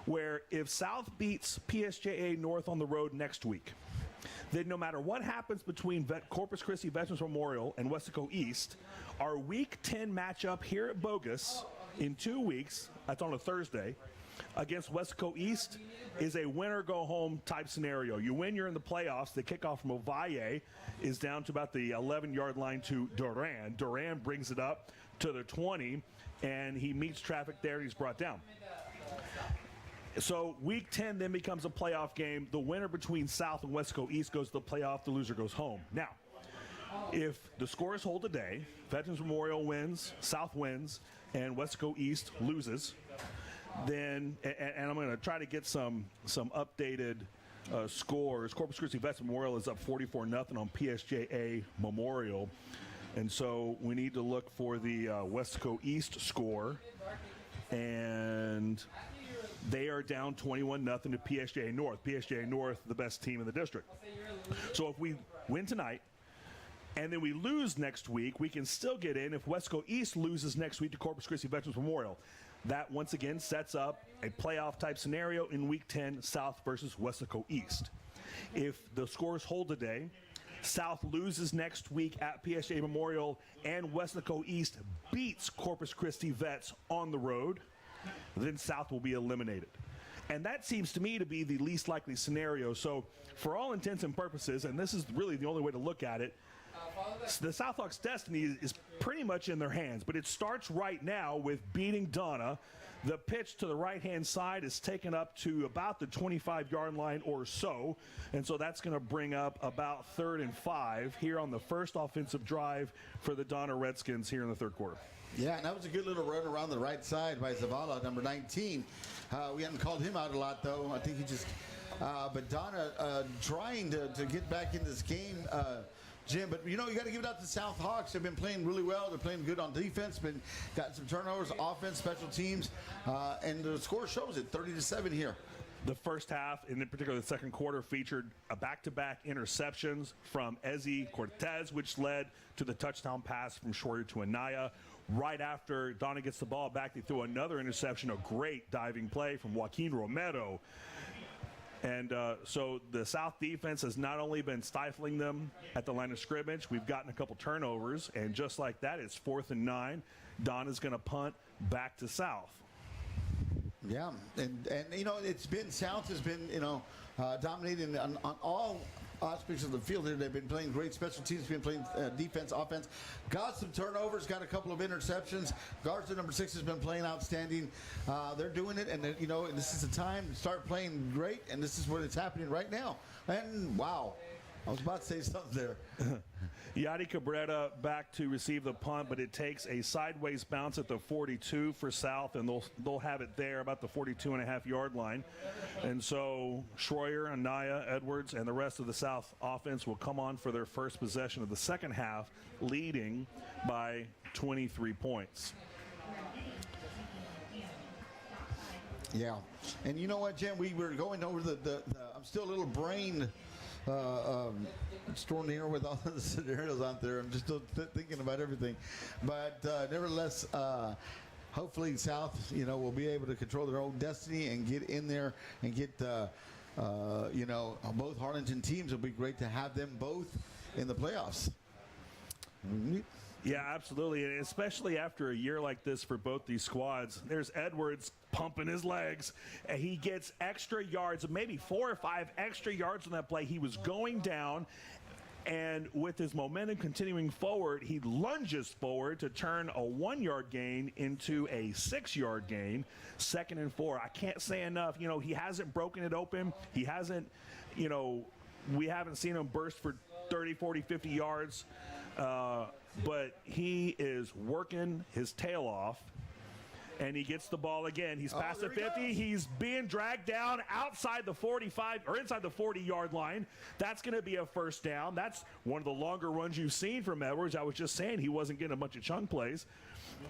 where if South beats PSJA North on the road next week, then no matter what happens between Corpus Christi Veterans Memorial and Westaco East, our Week 10 matchup here at Bogus in 2 weeks, that's on a Thursday, against Westaco East is a winner-go-home type scenario. You win, you're in the playoffs. The kickoff from Ovalle is down to about the 11-yard line to Duran. Duran brings it up to the 20, and he meets traffic there. He's brought down. So Week 10 then becomes a playoff game. The winner between South and Westaco East goes to the playoff. The loser goes home. Now, if the scores hold today, Veterans Memorial wins, South wins, and Westaco East loses, then, and I'm going to try to get some updated scores. Corpus Christi Veterans Memorial is up 44-0 on PSJA Memorial. And so we need to look for the Westaco East score. And they are down 21-0 to PSJA North. PSJA North, the best team in the district. So if we win tonight, and then we lose next week, we can still get in if Westaco East loses next week to Corpus Christi Veterans Memorial. That, once again, sets up a playoff-type scenario in Week 10, South versus Westaco East. If the scores hold today, South loses next week at PSJA Memorial, and Westaco East beats Corpus Christi Vets on the road, then South will be eliminated. And that seems to me to be the least likely scenario. So for all intents and purposes, and this is really the only way to look at it, the Southhawks' destiny is pretty much in their hands, but it starts right now with beating Donna. The pitch to the right-hand side is taken up to about the 25-yard line or so, and so that's going to bring up about 3rd and 5 here on the first offensive drive for the Donna Redskins here in the third quarter. Yeah, and that was a good little run around the right side by Zavala, number 19. We hadn't called him out a lot, though. I think he just but Donna trying to get back in this game, Jim, but you got to give it up to South Hawks. They've been playing really well. They're playing good on defense, got some turnovers, offense, special teams, and the score shows it, 30-7 here. The first half, and in particular the second quarter, featured a back-to-back interceptions from Ezzy Cortez, which led to the touchdown pass from Schroyer to Anaya. Right after Donna gets the ball back, they threw another interception, a great diving play from Joaquin Romero. And so the South defense has not only been stifling them at the line of scrimmage, we've gotten a couple turnovers, and just like that, it's 4th and 9. Donna's going to punt back to South. Yeah, and it's been South has been dominating on all aspects of the field here. They've been playing great special teams, been playing defense, offense. Got some turnovers, got a couple of interceptions. Garza, number 6, has been playing outstanding. They're doing it, and this is the time to start playing great, and this is what it's happening right now. And wow, I was about to say something there. Yadi Cabrera back to receive the punt, but it takes a sideways bounce at the 42 for South, and they'll have it there about the 42.5-yard line. And so Schroyer, Anaya, Edwards, and the rest of the South offense will come on for their first possession of the second half, leading by 23 points. Yeah, and you know what, Jim? We were going over the I'm still a little brain storm here with all the scenarios out there. I'm just still thinking about everything, but nevertheless, hopefully South, will be able to control their own destiny and get in there and get, both Harlingen teams. It'll be great to have them both in the playoffs. Yeah, absolutely, and especially after a year like this for both these squads. There's Edwards pumping his legs, and he gets extra yards, maybe 4 or 5 extra yards on that play. He was going down, and with his momentum continuing forward, he lunges forward to turn a 1-yard gain into a 6-yard gain, 2nd and 4. I can't say enough. You know, he hasn't broken it open. He hasn't, you know, we haven't seen him burst for 30, 40, 50 yards. But he is working his tail off, and he gets the ball again. He's past the 50. He's being dragged down outside the 45 or inside the 40-yard line. That's going to be a first down. That's one of the longer runs you've seen from Edwards. I was just saying he wasn't getting a bunch of chunk plays,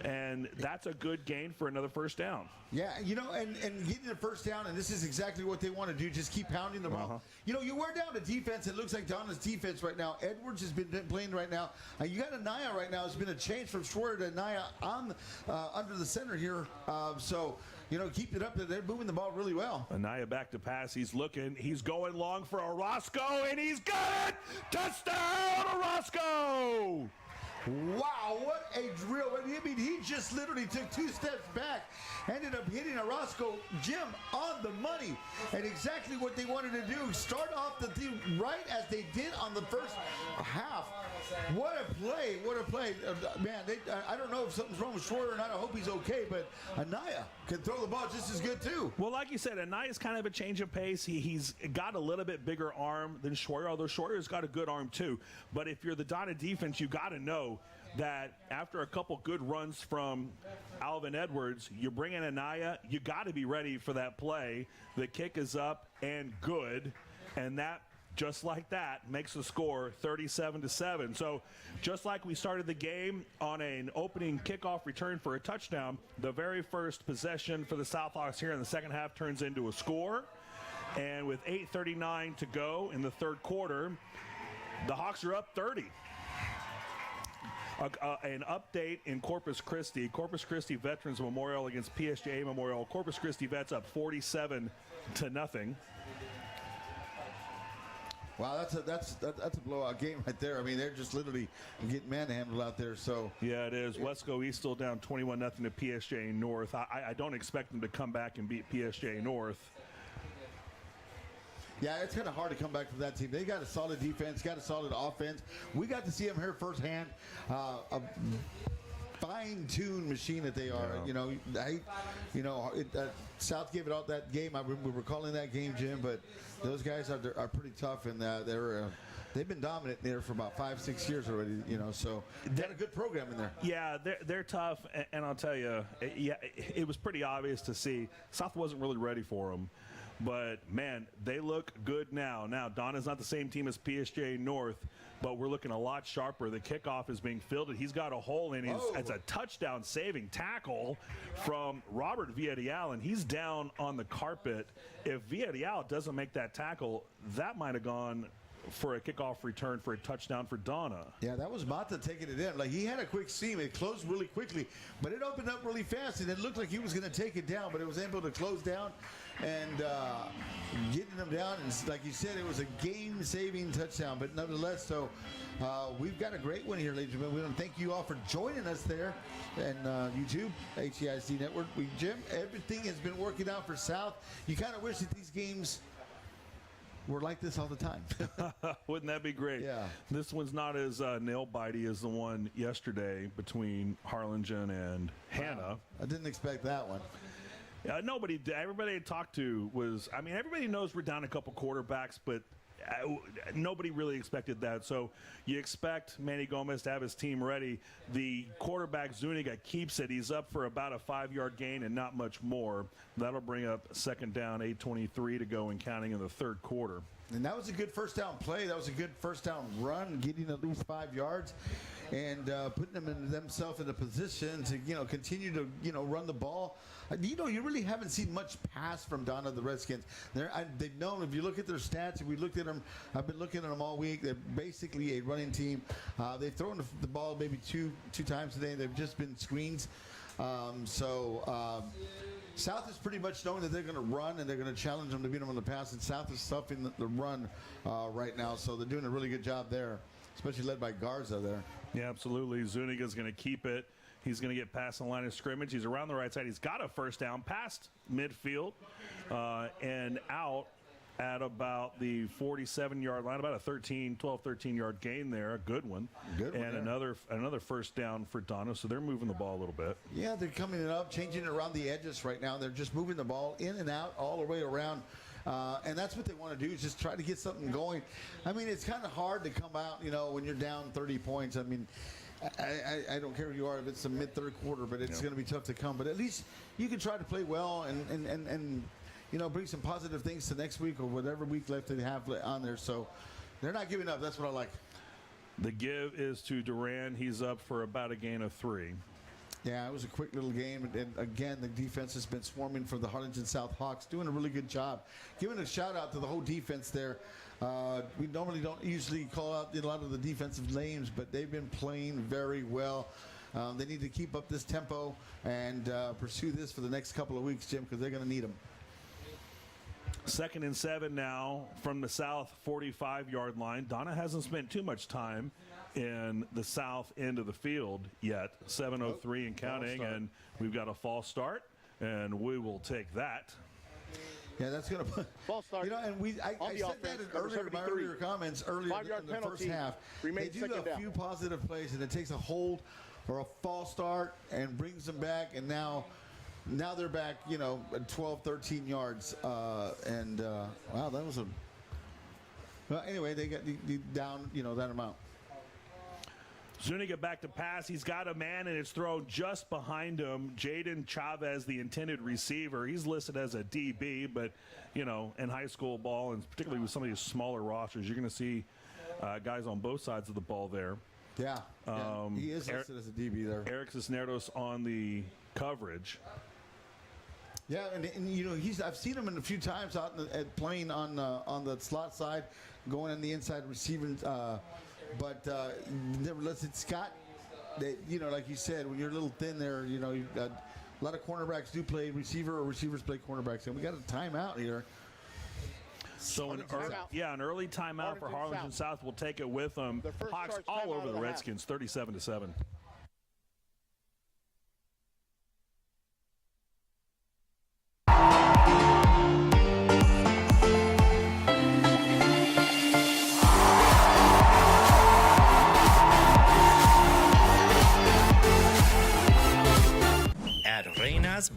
and that's a good gain for another first down. Yeah, you know, and getting a first down, and this is exactly what they want to do, just keep pounding the ball. You know, you wear down the defense. It looks like Donna's defense right now. Edwards has been playing right now. You got Anaya right now. It's been a change from Schwer to Anaya on under the center here. So, you know, keep it up. They're moving the ball really well. Anaya back to pass. He's looking. He's going long for Orozco, and he's got it! Touchdown, Orozco! Wow, what a drill. I mean, he just literally took 2 steps back, ended up hitting Orozco, Jim, on the money. And exactly what they wanted to do, start off the team right as they did on the first half. What a play, what a play. Man, I don't know if something's wrong with Schwer or not. I hope he's okay, but Anaya can throw the ball just as good, too. Well, like you said, Anaya's kind of a change of pace. He's got a little bit bigger arm than Schwer, although Schwer's got a good arm, too. But if you're the Donna defense, you got to know that after a couple good runs from Alvin Edwards, you bring in Anaya, you got to be ready for that play. The kick is up and good, and that, just like that, makes the score 37-7. So just like we started the game on an opening kickoff return for a touchdown, the very first possession for the Southhawks here in the second half turns into a score. And with 8:39 to go in the third quarter, the Hawks are up 30. An update in Corpus Christi. Corpus Christi Veterans Memorial against PSJA Memorial. Corpus Christi Vets up 47-0. Wow, that's a blowout game right there. I mean, they're just literally getting manhandled out there. So yeah, it is. Wesco East still down 21-0 to PSJA North. I don't expect them to come back and beat PSJA North. Yeah, it's kind of hard to come back from that team. They got a solid defense, got a solid offense. We got to see them here firsthand. A fine-tuned machine that they are. Yeah. South gave it out that game. We were calling that game, Jim, but those guys are pretty tough, and they've been dominant there for about 5-6 years already. So they had a good program in there. Yeah, they're tough, and I'll tell you, it was pretty obvious to see South wasn't really ready for them. But, man, they look good now. Now, Donna's not the same team as PSJ North, but we're looking a lot sharper. The kickoff is being fielded. He's got a hole in. It's a touchdown-saving tackle from Robert Villarreal, and he's down on the carpet. If Villarreal doesn't make that tackle, that might have gone for a kickoff return for a touchdown for Donna. Yeah, that was Mata taking it in. Like, he had a quick seam. It closed really quickly, but it opened up really fast, and it looked like he was going to take it down, but it was able to close down and getting them down. And like you said, it was a game-saving touchdown, but nonetheless, so we've got a great one here, ladies and gentlemen. We want to thank you all for joining us there and YouTube, HEIC Network. Jim, everything has been working out for South. You kind of wish that these games were like this all the time. Wouldn't that be great? Yeah. This one's not as nail-bitey as the one yesterday between Harlingen and Hannah. I didn't expect that one. Nobody did. Everybody I talked to was, everybody knows we're down a couple quarterbacks, but nobody really expected that. So you expect Manny Gomez to have his team ready. The quarterback, Zuniga, keeps it. He's up for about a 5-yard gain and not much more. That'll bring up second down, 8:23 to go and counting in the third quarter. And that was a good first down play. That was a good first down run, getting at least 5 yards and putting them in themselves in a position to, continue to, run the ball. You really haven't seen much pass from Donna, the Redskins. They've known, if you look at their stats, if we looked at them, I've been looking at them all week. They're basically a running team. They've thrown the ball maybe two times today. They've just been screens. South is pretty much knowing that they're going to run and they're going to challenge them to beat them on the pass. And South is stuffing the run right now, so they're doing a really good job there. especially led by Garza there. Yeah, absolutely. Zuniga's going to keep it. He's going to get past the line of scrimmage. He's around the right side. He's got a first down past midfield and out at about the 47-yard line, about a 13-yard gain there, a good one. And another first down for Donna, so they're moving the ball a little bit. Yeah, they're coming it up, changing it around the edges right now. They're just moving the ball in and out all the way around. And that's what they want to do, is just try to get something going. I mean, it's kind of hard to come out, when you're down 30 points. I mean, I don't care who you are if it's the mid-third quarter, but it's going to be tough to come. But at least you can try to play well and bring some positive things to next week or whatever week left they have on there. So they're not giving up. That's what I like. The give is to Duran. He's up for about a gain of 3. Yeah, it was a quick little game. And again, the defense has been swarming for the Harlingen South Hawks, doing a really good job. Giving a shout-out to the whole defense there. We normally don't usually call out a lot of the defensive names, but they've been playing very well. They need to keep up this tempo and pursue this for the next couple of weeks, Jim, because they're going to need them. 2nd and 7 now from the south 45-yard line. Donna hasn't spent too much time in the south end of the field yet. 7:03 and counting, and we've got a false start, and we will take that. Yeah, that's going to false start. And I said that in my earlier comments earlier in the first half. They do a few positive plays, and it takes a hold or a false start and brings them back, and now they're back, at 12, 13 yards. Wow, that was well, anyway, they got down, that amount. Zuniga back to pass. He's got a man, and it's thrown just behind him. Jaden Chavez, the intended receiver. He's listed as a DB, but, in high school ball, and particularly with some of these smaller rosters, you're going to see guys on both sides of the ball there. Yeah, he is listed as a DB there. Eric Cisneros on the coverage. Yeah, and I've seen him a few times out playing on the slot side, going on the inside receiving. But nevertheless, it's got, like you said, when you're a little thin there, you've got a lot of cornerbacks do play receiver or receivers play cornerbacks, and we got a timeout here. So an early timeout for Harlingen South. Will take it with them. Hawks all over the Redskins, 37-7.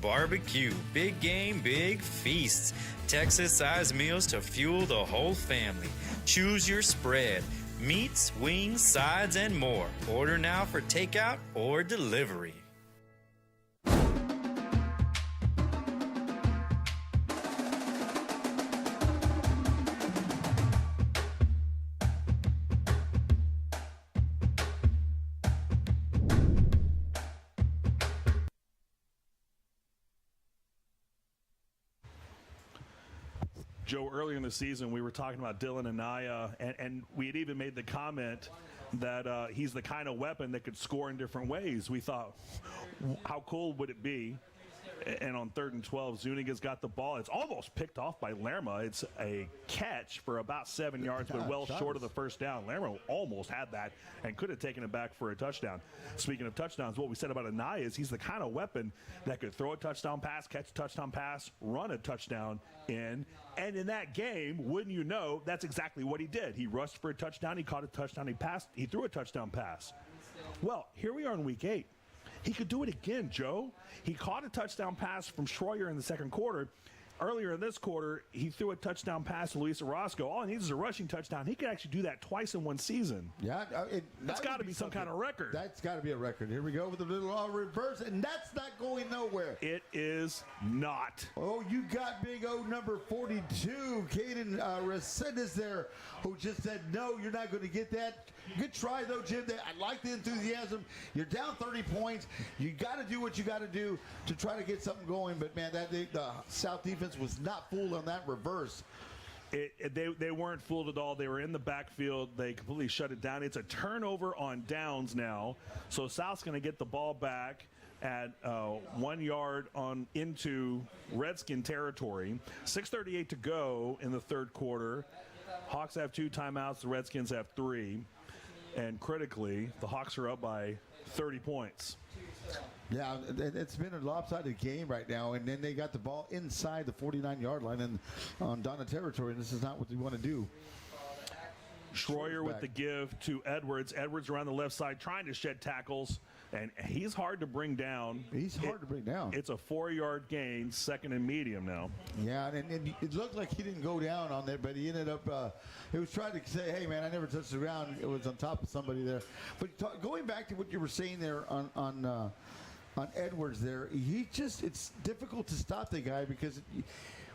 Barbecue. Big game, big feasts. Texas-sized meals to fuel the whole family. Choose your spread. Meats, wings, sides, and more. Order now for takeout or delivery. Joe, earlier in the season, we were talking about Dylan Anaya, and we had even made the comment that he's the kind of weapon that could score in different ways. We thought, how cool would it be? And on 3rd and 12, Zuniga's got the ball. It's almost picked off by Lerma. It's a catch for about 7 yards, but well short of the first down. Lerma almost had that and could have taken it back for a touchdown. Speaking of touchdowns, what we said about Anaya is he's the kind of weapon that could throw a touchdown pass, catch a touchdown pass, run a touchdown in. And in that game, wouldn't you know, that's exactly what he did. He rushed for a touchdown. He caught a touchdown. He passed. He threw a touchdown pass. Well, here we are in week 8. He could do it again, Joe. He caught a touchdown pass from Schroyer in the second quarter. Earlier in this quarter, he threw a touchdown pass to Luis Orozco. All he needs is a rushing touchdown. He could actually do that twice in one season. Yeah, that's got to be some kind of record. That's got to be a record. Here we go with a little reverse, and that's not going nowhere. It is not. Oh, you got big O number 42, Caden Resendez there, who just said, no, you're not going to get that. Good try, though, Jim. I like the enthusiasm. You're down 30 points. You got to do what you got to do to try to get something going. But, man, the South defense was not fooled on that reverse. They weren't fooled at all. They were in the backfield. They completely shut it down. It's a turnover on downs now. So South's going to get the ball back at 1 yard on into Redskin territory. 6:38 to go in the third quarter. Hawks have 2 timeouts. The Redskins have 3. And critically, the Hawks are up by 30 points. Yeah, it's been a lopsided game right now, and then they got the ball inside the 49-yard line and on Donna territory, and this is not what they want to do. Schroyer with the give to Edwards. Edwards around the left side trying to shed tackles, and he's hard to bring down. He's hard to bring down. It's a 4-yard gain, second and medium now. Yeah, and it looked like he didn't go down on it, but he ended up, he was trying to say, hey, man, I never touched the ground. It was on top of somebody there. But going back to what you were saying there on Edwards there, it's difficult to stop the guy because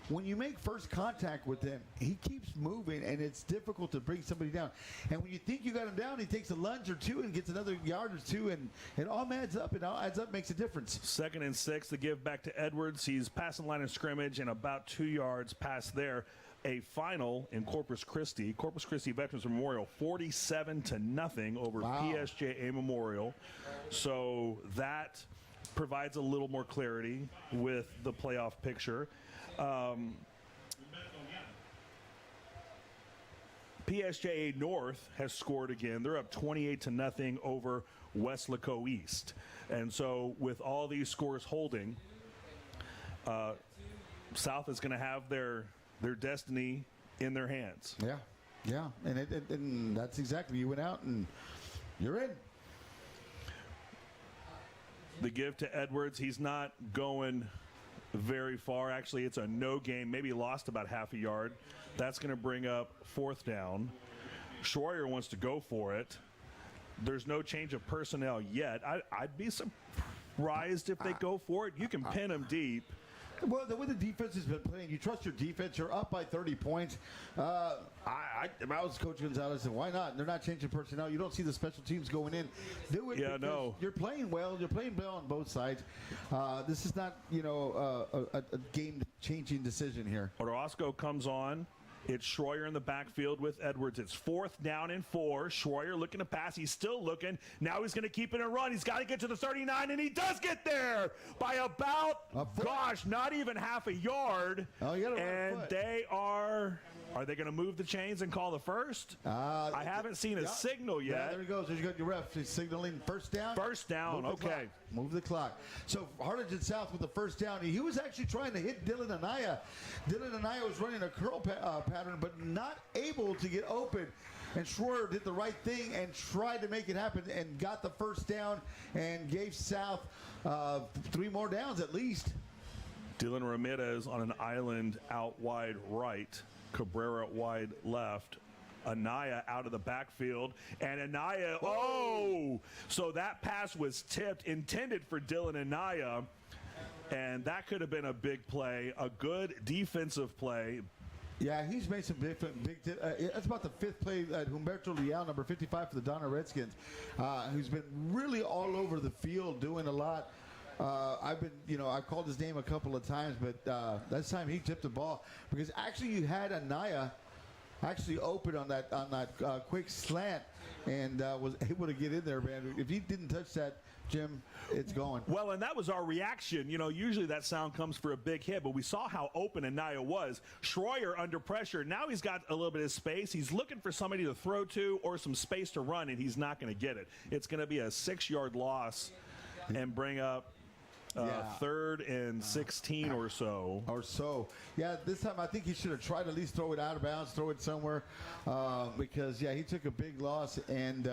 when you make first contact with him, he keeps moving, and it's difficult to bring somebody down. And when you think you got him down, he takes a lunge or two and gets another yard or two, and it all adds up. It all adds up, makes a difference. 2nd and 6, the give back to Edwards. He's passing the line of scrimmage and about 2 yards past there. A final in Corpus Christi. Corpus Christi Veterans Memorial, 47-0 over PSJA Memorial. So that provides a little more clarity with the playoff picture. PSJA North has scored again. They're up 28-0 over Weslaco East. And so with all these scores holding, South is going to have their destiny in their hands. Yeah. And that's exactly, you went out and you're in. The give to Edwards, he's not going very far. Actually, it's a no game. Maybe lost about half a yard. That's going to bring up 4th down. Schroyer wants to go for it. There's no change of personnel yet. I'd be surprised if they go for it. You can pin them deep. Well, the way the defense has been playing, you trust your defense. You're up by 30 points. If I was Coach Gonzalez, and why not? They're not changing personnel. You don't see the special teams going in. Do it. Yeah, no. You're playing well. You're playing well on both sides. This is not, a game-changing decision here. Orozco comes on. It's Schroyer in the backfield with Edwards. It's 4th down and 4. Schroyer looking to pass. He's still looking. Now he's going to keep it and run. He's got to get to the 39, and he does get there by about, not even half a yard. Oh, you got to and they are they going to move the chains and call the first? I haven't seen a signal yet. Yeah, there he goes. There's your ref. He's signaling first down. First down, okay. Move the clock. So Harlingen South with the first down. He was actually trying to hit Dylan Anaya. Dylan Anaya was running a curl pattern, but not able to get open. And Schroyer did the right thing and tried to make it happen and got the first down and gave South 3 more downs at least. Dylan Ramirez on an island out wide right. Cabrera wide left. Anaya out of the backfield, and Anaya, so that pass was tipped, intended for Dylan Anaya, and that could have been a big play, a good defensive play. Yeah, he's made some big that's about the 5th play. Humberto Leal, number 55 for the Donna Redskins, who's been really all over the field doing a lot. I've called his name a couple of times, but this time he tipped the ball because actually you had Anaya actually open on that quick slant and was able to get in there, man. If he didn't touch that, Jim, it's going. Well, and that was our reaction. Usually that sound comes for a big hit, but we saw how open Anaya was. Schroyer under pressure. Now he's got a little bit of space. He's looking for somebody to throw to or some space to run, and he's not going to get it. It's going to be a 6-yard loss and bring up 3rd and 16 or so. Yeah, this time I think he should have tried to at least throw it out of bounds, throw it somewhere, because he took a big loss and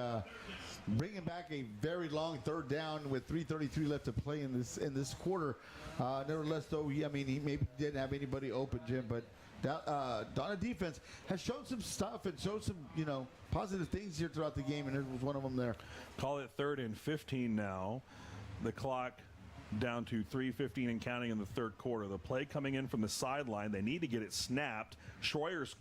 bringing back a very long 3rd down with 3:33 left to play in this quarter. Nevertheless, though, he maybe didn't have anybody open, Jim, but Donna defense has shown some stuff and showed some positive things here throughout the game, and it was one of them there. Call it 3rd and 15 now. The clock down to 3:15 and counting in the 3rd quarter. The play coming in from the sideline. They need to get it snapped. Schroyer's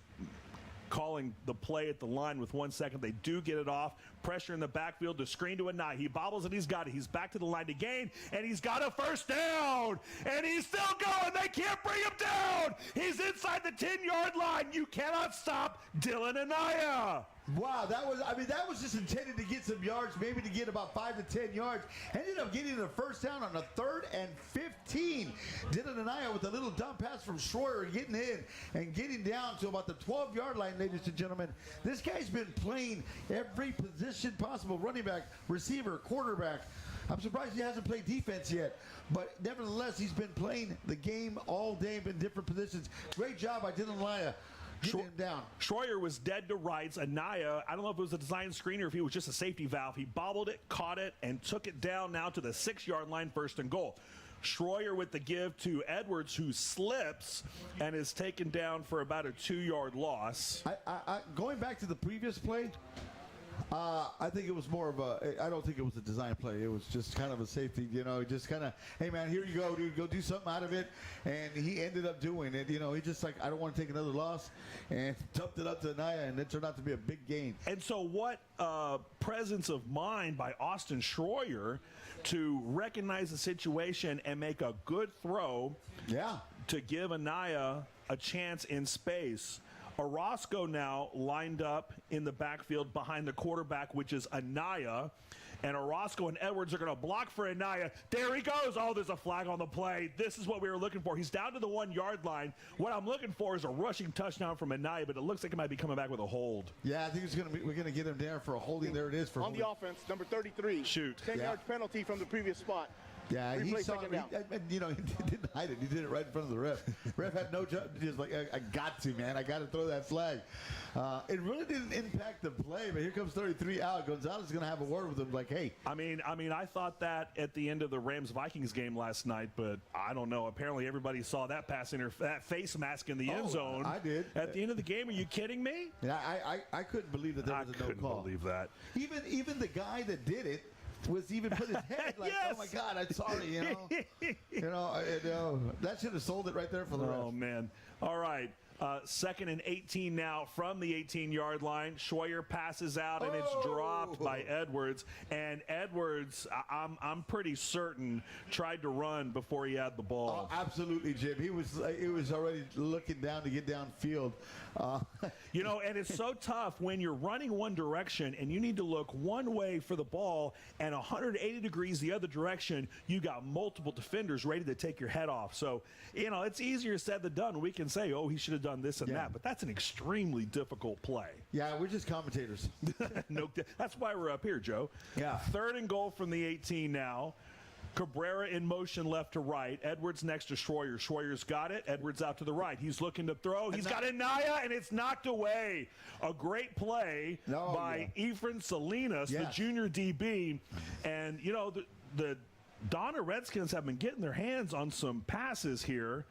calling the play at the line with 1 second. They do get it off. Pressure in the backfield to screen to Anaya. He bobbles and he's got it. He's back to the line to gain, and he's got a first down. And he's still going. They can't bring him down. He's inside the 10-yard line. You cannot stop Dylan Anaya. Wow, that was just intended to get some yards, maybe to get about 5 to 10 yards. Ended up getting the first down on a 3rd and 15. Dylan Anaya with a little dump pass from Schroyer getting in and getting down to about the 12-yard line, ladies and gentlemen. This guy's been playing every position possible, running back, receiver, quarterback. I'm surprised he hasn't played defense yet, but nevertheless, he's been playing the game all day in different positions. Great job by Dylan Anaya. Him down. Schroyer was dead to rights. Anaya, I don't know if it was a design screen or if he was just a safety valve. He bobbled it, caught it, and took it down now to the 6-yard line, 1st and goal. Schroyer with the give to Edwards, who slips and is taken down for about a 2-yard loss. Going back to the previous play, I think it was more of I don't think it was a design play. It was just kind of a safety, just kind of, hey, man, here you go, dude, go do something out of it. And he ended up doing it. He just like, I don't want to take another loss, and dumped it up to Anaya, and it turned out to be a big gain. And so what presence of mind by Austin Schroyer to recognize the situation and make a good throw to give Anaya a chance in space. Orozco now lined up in the backfield behind the quarterback, which is Anaya. And Orozco and Edwards are going to block for Anaya. There he goes. Oh, there's a flag on the play. This is what we were looking for. He's down to the 1-yard line. What I'm looking for is a rushing touchdown from Anaya, but it looks like he might be coming back with a hold. Yeah, I think we're going to get him there for a holding. There it is. On the offense, number 33. Shoot. 10 yards penalty from the previous spot. Yeah, he saw it. He didn't hide it. He did it right in front of the ref. Ref had no job. Just like, I got to, man. I got to throw that flag. It really didn't impact the play, but here comes 33 out. Gonzalez is going to have a word with him, like, hey. I mean, I thought that at the end of the Rams-Vikings game last night, but I don't know. Apparently, everybody saw that that face mask in the end zone. I did. At the end of the game, are you kidding me? Yeah, I couldn't believe that there was a no call. I couldn't believe that. Even the guy that did it was even put his head like, yes! Oh my God, I'm sorry, that should have sold it right there for the rest. Oh man! All right, 2nd and 18 now from the 18-yard line. Schroyer passes out and it's dropped by Edwards. And Edwards, I'm pretty certain, tried to run before he had the ball. Oh, absolutely, Jim. He was already looking down to get downfield. And it's so tough when you're running one direction and you need to look one way for the ball and 180 degrees the other direction. You got multiple defenders ready to take your head off. So, it's easier said than done. We can say, oh, he should have done this and that, but that's an extremely difficult play. Yeah, we're just commentators. That's why we're up here, Joe. Yeah. 3rd and goal from the 18 now. Cabrera in motion left to right. Edwards next to Schroyer. Schroyer's got it. Edwards out to the right. He's looking to throw. He's got Anaya, and it's knocked away. A great play by Efren Salinas, the junior DB. And, the Donna Redskins have been getting their hands on some passes here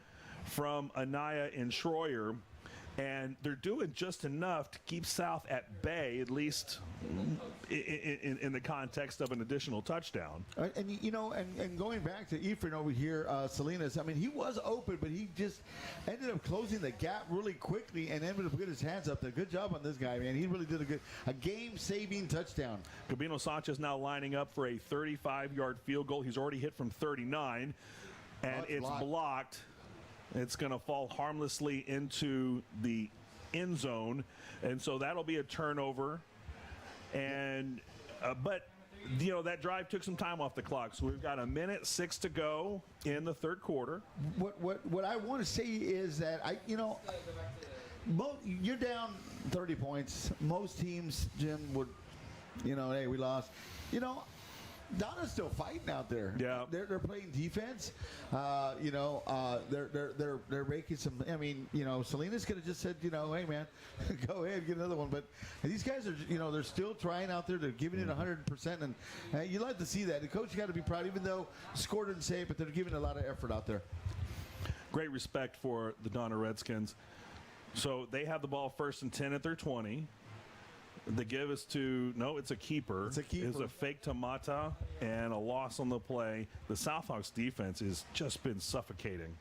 from Anaya and Schroyer. And they're doing just enough to keep South at bay, at least in the context of an additional touchdown. And going back to Efren over here, Salinas, I mean, he was open, but he just ended up closing the gap really quickly and ended up getting his hands up there. Good job on this guy, man. He really did a game-saving touchdown. Gabino Sanchez now lining up for a 35-yard field goal. He's already hit from 39, and it's blocked. It's going to fall harmlessly into the end zone, and so that'll be a turnover. And but that drive took some time off the clock, so we've got 1:06 to go in the 3rd quarter. What I want to say is that you're down 30 points. Most teams, Jim, would hey, we lost. Donna's still fighting out there. Yeah, they're playing defense. They're making some. I mean, Salinas could have just said, hey man, go ahead, get another one. But these guys are, they're still trying out there. They're giving it 100%, and you like to see that. The coach got to be proud, even though score didn't say it, but they're giving a lot of effort out there. Great respect for the Donna Redskins. So they have the ball 1st and 10 at their 20. The give is it's a keeper. It's a keeper. It's a fake to Mata and a loss on the play. The Southhawks defense has just been suffocating.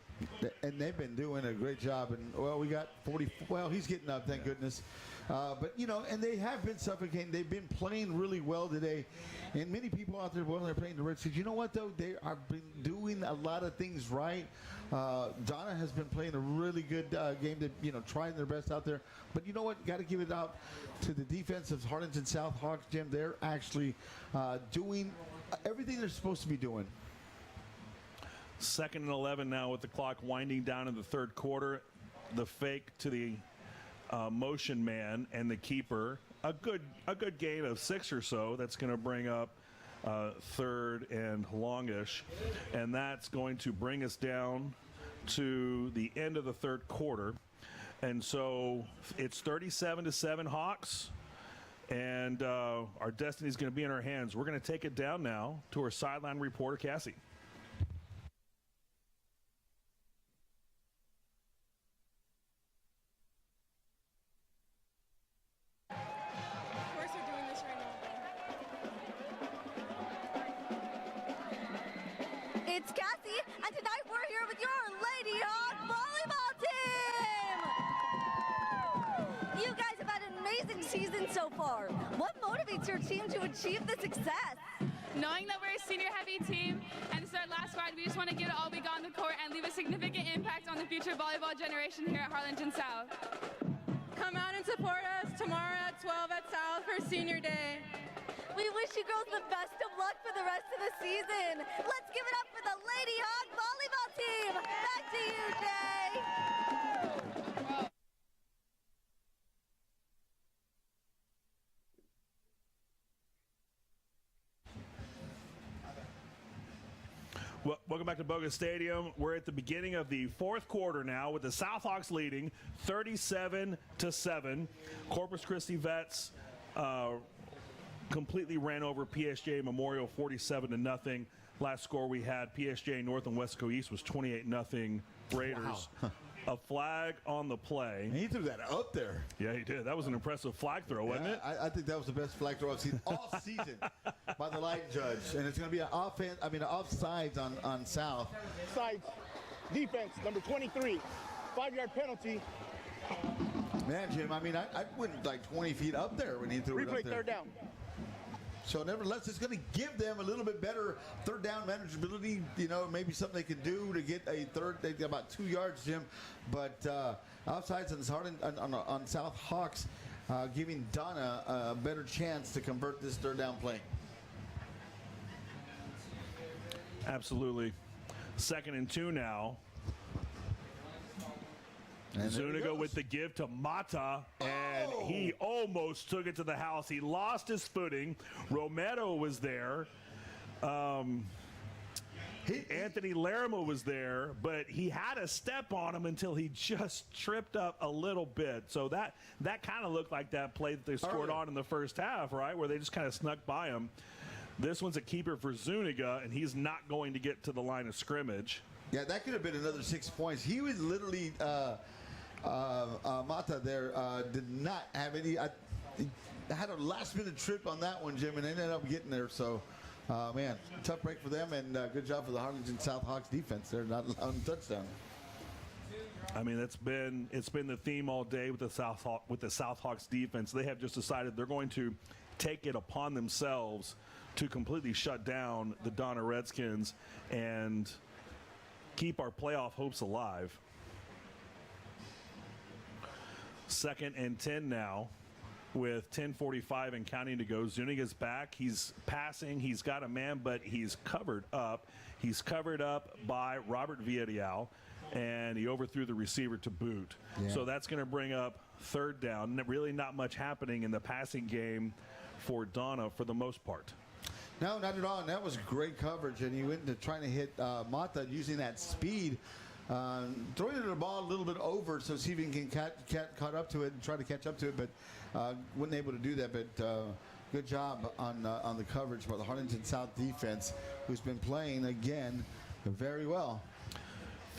And they've been doing a great job. And, well, we got 40. Well, he's getting up, thank goodness. But, you know, and they have been suffocating. They've been playing really well today. And many people out there, well, they're playing the Redskins. You know what, though? They have been doing a lot of things right. Donna has been playing a really good game, to, you know, trying their best out there. But you know what? Got to give it out to the defense of Harlingen South Hawks, Jim. They're actually doing everything they're supposed to be doing. 2nd and 11 now with the clock winding down in the third quarter. The fake to the motion man and the keeper. A good gain of 6 or so. That's going to bring up 3rd and longish. And that's going to bring us down to the end of the third quarter. And so it's 37-7 Hawks. And our destiny is going to be in our hands. We're going to take it down now to our sideline reporter, Cassie. It's Cassie, and tonight we're here with your Lady Hawk volleyball team! You guys have had an amazing season so far. What motivates your team to achieve the success? Knowing that we're a senior-heavy team, and it's our last ride, we just want to give it all we got on the court and leave a significant impact on the future volleyball generation here at Harlingen South. Come out and support us tomorrow at 12 at South for Senior Day. We wish you girls the best of luck for the rest of the season. Let's give it up for the Lady Hawk volleyball team. Back to you, Jay. Well, welcome back to Boga Stadium. We're at the beginning of the fourth quarter now with the South Hawks leading 37-7. Corpus Christi Vets completely ran over PSJ Memorial 47-0. Last score we had, PSJ North and Westco East, was 28-0 Raiders. Wow. A flag on the play. And he threw that up there. Yeah, he did. That was an impressive flag throw, wasn't it? I think that was the best flag throw I've seen all season by the line judge. And it's going to be an offsides on South. Sides, defense, number 23, 5-yard penalty. Man, Jim, I mean, I went like 20 feet up there when he threw it up there. Replay, third down. So nevertheless, it's going to give them a little bit better third down manageability. You know, maybe something they can do to get a third. They got about 2 yards, Jim. But outsides on South Hawks, giving Donna a better chance to convert this third down play. Absolutely. 2nd and 2 now. And Zuniga with the give to Mata, and he almost took it to the house. He lost his footing. Romero was there. Anthony Laramo was there, but he had a step on him until he just tripped up a little bit. So that kind of looked like that play that they scored on in the first half, right, where they just kind of snuck by him. This one's a keeper for Zuniga, and he's not going to get to the line of scrimmage. Yeah, that could have been another 6 points. He was literally Mata there did not have any. He had a last-minute trip on that one, Jim, and ended up getting there. So, man, tough break for them, and good job for the Harlingen South Hawks defense. They're not allowing a touchdown. I mean, it's been the theme all day with the South Hawks defense. They have just decided they're going to take it upon themselves to completely shut down the Donna Redskins and keep our playoff hopes alive. 2nd and 10 now with 10:45 and counting to go. Zuniga's back. He's passing. He's got a man, but he's covered up. He's covered up by Robert Villarreal, and he overthrew the receiver to boot. Yeah. So that's going to bring up third down. Really not much happening in the passing game for Donna for the most part. No, not at all. And that was great coverage. And he went to trying to hit Mata using that speed, throwing the ball a little bit over so see if he can caught up to it and try to catch up to it, but wasn't able to do that. But good job on the coverage by the Harlingen South defense, who's been playing again very well.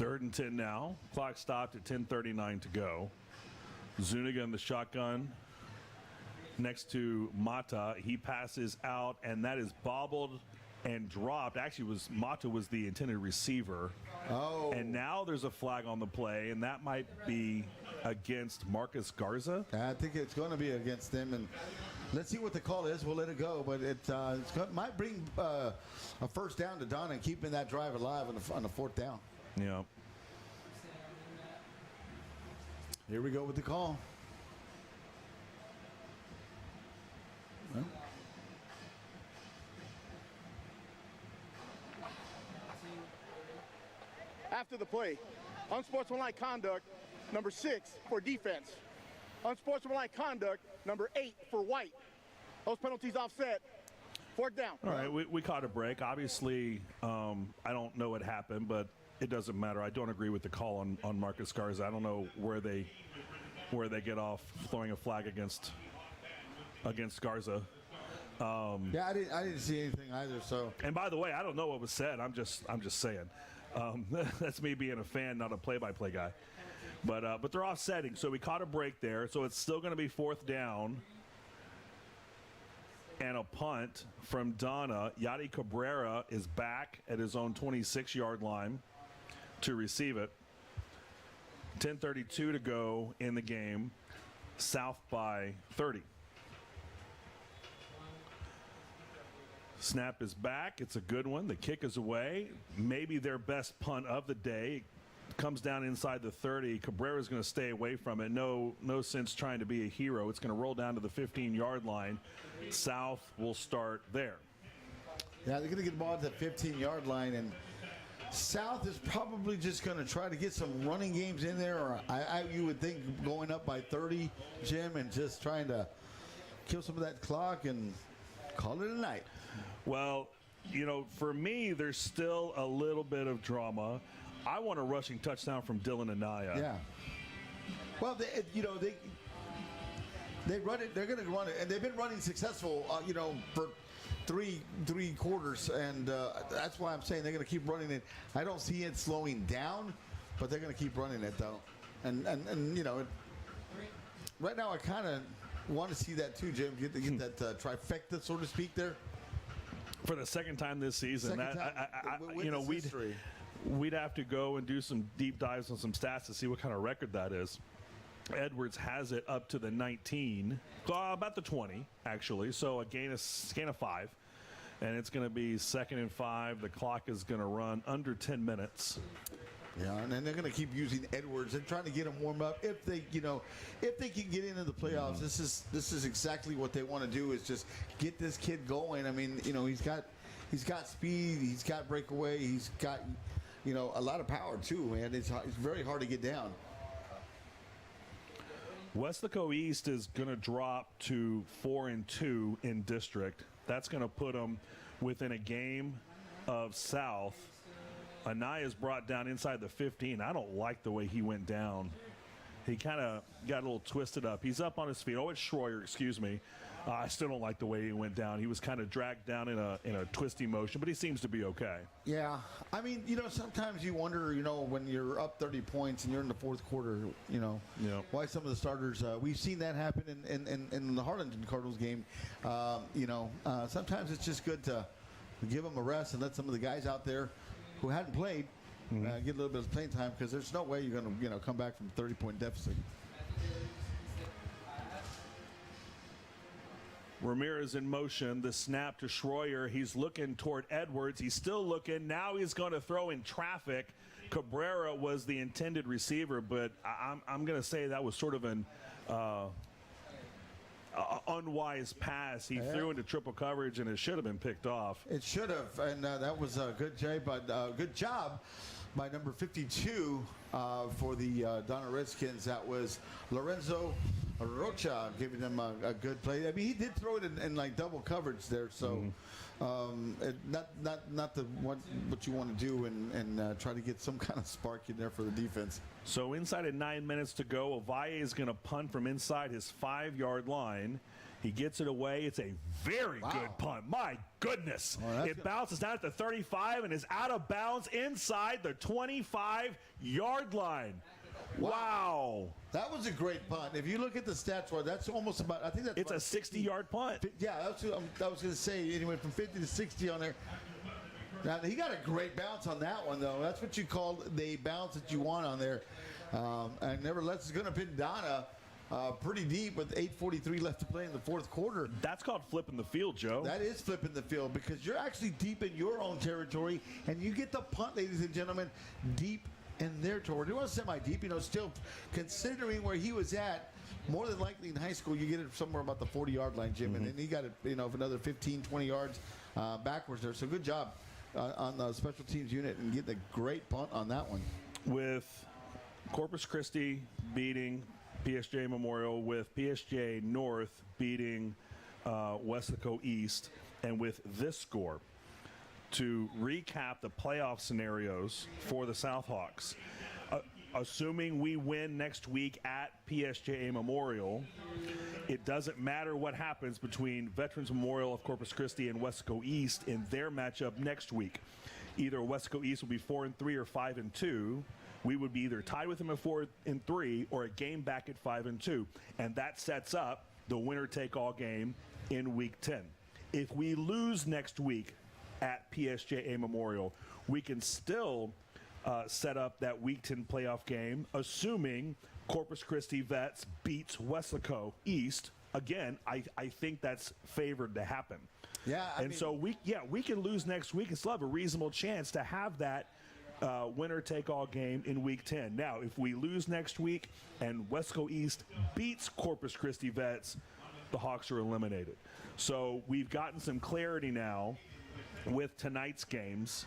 3rd and 10 now. Clock stopped at 10:39 to go. Zuniga in the shotgun next to Mata. He passes out, and that is bobbled and dropped. Actually, Mata was the intended receiver. Oh. And now there's a flag on the play, and that might be against Marcus Garza. I think it's going to be against them, and let's see what the call is. We'll let it go, but it might bring a first down to Donna and keeping that drive alive on the fourth down. Yeah. Here we go with the call. Well. After the play, unsportsmanlike conduct, number 6 for defense. Unsportsmanlike conduct, number 8 for white. Those penalties offset. Fourth down. All right, we caught a break. Obviously, I don't know what happened, but it doesn't matter. I don't agree with the call on Marcus Garza. I don't know where they get off throwing a flag against Garza. Yeah, I didn't see anything either. So. And by the way, I don't know what was said. I'm just saying. That's me being a fan, not a play-by-play guy. But they're offsetting, so we caught a break there. So it's still going to be fourth down and a punt from Donna. Yadi Cabrera is back at his own 26-yard line to receive it. 10:32 to go in the game. South by 30. Snap is back. It's a good one. The kick is away. Maybe their best punt of the day. Comes down inside the 30. Cabrera's going to stay away from it. No sense trying to be a hero. It's going to roll down to the 15-yard line. South will start there. Yeah, they're going to get the ball at the 15-yard line, and South is probably just going to try to get some running games in there. Or you would think going up by 30, Jim, and just trying to kill some of that clock and call it a night. Well, for me, there's still a little bit of drama. I want a rushing touchdown from Dylan Anaya. Yeah. Well, they run it. They're going to run it, and they've been running successful, for three quarters, and that's why I'm saying they're going to keep running it. I don't see it slowing down, but they're going to keep running it though. And right now I kind of want to see that too, Jim. Get that trifecta, so to speak, there. For the second time this season, we'd have to go and do some deep dives on some stats to see what kind of record that is. Edwards has it up to the 19, about the 20 actually. So a gain of 5, and it's going to be 2nd and 5. The clock is going to run under 10 minutes. Yeah, and then they're going to keep using Edwards and trying to get him warmed up. If they can get into the playoffs, this is exactly what they want to do, is just get this kid going. I mean, he's got speed, he's got breakaway, he's got a lot of power too, man. It's very hard to get down. Weslaco East is going to drop to 4-2 in district. That's going to put them within a game of South. Anaya's brought down inside the 15. I don't like the way he went down. He kind of got a little twisted up. He's up on his feet. Oh, it's Schroyer, excuse me. I still don't like the way he went down. He was kind of dragged down in a twisty motion, but he seems to be okay. Yeah. I mean, sometimes you wonder, when you're up 30 points and you're in the fourth quarter, why some of the starters, we've seen that happen in the Harlingen Cardinals game. Sometimes it's just good to give them a rest and let some of the guys out there who hadn't played get a little bit of playing time, because there's no way you're going to come back from a 30-point deficit. Ramirez in motion. The snap to Schroyer. He's looking toward Edwards. He's still looking. Now he's going to throw in traffic. Cabrera was the intended receiver, but I'm going to say that was sort of an unwise pass. He threw into triple coverage, and it should have been picked off. It should have, and that was a good job by number 52 for the Donna Redskins. That was Lorenzo Rocha giving them a good play. I mean, he did throw it in like double coverage there, so not what you want to do, and try to get some kind of spark in there for the defense. So inside of 9 minutes to go, Ovalle is going to punt from inside his 5-yard line. He gets it away. It's a very good punt. My goodness. It bounces down at the 35 and is out of bounds inside the 25-yard line. Wow. That was a great punt. If you look at the stats for it, that's almost about, I think that's a 60-yard punt. Yeah, I was going to say, anyway, from 50 to 60 on there. Now, he got a great bounce on that one, though. That's what you call the bounce that you want on there. And nevertheless, it's going to pin Donna pretty deep with 8:43 left to play in the fourth quarter. That's called flipping the field, Joe. That is flipping the field because you're actually deep in your own territory, and you get the punt, ladies and gentlemen, deep in their territory. It was semi-deep, still considering where he was at. More than likely in high school, you get it somewhere about the 40-yard line, Jim, and then he got it, for another 15, 20 yards backwards there. So good job on the special teams unit and getting a great punt on that one. With Corpus Christi beating PSJ Memorial, with PSJ North beating Wesco East, and with this score, to recap the playoff scenarios for the Southhawks. Assuming we win next week at PSJA Memorial, it doesn't matter what happens between Veterans Memorial of Corpus Christi and Wesco East in their matchup next week. Either Wesco East will be 4-3 or 5-2. We would be either tied with them at 4-3 or a game back at 5-2, and that sets up the winner-take-all game in Week 10. If we lose next week at PSJA Memorial, we can still set up that Week 10 playoff game, assuming Corpus Christi Vets beats Wesco East. Again, I think that's favored to happen. Yeah, so we can lose next week and still have a reasonable chance to have that winner-take-all game in Week 10. Now, if we lose next week and Wesco East beats Corpus Christi Vets, the Hawks are eliminated. So we've gotten some clarity now with tonight's games.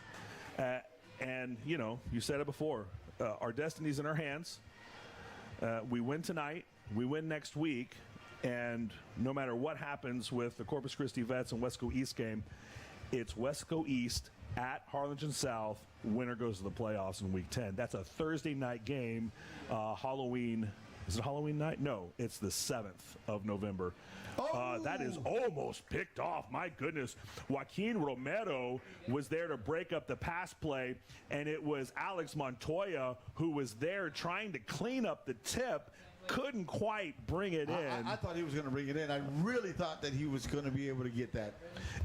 And, you said it before, our destiny's in our hands. We win tonight, we win next week, and no matter what happens with the Corpus Christi Vets and Wesco East game, it's Wesco East at Harlingen South. Winner goes to the playoffs in Week 10. That's a Thursday night game, Halloween. Is it Halloween night? No, it's the 7th of November. That is almost picked off. My goodness. Joaquin Romero was there to break up the pass play, and it was Alex Montoya who was there trying to clean up the tip. Couldn't quite bring it in. I thought he was going to bring it in. I really thought that he was going to be able to get that.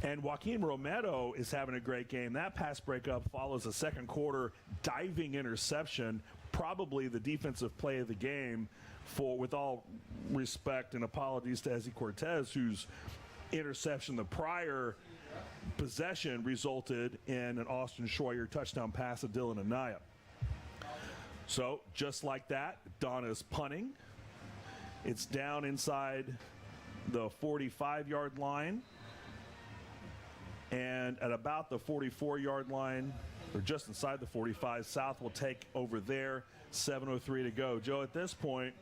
And Joaquin Romero is having a great game. That pass breakup follows a second quarter diving interception, probably the defensive play of the game, with all respect and apologies to Ezzy Cortez, whose interception the prior possession resulted in an Austin Schroyer touchdown pass to Dylan Anaya. So just like that, Donna's punting. It's down inside the 45-yard line. And at about the 44-yard line, or just inside the 45, South will take over there. 7:03 to go. Joe, at this point,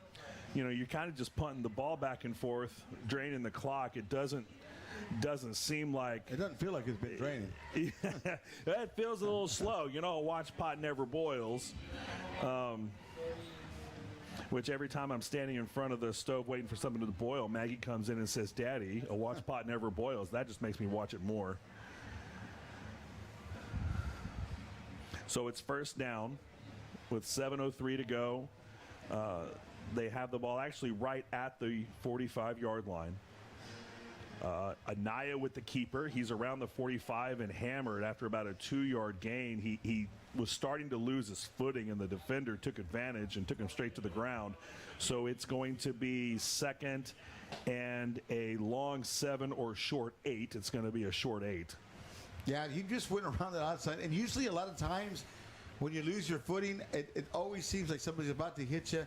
you're kind of just punting the ball back and forth, draining the clock. It doesn't seem like... It doesn't feel like it's been draining. It feels a little slow. A watch pot never boils. Which every time I'm standing in front of the stove waiting for something to boil, Maggie comes in and says, "Daddy, a watch pot never boils." That just makes me watch it more. So it's first down with 7:03 to go. They have the ball actually right at the 45-yard line. Anaya with the keeper. He's around the 45 and hammered after about a 2-yard gain. He was starting to lose his footing, and the defender took advantage and took him straight to the ground. So it's going to be second and a long 7 or short 8. It's going to be a short 8. Yeah, you just went around the outside. And usually a lot of times when you lose your footing, it always seems like somebody's about to hit you,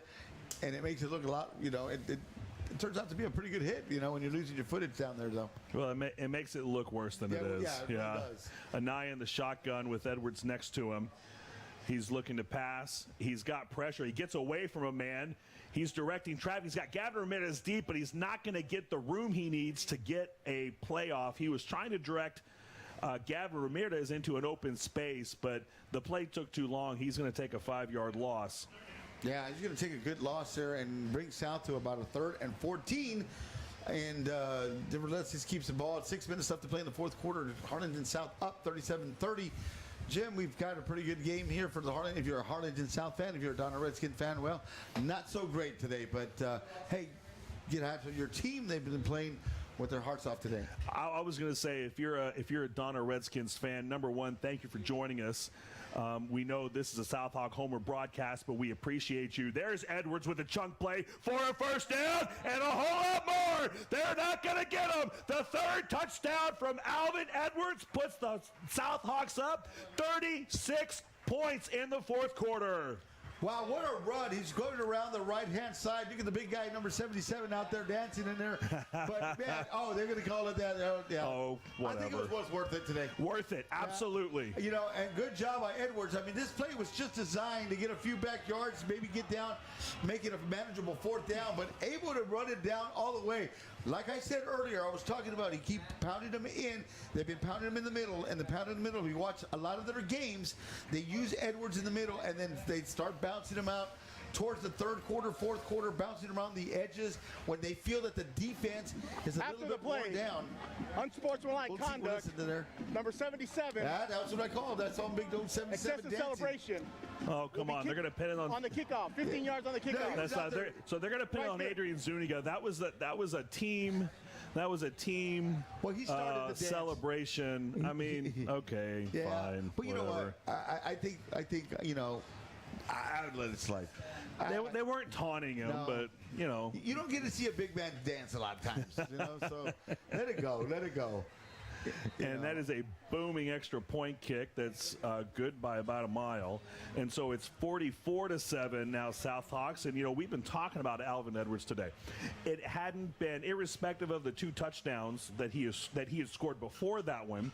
and it makes it look a lot, it turns out to be a pretty good hit, when you're losing your footage down there, though. Well, it makes it look worse than it is. Yeah, it really does. Anaya in the shotgun with Edwards next to him. He's looking to pass. He's got pressure. He gets away from a man. He's directing traffic. He's got Gavin Ramirez deep, but he's not going to get the room he needs to get a playoff. He was trying to direct Gavin Ramirez into an open space, but the play took too long. He's going to take a 5-yard loss. Yeah, he's going to take a good loss there and bring South to about a 3rd and 14. And nevertheless, just keeps the ball at 6 minutes left to play in the fourth quarter. Harlingen South up 37-30. Jim, we've got a pretty good game here for the Harlingen. If you're a Harlingen South fan, if you're a Donna Redskin fan, well, not so great today. But, hey, get after your team. They've been playing with their hearts off today. I was going to say, if you're a Donna Redskins fan, number one, thank you for joining us. We know this is a South Hawk Homer broadcast, but we appreciate you. There's Edwards with a chunk play for a first down and a whole lot more. They're not going to get him. The third touchdown from Alvin Edwards puts the South Hawks up 36 points in the fourth quarter. Wow, what a run. He's going around the right-hand side. Look at the big guy, number 77, out there dancing in there. But, man, they're going to call it that. Yeah. Oh, whatever. I think it was worth it today. Worth it, absolutely. You know, and good job by Edwards. I mean, this play was just designed to get a few backyards, maybe get down, make it a manageable fourth down, but able to run it down all the way. Like I said earlier, I was talking about he keep pounding them in. They've been pounding them in the middle, and the pounding in the middle. We watch a lot of their games. They use Edwards in the middle, and then they start bouncing them out towards the third quarter, fourth quarter, bouncing around the edges when they feel that the defense is a little bit more down. Unsportsmanlike conduct. Number 77. That's what I call it. That's on big dome 77 excessive dancing. celebration. Oh, come on. They're going to pin it on the kickoff. 15 yards on the kickoff. That's not, so they're going to pin it on Adrian Zuniga. That was a team. That was a team celebration. I mean, okay, fine. But you know what? I think you know, I would let it slide. They weren't taunting him, but you know, you don't get to see a big man dance a lot of times. You know, so let it go. Let it go. And that is a booming extra point kick that's good by about a mile. And so it's 44-7 now, South Hawks. And, you know, we've been talking about Alvin Edwards today. It hadn't been, irrespective of the two touchdowns that he had scored before that one,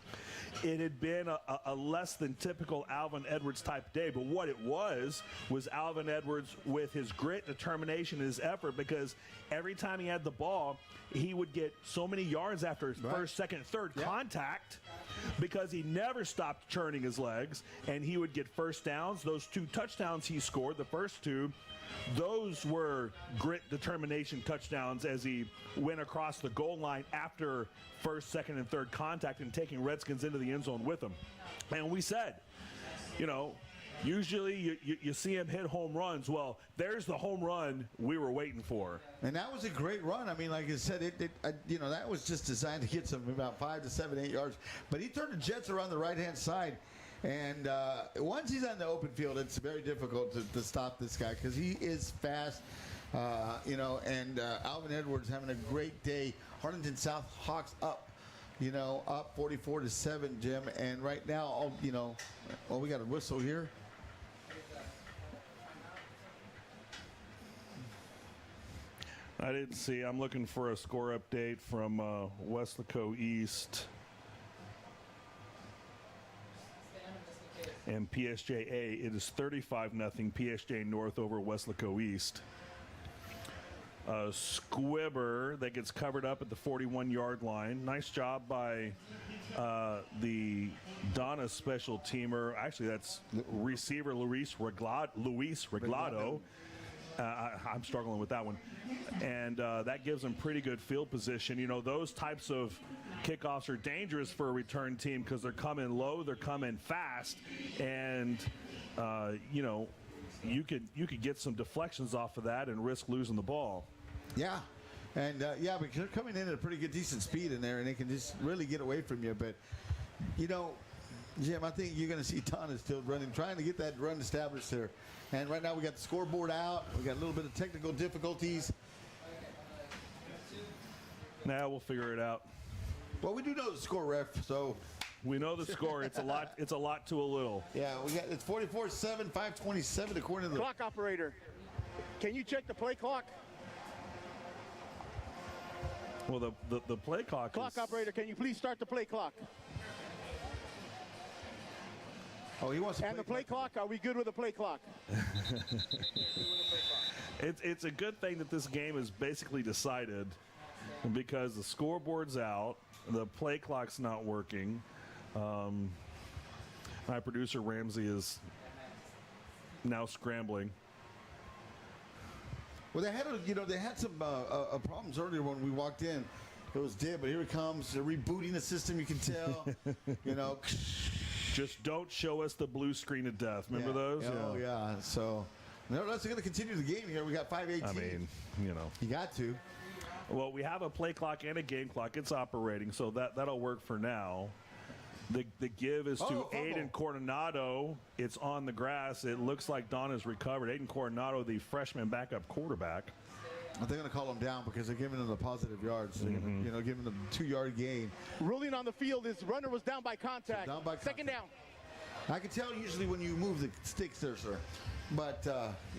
it had been a less than typical Alvin Edwards type day. But what it was Alvin Edwards with his grit, determination, and his effort, because every time he had the ball, he would get so many yards after his first, second, third contact because he never stopped churning his legs, and he would get first downs. Those two touchdowns he scored, the first two, those were grit, determination touchdowns as he went across the goal line after first, second, and third contact and taking Redskins into the end zone with him. And we said, you know, usually you see him hit home runs. Well, there's the home run we were waiting for. And that was a great run. I mean, like I said, you know, that was just designed to get some about 5 to 7, 8 yards. But he turned the Jets around the right-hand side. And once he's on the open field, it's very difficult to stop this guy because he is fast. You know, and Alvin Edwards having a great day. Harlingen South Hawks up. You know, up 44-7, Jim. And right now, you know, well, we got a whistle here. I didn't see. I'm looking for a score update from Weslaco East and PSJA. It is 35-0 PSJ North over Weslaco East. Squibber that gets covered up at the 41-yard line. Nice job by the Donna special teamer. Actually, that's receiver Luis Reglado. I'm struggling with that one. And that gives them pretty good field position. You know, those types of kickoffs are dangerous for a return team because they're coming low, they're coming fast, and, you know, you could get some deflections off of that and risk losing the ball. Yeah. And, yeah, but they're coming in at a pretty good, decent speed in there, and they can just really get away from you. But, you know, Jim, I think you're going to see Donna still running, trying to get that run established there. And right now we got the scoreboard out. We got a little bit of technical difficulties. Now we'll figure it out. Well, we do know the score, ref, so. We know the score. It's a lot to a little. Yeah, it's 44-7, 5:27 according to the clock operator. Can you check the play clock? Well, the play clock. Clock operator, can you please start the play clock? Oh, he wants to. And the play clock. Are we good with the play clock? It's a good thing that this game is basically decided because the scoreboard's out, the play clock's not working. My producer Ramsey is now scrambling. Well, they had some problems earlier when we walked in. It was dead, but here it comes. They're rebooting the system. You can tell. You know. Just don't show us the blue screen of death. Remember those? Oh yeah. So, no, that's going to continue the game here. We got 5:18. I mean, you know, you got to. Well, we have a play clock and a game clock. It's operating, so that'll work for now. The give is to Aiden Coronado. It's on the grass. It looks like Donna's recovered. Aiden Coronado, the freshman backup quarterback. They're going to call him down because they're giving him the positive yards. Mm-hmm. You know, giving them a 2-yard gain. Ruling on the field is runner was down by contact. So down by Second down. I can tell usually when you move the sticks there, sir. But,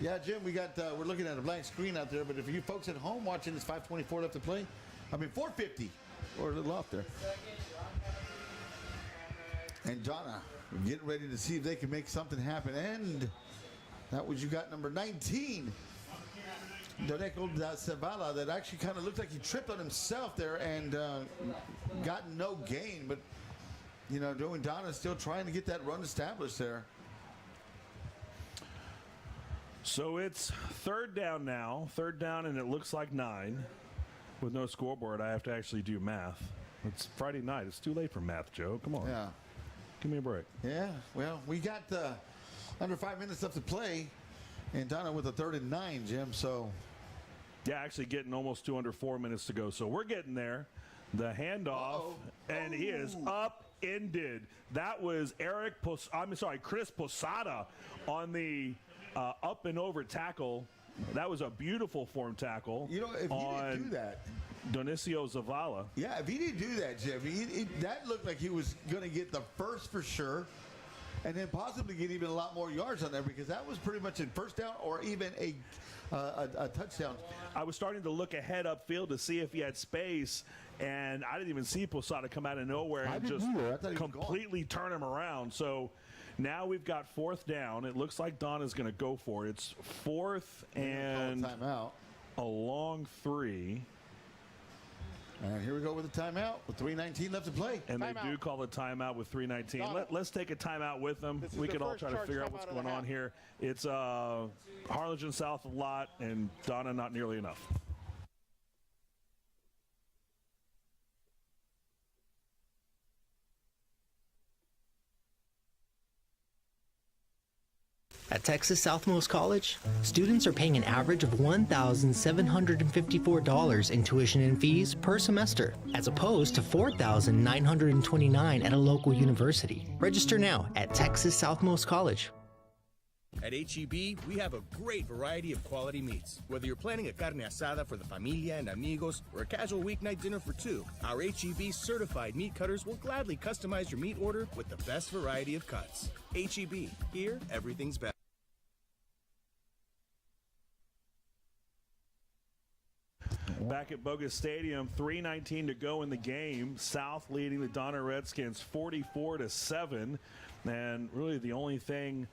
yeah, Jim, we're looking at a blank screen out there. But if you folks at home watching, it's 5:24 left to play. I mean, 4:50 or a little off there. And Donna getting ready to see if they can make something happen. And that was you got number 19. Donna Zavala, that actually kind of looked like he tripped on himself there and got no gain. But, you know, Donna's still trying to get that run established there. So it's third down now. Third down, and it looks like 9. With no scoreboard, I have to actually do math. It's Friday night. It's too late for math, Joe. Come on. Yeah. Give me a break. Yeah, well, we got under 5 minutes left to play. And Donna with a 3rd and 9, Jim, so... Yeah, actually getting almost 2 under 4 minutes to go. So we're getting there. The handoff, and he is upended. That was Chris Posada on the up and over tackle. That was a beautiful form tackle. You know, if he didn't do that, Donicio Zavala. Yeah, if he didn't do that, Jim, that looked like he was going to get the first for sure, and then possibly get even a lot more yards on there because that was pretty much a first down or even a touchdown. I was starting to look ahead upfield to see if he had space, and I didn't even see Posada come out of nowhere and just completely turn him around. So now we've got 4th down. It looks like Donna's going to go for it. It's 4th and a long 3. And here we go with the timeout with 3:19 left to play. And they do call the timeout with 3:19. Let's take a timeout with them. We can all try to figure out what's going on here. It's Harlingen South a lot and Donna not nearly enough. At Texas Southmost College, students are paying an average of $1,754 in tuition and fees per semester, as opposed to $4,929 at a local university. Register now at Texas Southmost College. At H-E-B, we have a great variety of quality meats. Whether you're planning a carne asada for the familia and amigos or a casual weeknight dinner for 2, our H-E-B certified meat cutters will gladly customize your meat order with the best variety of cuts. H-E-B, here everything's better. Back at Bogus Stadium, 3:19 to go in the game. South leading the Donna Redskins 44-7. And really the only thing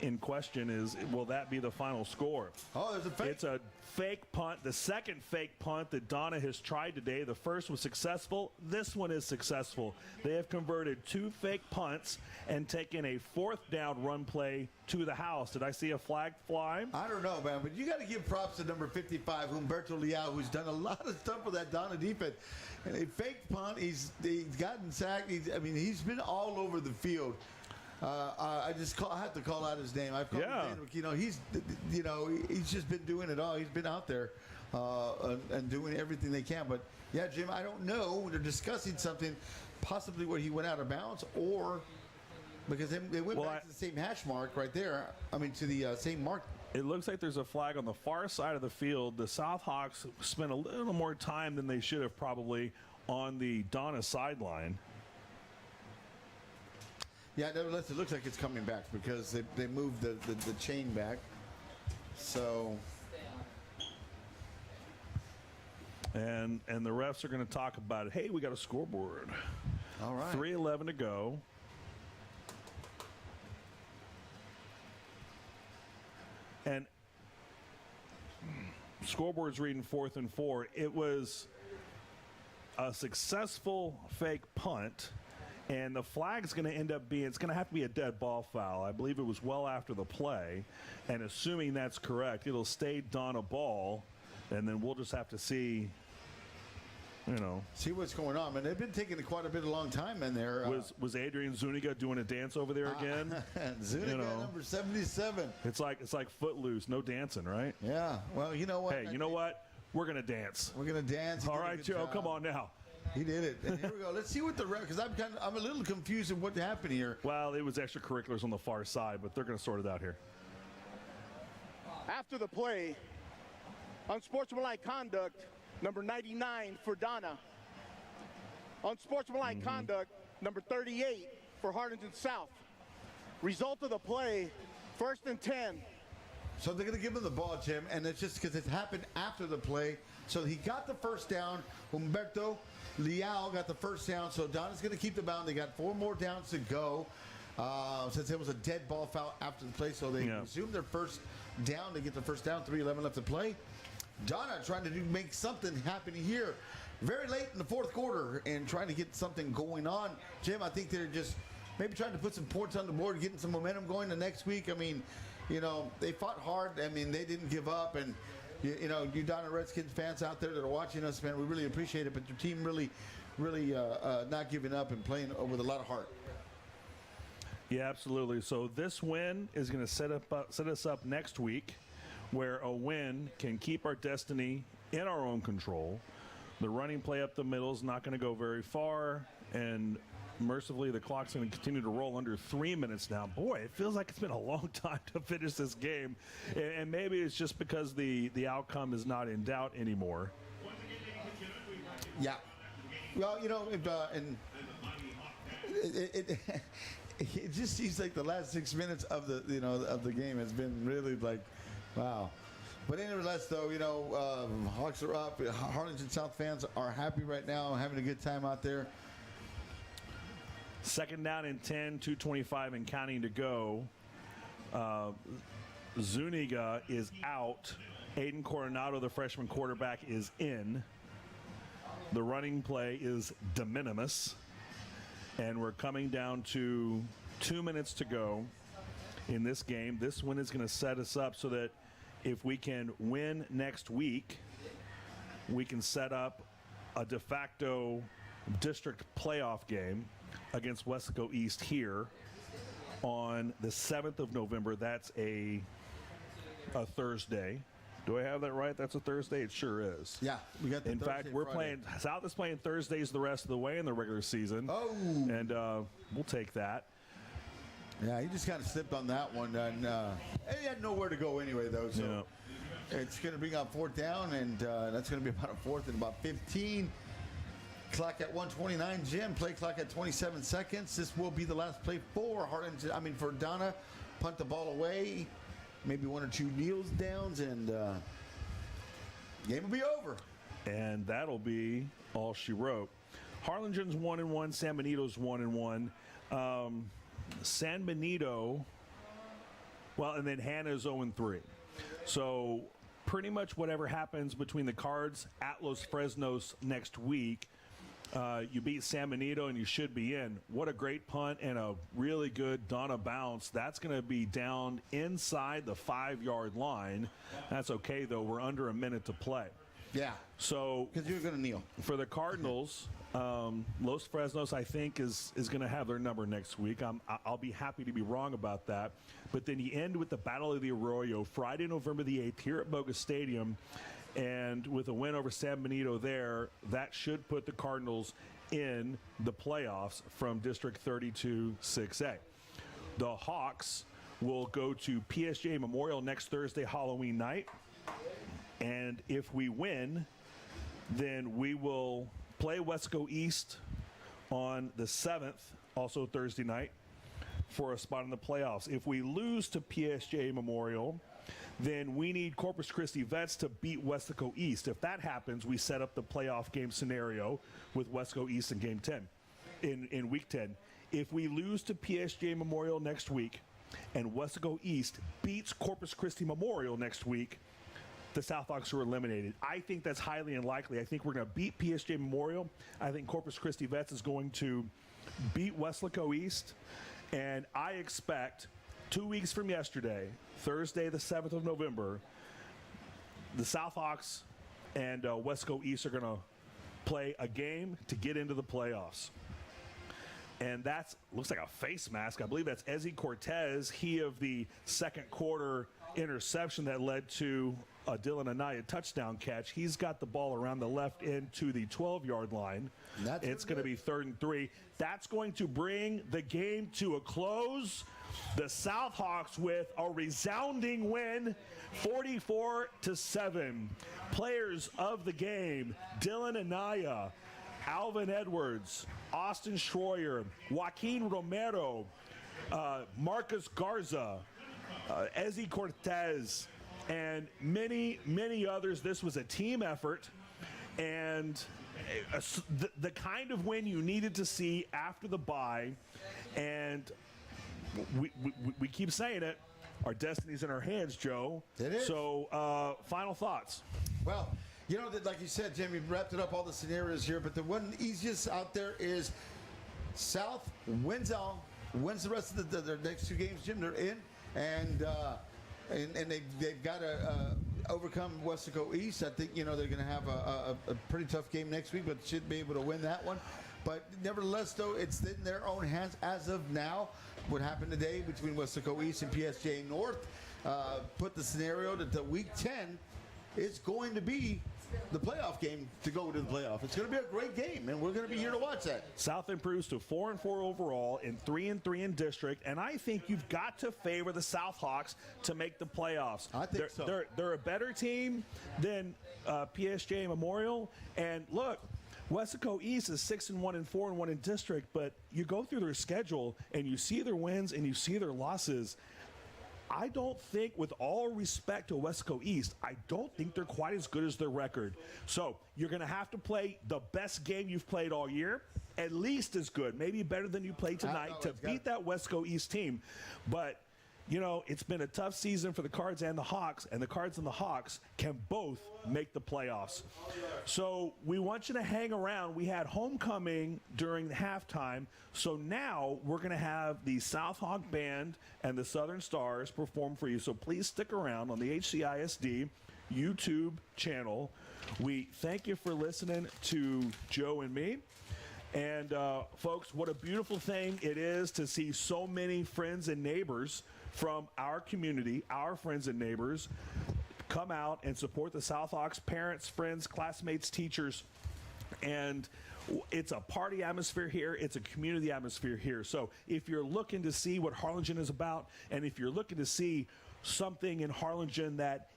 in question is, will that be the final score? Oh, there's a fake. It's a fake punt, the second fake punt that Donna has tried today. The first was successful. This one is successful. They have converted 2 fake punts and taken a 4th down run play to the house. Did I see a flag fly? I don't know, man, but you got to give props to number 55, Humberto Leal, who's done a lot of stuff with that Donna defense. And a fake punt, he's gotten sacked. He's been all over the field. I have to call out his name. I've called his name. He's just been doing it all. He's been out there and doing everything they can. But yeah, Jim, I don't know. They're discussing something, possibly where he went out of bounds, or because they went back to the same hash mark right there. To the same mark. It looks like there's a flag on the far side of the field. The South Hawks spent a little more time than they should have probably on the Donna sideline. Yeah, nevertheless, it looks like it's coming back because they moved the chain back. So. And the refs are going to talk about it. Hey, we got a scoreboard. All right. 3:11 to go. And scoreboard's reading 4th and 4. It was a successful fake punt. And the flag's going to end up being, it's going to have to be a dead ball foul. I believe it was well after the play. And assuming that's correct, it'll stay Donna ball. And then we'll just have to see, see what's going on. Man, they've been taking quite a bit of long time in there. Was Adrian Zuniga doing a dance over there again? Zuniga, number 77. It's like Footloose, no dancing, right? Yeah. Well, you know what? Hey, you know what? we're going to dance. We're going to dance. All right, Joe, come on now. He did it. And here we go. Let's see what the ref, because I'm a little confused of what happened here. Well, it was extracurriculars on the far side, but they're going to sort it out here. After the play, unsportsmanlike conduct, number 99 for Donna. Unsportsmanlike conduct, number 38 for Harlingen South. Result of the play, 1st and 10. So they're going to give him the ball, Jim, and it's just because it happened after the play. So he got the first down. Humberto Leal got the first down. So Donna's going to keep the ball. They got 4 more downs to go since it was a dead ball foul after the play. So they resumed their first down. They get the first down, 3:11 left to play. Donna trying to make something happen here very late in the 4th quarter and trying to get something going on. Jim, I think they're just maybe trying to put some points on the board, getting some momentum going the next week. I mean, you know, they fought hard. I mean, they didn't give up. And, you know, you Donna Redskins fans out there that are watching us, man, we really appreciate it. But your team really not giving up and playing with a lot of heart. Yeah, absolutely. So this win is going to set us up next week, where a win can keep our destiny in our own control. The running play up the middle is not going to go very far, and mercifully the clock's going to continue to roll under 3 minutes now. Boy, it feels like it's been a long time to finish this game, and maybe it's just because the outcome is not in doubt anymore. Yeah. Well, you know, it just seems like the last 6 minutes of the game has been really like, wow. But nevertheless, though, you know, Hawks are up. Harlingen South fans are happy right now, having a good time out there. 2nd down and 10, 2:25 and counting to go. Zuniga is out. Aiden Coronado, the freshman quarterback, is in. The running play is de minimis. And we're coming down to 2 minutes to go in this game. This win is going to set us up so that if we can win next week, we can set up a de facto district playoff game against Wesco East here on the 7th of November. That's a Thursday. Do I have that right? That's a Thursday? It sure is. Yeah, we got the In fact, we're Friday. playing, South is playing Thursdays the rest of the way in the regular season. Oh. And we'll take that. Yeah, he just kind of slipped on that one. And he had nowhere to go anyway, though. So it's going to bring up 4th down, and that's going to be about a 4th and about 15. Clock at 1:29, Jim. Play clock at 27 seconds. This will be the last play for for Donna. Punt the ball away. Maybe 1 or 2 kneels downs, and game will be over. And that'll be all she wrote. Harlingen's 1-1. San Benito's 1-1. San Benito, well, and then Hannah's 0-3. So pretty much whatever happens between the Cards at Los Fresnos next week, you beat San Benito and you should be in. What a great punt and a really good Donna bounce. That's going to be down inside the 5-yard line. That's okay, though. We're under a minute to play. Yeah. So because you're going to kneel. For the Cardinals, Los Fresnos, I think, is going to have their number next week. I'll be happy to be wrong about that. But then you end with the Battle of the Arroyo, Friday, November the 8th, here at Bogus Stadium. And with a win over San Benito there, that should put the Cardinals in the playoffs from District 32 6A. The Hawks will go to PSJ Memorial next Thursday, Halloween night. And if we win, then we will play Wesco East on the 7th, also Thursday night, for a spot in the playoffs. If we lose to PSJ Memorial, then we need Corpus Christi Vets to beat Wesco East. If that happens, we set up the playoff game scenario with Wesco East in Game 10, in Week 10. If we lose to PSG Memorial next week and Wesco East beats Corpus Christi Memorial next week, the Southhawks are eliminated. I think that's highly unlikely. I think we're going to beat PSG Memorial. I think Corpus Christi Vets is going to beat Wesco East. And I expect 2 weeks from yesterday, Thursday the 7th of November, the Southhawks and Wesco East are going to play a game to get into the playoffs. And that looks like a face mask. I believe that's Ezzy Cortez, he of the second quarter interception that led to Dylan Anaya touchdown catch. He's got the ball around the left end to the 12-yard line. It's going to be 3rd and 3. That's going to bring the game to a close. The Southhawks with a resounding win, 44-7. Players of the game: Dylan Anaya, Alvin Edwards, Austin Schroyer, Joaquin Romero, Marcus Garza, Ezzy Cortez, and many, many others. This was a team effort, and the kind of win you needed to see after the bye. And we keep saying it, our destiny's in our hands, Joe. It is. So, final thoughts. Well, you know, like you said, Jim, we've wrapped it up, all the scenarios here, but the one easiest out there is South wins all, wins the rest of their next 2 games, Jim. They're in, and they've got to overcome Westaco East. I think, you know, they're going to have a pretty tough game next week, but should be able to win that one. But nevertheless, though, it's in their own hands as of now. What happened today between Westaco East and PSJ North put the scenario that the Week 10 is going to be the playoff game to go to the playoff. It's going to be a great game, and we're going to be here to watch that. South improves to 4-4 overall and 3-3 in district, and I think you've got to favor the Southhawks to make the playoffs. I think so. They're a better team than PSJ Memorial, and look, Westaco East is 6-1 and 4-1 in district, but you go through their schedule and you see their wins and you see their losses. I don't think, with all respect to Westaco East, I don't think they're quite as good as their record. So you're going to have to play the best game you've played all year, at least as good, maybe better than you played tonight, to beat that Westaco East team. But, you know, it's been a tough season for the Cards and the Hawks, and the Cards and the Hawks can both make the playoffs. So we want you to hang around. We had homecoming during the halftime, so now we're going to have the South Hawk Band and the Southern Stars perform for you. So please stick around on the HCISD YouTube channel. We thank you for listening to Joe and me. And, folks, what a beautiful thing it is to see so many friends and neighbors from our community, our friends and neighbors, come out and support the Southhawks, parents, friends, classmates, teachers. And it's a party atmosphere here. It's a community atmosphere here. So if you're looking to see what Harlingen is about, and if you're looking to see something in Harlingen that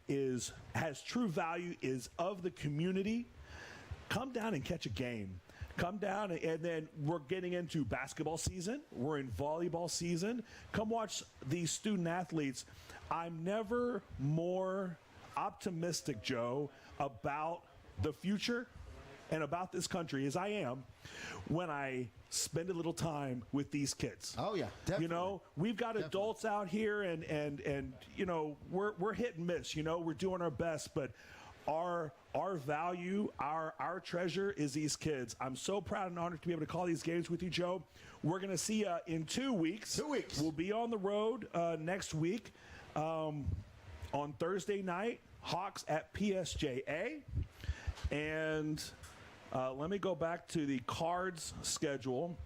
has true value, is of the community, come down and catch a game. Come down, and then we're getting into basketball season. We're in volleyball season. Come watch these student athletes. I'm never more optimistic, Joe, about the future and about this country as I am when I spend a little time with these kids. Oh, yeah, definitely. You know, we've got adults out here, and you know, we're hit and miss. You know, we're doing our best, but our value, our treasure is these kids. I'm so proud and honored to be able to call these games with you, Joe. We're going to see you in 2 weeks. 2 weeks. We'll be on the road next week on Thursday night, Hawks at PSJA. And let me go back to the Cards schedule.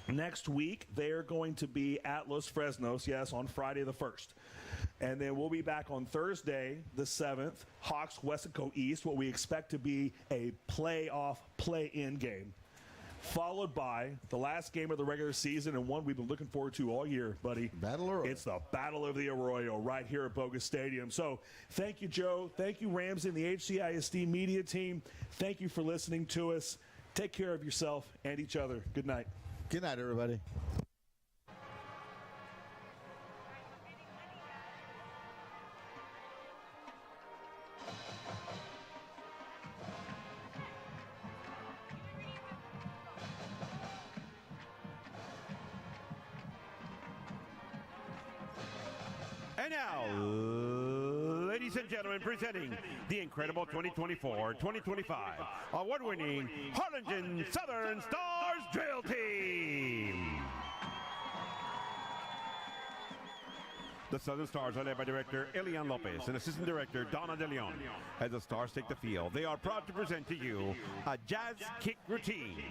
Next week, they are going to be at Los Fresnos, yes, on Friday the 1st. And then we'll be back on Thursday, the 7th, Hawks Westaco East, what we expect to be a playoff play-in game, followed by the last game of the regular season and one we've been looking forward to all year, buddy. Battle Arroyo. It's the Battle of the Arroyo right here at Bogus Stadium. So thank you, Joe. Thank you, Ramsey and the HCISD media team. Thank you for listening to us. Take care of yourself and each other. Good night. Good night, everybody. And now, ladies and gentlemen, presenting the incredible 2024-2025 award-winning Harlingen Southern Stars Drill Team. The Southern Stars are led by Director Elian Lopez and Assistant Director Donna De Leon. As the Stars take the field, they are proud to present to you a jazz kick routine.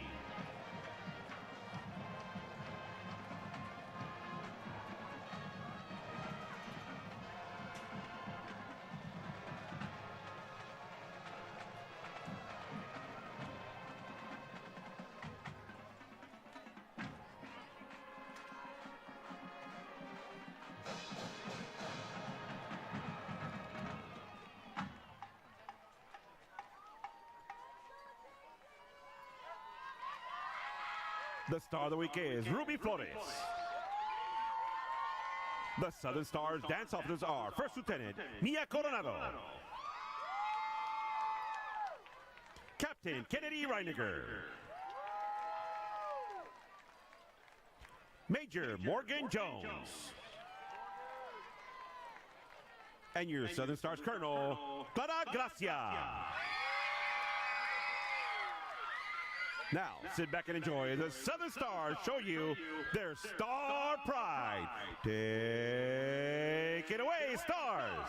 The star of the week is Ruby Flores. The Southern Stars dance officers are First Lieutenant Nia Coronado, Captain Kennedy Reiniger, Major Morgan Jones, and your Southern Stars Colonel, Clara Gracia. Now, sit back and enjoy the Southern Stars show you their star pride. Take it away, Stars.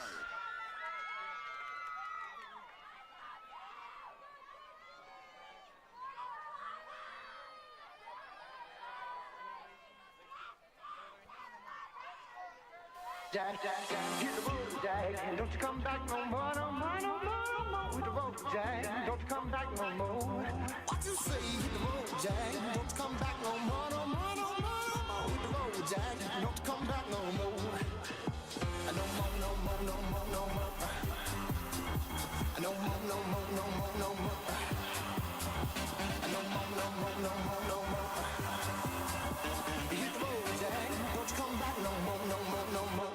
Jack, Jack, Jack, hit the road, Jack, and don't you come back no more, no more, no more, no more. With the road, Jack, don't you come back no more. What you say, hit the road, Jack, don't you come back no more, no more, no more, no more. With the road, Jack, don't you come back no more. No more, no more, no more, no more. No more, no more, no more, no more. No more, no more, no more, no more. Hit the road, Jack, don't you come back no more, no more, no more.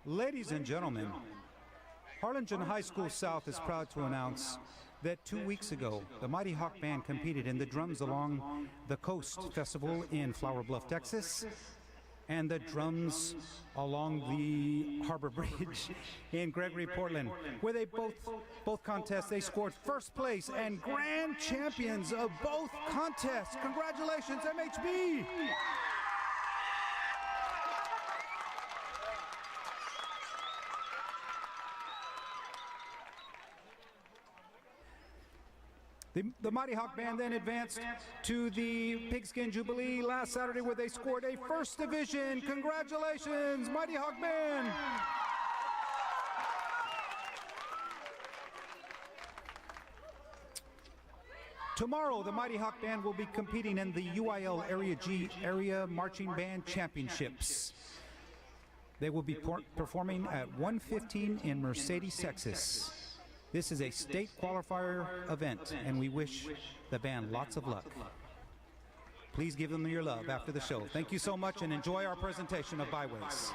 Ladies and gentlemen, Harlingen High School South is proud to announce that 2 weeks ago, the Mighty Hawk Band competed in the Drums Along the Coast Festival in Flower Bluff, Texas, and the Drums Along the Harbor Bridge in Gregory, Portland, where they both contests, they scored first place and grand champions of both contests. Congratulations, MHB! The Mighty Hawk Band then advanced to the Pigskin Jubilee last Saturday, where they scored a first division. Congratulations, Mighty Hawk Band! Tomorrow, the Mighty Hawk Band will be competing in the UIL Area G Area Marching Band Championships. They will be performing at 1:15 in Mercedes, Texas. This is a state qualifier event, and we wish the band lots of luck. Please give them your love after the show. Thank you so much, and enjoy our presentation of Byways.